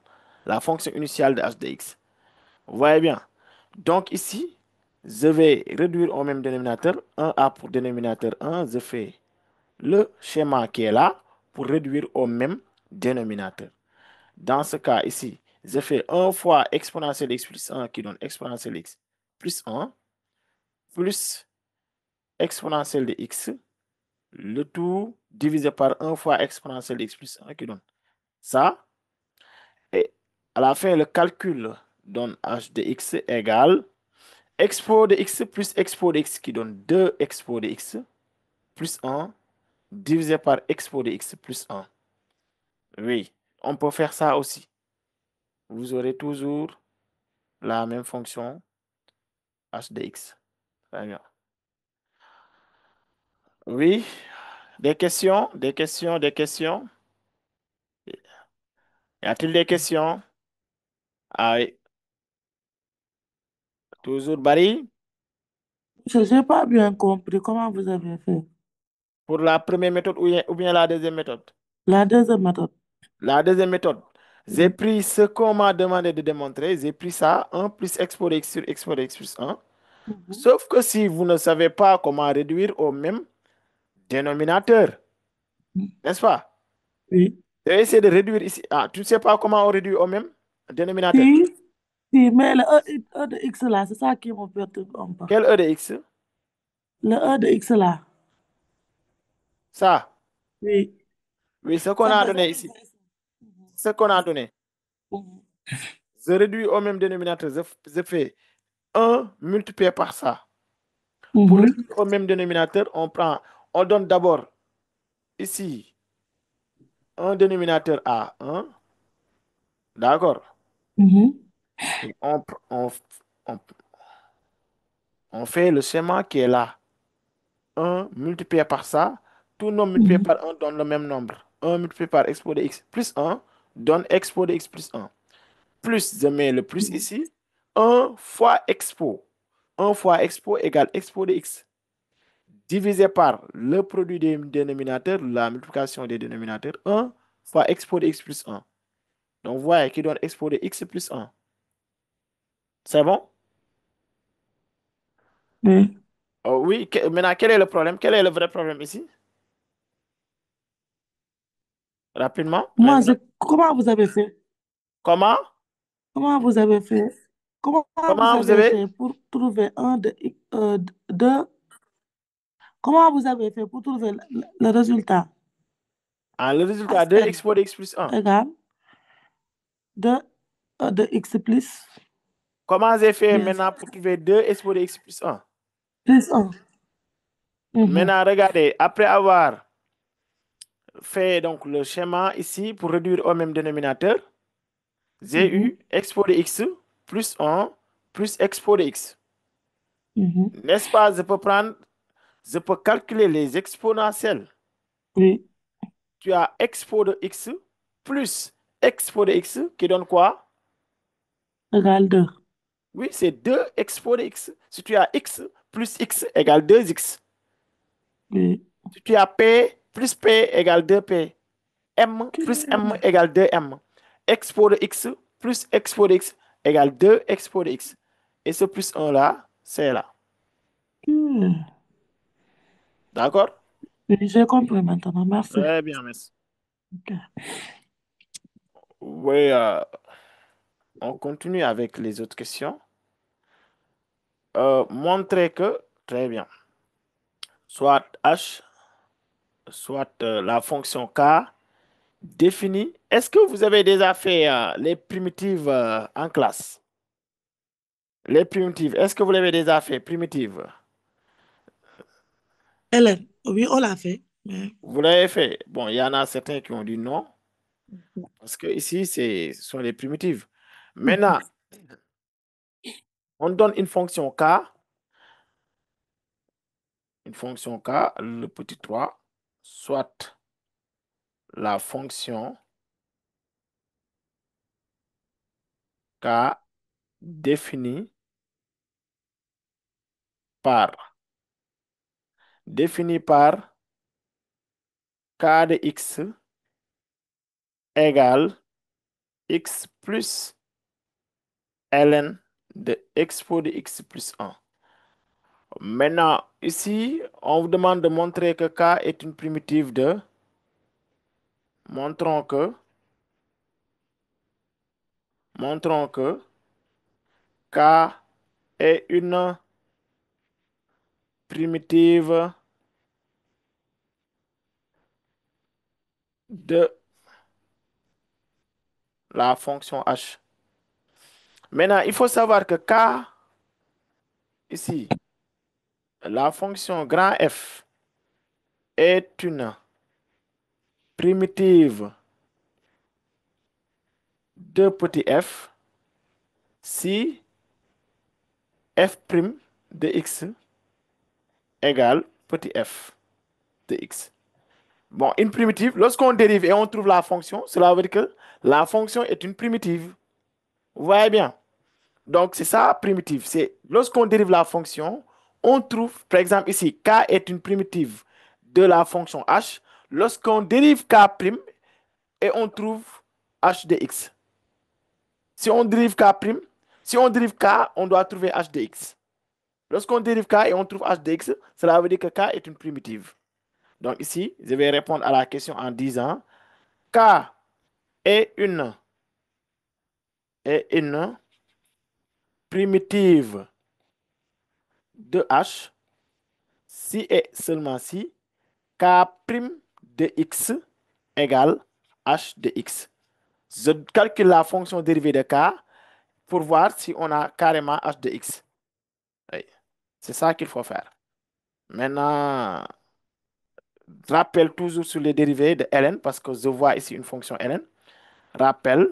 Speaker 1: la fonction initiale de h de x. Vous voyez bien. Donc ici, je vais réduire au même dénominateur. 1a pour dénominateur 1, je fais le schéma qui est là pour réduire au même dénominateur. Dans ce cas ici, je fais 1 fois exponentielle de x plus 1 qui donne exponentielle de x plus 1 plus exponentielle de x, le tout divisé par 1 fois exponentielle de x plus 1 qui donne ça. Et à la fin, le calcul donne h de x égale expo de x plus expo de x qui donne 2 expo de x plus 1 divisé par expo de x plus 1. Oui, on peut faire ça aussi. Vous aurez toujours la même fonction h de x. Très bien. Oui, des questions, des questions, des questions. Y a-t-il des questions? Ah oui. Toujours Barry.
Speaker 7: Je n'ai pas bien compris comment vous avez fait.
Speaker 1: Pour la première méthode ou bien la deuxième méthode?
Speaker 7: La deuxième méthode.
Speaker 1: La deuxième méthode. J'ai pris ce qu'on m'a demandé de démontrer. J'ai pris ça, 1 plus x pour x sur x pour x plus 1. Sauf que si vous ne savez pas comment réduire au même dénominateur, n'est-ce pas?
Speaker 7: Oui.
Speaker 1: Je vais essayer de réduire ici. Ah, tu ne sais pas comment on réduit au même dénominateur?
Speaker 7: Si, mais le E de x là, c'est ça qui me perturbe un peu.
Speaker 1: Quel E de x?
Speaker 7: Le E de x là.
Speaker 1: Ça?
Speaker 7: Oui.
Speaker 1: Oui, ce qu'on a donné ici. Ce qu'on a donné. Je réduis au même dénominateur. Je fais 1 multiplié par ça. Pour réduire au même dénominateur, on donne d'abord ici un dénominateur à 1. D'accord? Et on fait le schéma qui est là. 1 multiplié par ça. Tout nombre multiplié par 1 donne le même nombre. 1 multiplié par expo de x plus 1 donne expo de x plus 1. Plus, je mets le plus ici. 1 fois expo. 1 fois expo égale expo de x. Divisé par le produit des dénominateurs, la multiplication des dénominateurs. 1 fois expo de x plus 1. Donc, vous voyez qui donne expo de x plus 1. C'est bon?
Speaker 7: Oui.
Speaker 1: Oh, oui. Maintenant, quel est le problème? Quel est le vrai problème ici? Rapidement.
Speaker 7: Comment vous avez fait?
Speaker 1: Comment?
Speaker 7: Comment vous avez fait? Comment vous avez fait pour trouver comment vous avez fait pour trouver le résultat?
Speaker 1: Ah, le résultat de expo de x plus 1.
Speaker 7: Égal de x plus.
Speaker 1: Comment j'ai fait maintenant pour trouver 2 expo de x plus 1?
Speaker 7: Plus 1.
Speaker 1: Maintenant, regardez, après avoir fait donc le schéma ici pour réduire au même dénominateur, j'ai eu expo de x plus 1 plus expo de x. N'est-ce pas? Je peux calculer les exponentielles.
Speaker 7: Oui.
Speaker 1: Tu as expo de x plus expo de x qui donne quoi?
Speaker 7: Égal 2.
Speaker 1: Oui, c'est 2 expo de x. Si tu as x plus x égale 2x.
Speaker 7: Oui.
Speaker 1: Si tu as p plus p égale 2p. M plus m égale 2m. Expo de x plus expo de x égale 2 expo de x. Et ce plus 1 là, c'est là. D'accord?
Speaker 7: Oui, j'ai compris maintenant. Merci.
Speaker 1: Très bien, merci.
Speaker 7: Ok.
Speaker 1: Oui, on continue avec les autres questions. Montrer que, très bien, soit h, soit la fonction k définie. Est-ce que vous avez déjà fait les primitives en classe? Les primitives, est-ce que vous l'avez déjà fait, primitives?
Speaker 7: Hélène, oui, on l'a fait.
Speaker 1: Vous l'avez fait? Bon, il y en a certains qui ont dit non. Parce que ici, ce sont les primitives. Maintenant, on donne une fonction k. Une fonction k, le petit 3, soit la fonction k définie par k de x égale x plus ln de expo de x plus 1. Maintenant, ici, on vous demande de montrer que k est une primitive de... Montrons que k est une primitive de la fonction h. Maintenant, il faut savoir que k, ici, la fonction grand F est une primitive de petit f si f' de x égale petit f de x. Bon, une primitive, lorsqu'on dérive et on trouve la fonction, cela veut dire que la fonction est une primitive. Vous voyez bien? Donc, c'est ça, primitive. C'est lorsqu'on dérive la fonction, on trouve, par exemple, ici, k est une primitive de la fonction h. Lorsqu'on dérive k' et on trouve h de x. Si on dérive k', si on dérive k, on doit trouver h de x. Lorsqu'on dérive k et on trouve h de x, cela veut dire que k est une primitive. Donc ici, je vais répondre à la question en disant k est une primitive de h si et seulement si k' de x égale h de x. Je calcule la fonction dérivée de k pour voir si on a carrément h de x. Oui. C'est ça qu'il faut faire. Maintenant, rappel toujours sur les dérivés de ln parce que je vois ici une fonction ln. Rappel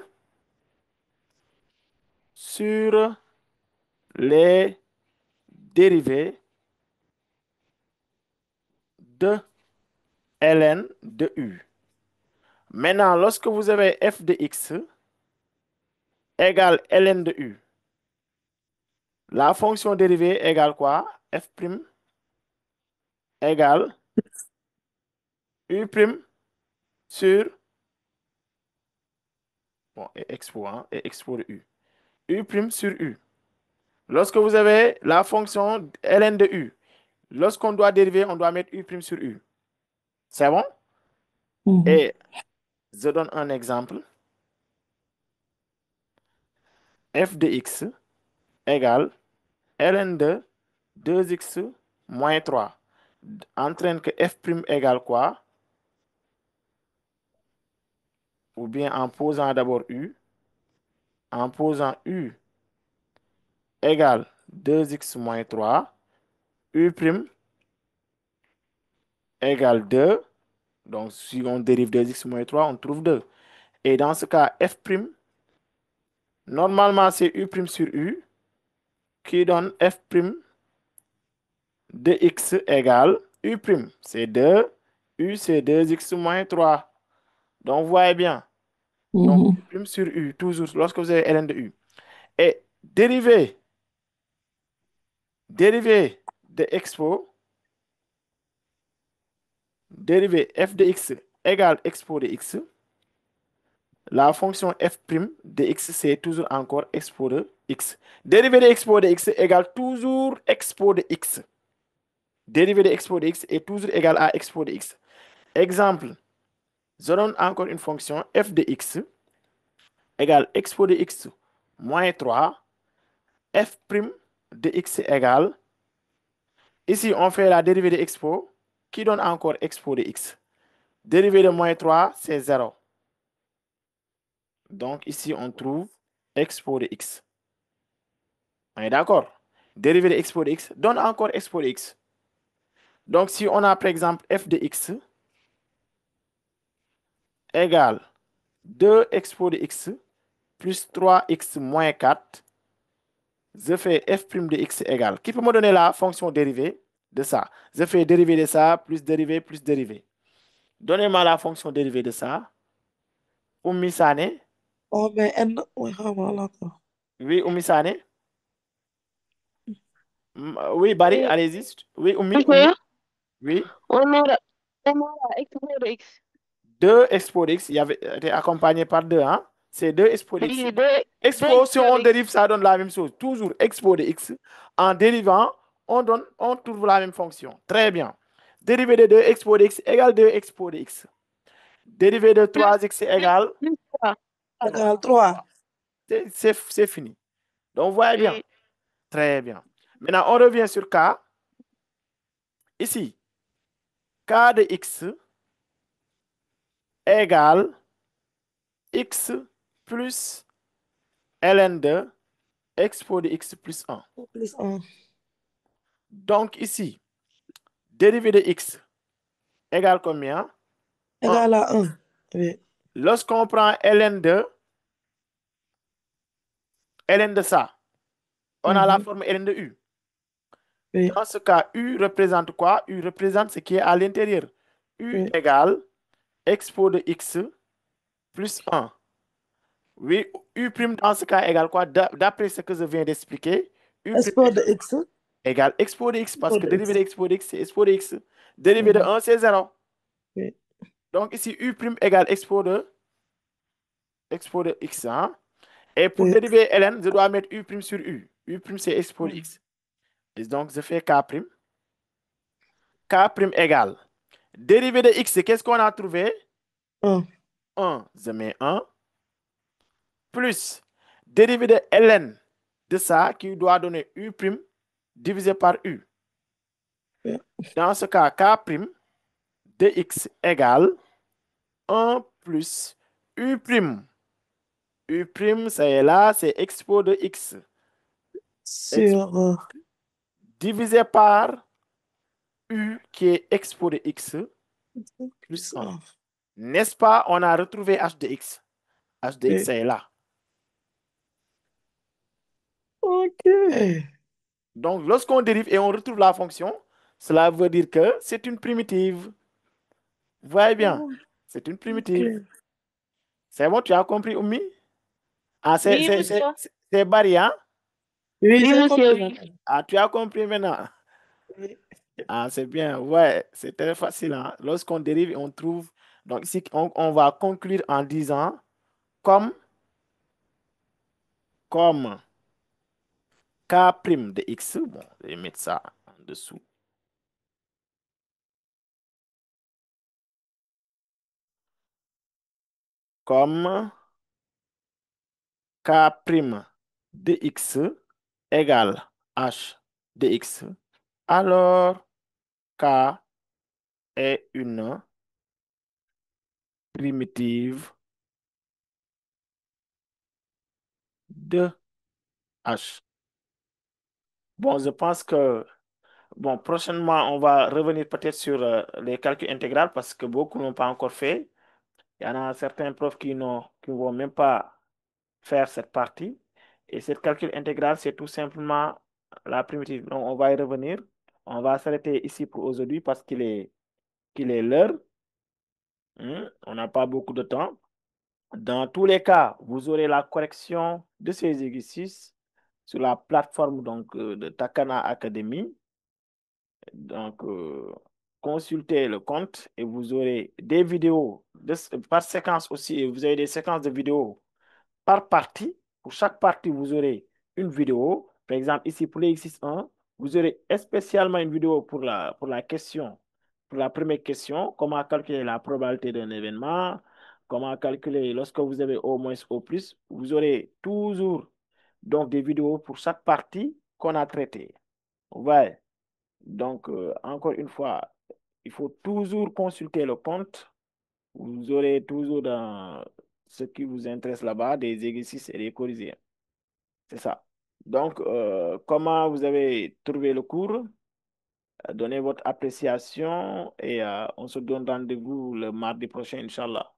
Speaker 1: sur les dérivés de ln de u. Maintenant, lorsque vous avez f de x égale ln de u, la fonction dérivée égale quoi? F' égale u' sur et expo de u. U' sur u. Lorsque vous avez la fonction ln de u, lorsqu'on doit dériver, on doit mettre u' sur u. C'est bon? Et je donne un exemple. F de x égale ln de 2x moins 3 entraîne que f' égale quoi? Ou bien en posant d'abord u, en posant u égale 2x moins 3, u' égale 2. Donc, si on dérive 2x moins 3, on trouve 2. Et dans ce cas, f', normalement, c'est u' sur u qui donne f' de x égale u'. C'est 2, u c'est 2x moins 3. Donc, vous voyez bien. Donc, u' sur u, toujours, lorsque vous avez ln de u. Et dérivé de expo, dérivé f de x égale expo de x. La fonction f' de x, c'est toujours encore expo de x. Dérivé de expo de x égale toujours expo de x. Dérivé de expo de x est toujours égal à expo de x. Exemple, je donne encore une fonction f de x égale expo de x moins 3, f' de x égale, ici on fait la dérivée de expo qui donne encore expo de x. Dérivée de moins 3, c'est 0. Donc ici on trouve expo de x. On est d'accord? Dérivée de expo de x donne encore expo de x. Donc si on a par exemple f de x égale 2 expo de x plus 3x moins 4, je fais f' de x égale. Qui peut me donner la fonction dérivée de ça? Je fais dérivée de ça, plus dérivée, plus dérivée. Donnez-moi la fonction dérivée de ça. Oumi Sané.
Speaker 7: Oh, mais oui,
Speaker 1: oui, Oumi Sané. Oui, Barry, allez-y. Oui, Oumi. Oui.
Speaker 15: On aura expo de x.
Speaker 1: 2 expo de x, il y avait été accompagné par 2, hein? C'est 2 expo de x.
Speaker 15: Oui,
Speaker 1: Expo, si on dérive, ça donne la même chose. Toujours expo de x. En dérivant, on trouve la même fonction. Très bien. Dérivé de 2 expo de x égale 2 expo de x. Dérivé de 3x égale
Speaker 7: 3.
Speaker 1: C'est fini. Donc, vous voyez bien. Très bien. Maintenant, on revient sur k. Ici, k de x égale x plus ln de expo de x plus 1.
Speaker 7: Plus 1.
Speaker 1: Donc ici, dérivée de x égale combien?
Speaker 7: Égale à 1. Oui.
Speaker 1: Lorsqu'on prend ln de ça, on a la forme ln de u. Oui. Dans ce cas, u représente quoi? U représente ce qui est à l'intérieur. U égale expo de x plus 1. Oui, U' dans ce cas égale quoi? D'après ce que je viens d'expliquer, U'
Speaker 7: Expo de X.
Speaker 1: égale expo de X, parce
Speaker 7: Expo
Speaker 1: que
Speaker 7: de
Speaker 1: dérivé de
Speaker 7: X.
Speaker 1: expo de X, c'est expo de X. Dérivé de 1, c'est 0.
Speaker 7: Oui.
Speaker 1: Donc ici, U' égale expo de X. Hein? Et pour
Speaker 7: Oui.
Speaker 1: dériver ln, je dois mettre U' sur U. U', c'est expo de X. Et donc, je fais K'. K' égale. Dérivé de X, qu'est-ce qu'on a trouvé?
Speaker 7: 1.
Speaker 1: 1, je mets 1. Plus dérivé de ln de ça qui doit donner U' divisé par U. Dans ce cas, K' de X égale 1 plus U'. U', ça est là, c'est expo de X.
Speaker 7: Sur
Speaker 1: Divisé par U qui est expo de X plus 1. N'est-ce pas? On a retrouvé H de X. H de X, c'est là.
Speaker 7: OK.
Speaker 1: Donc, lorsqu'on dérive et on retrouve la fonction, cela veut dire que c'est une primitive. Vous voyez bien, c'est une primitive. C'est bon, tu as compris, Oumi? Ah,
Speaker 15: Oui, monsieur.
Speaker 1: c'est Barry, hein?
Speaker 7: Oui,
Speaker 15: Oui,
Speaker 7: j'ai
Speaker 15: monsieur,
Speaker 7: compris.
Speaker 15: oui.
Speaker 1: Ah, tu as compris maintenant?
Speaker 7: Oui.
Speaker 1: Ah, c'est bien. Ouais, c'est très facile. Hein? Lorsqu'on dérive, on trouve. Donc, ici, on va conclure en disant comme K' de X. Bon, je vais mettre ça en dessous. Comme K' de X égale H de X. Alors, K est une primitive de H. Bon, je pense que, bon, prochainement, on va revenir peut-être sur les calculs intégrales parce que beaucoup n'ont pas encore fait. Il y en a certains profs qui ne vont même pas faire cette partie. Et cette calcul intégral, c'est tout simplement la primitive. Donc, on va y revenir. On va s'arrêter ici pour aujourd'hui parce qu'il est l'heure. On n'a pas beaucoup de temps. Dans tous les cas, vous aurez la correction de ces exercices sur la plateforme donc, de Takana Academy. Donc, consultez le compte et vous aurez des vidéos par séquence aussi. Vous avez des séquences de vidéos par partie. Pour chaque partie, vous aurez une vidéo. Par exemple, ici, pour l'exercice 1, vous aurez spécialement une vidéo pour la question, pour la première question, comment calculer la probabilité d'un événement, comment calculer lorsque vous avez au moins au plus. Vous aurez toujours donc des vidéos pour chaque partie qu'on a traitée. Ouais. Donc, encore une fois, il faut toujours consulter le compte. Vous aurez toujours dans ce qui vous intéresse là-bas des exercices et des corrigés. C'est ça. Donc, comment vous avez trouvé le cours? Donnez votre appréciation et on se donne rendez-vous le mardi prochain, Inch'Allah.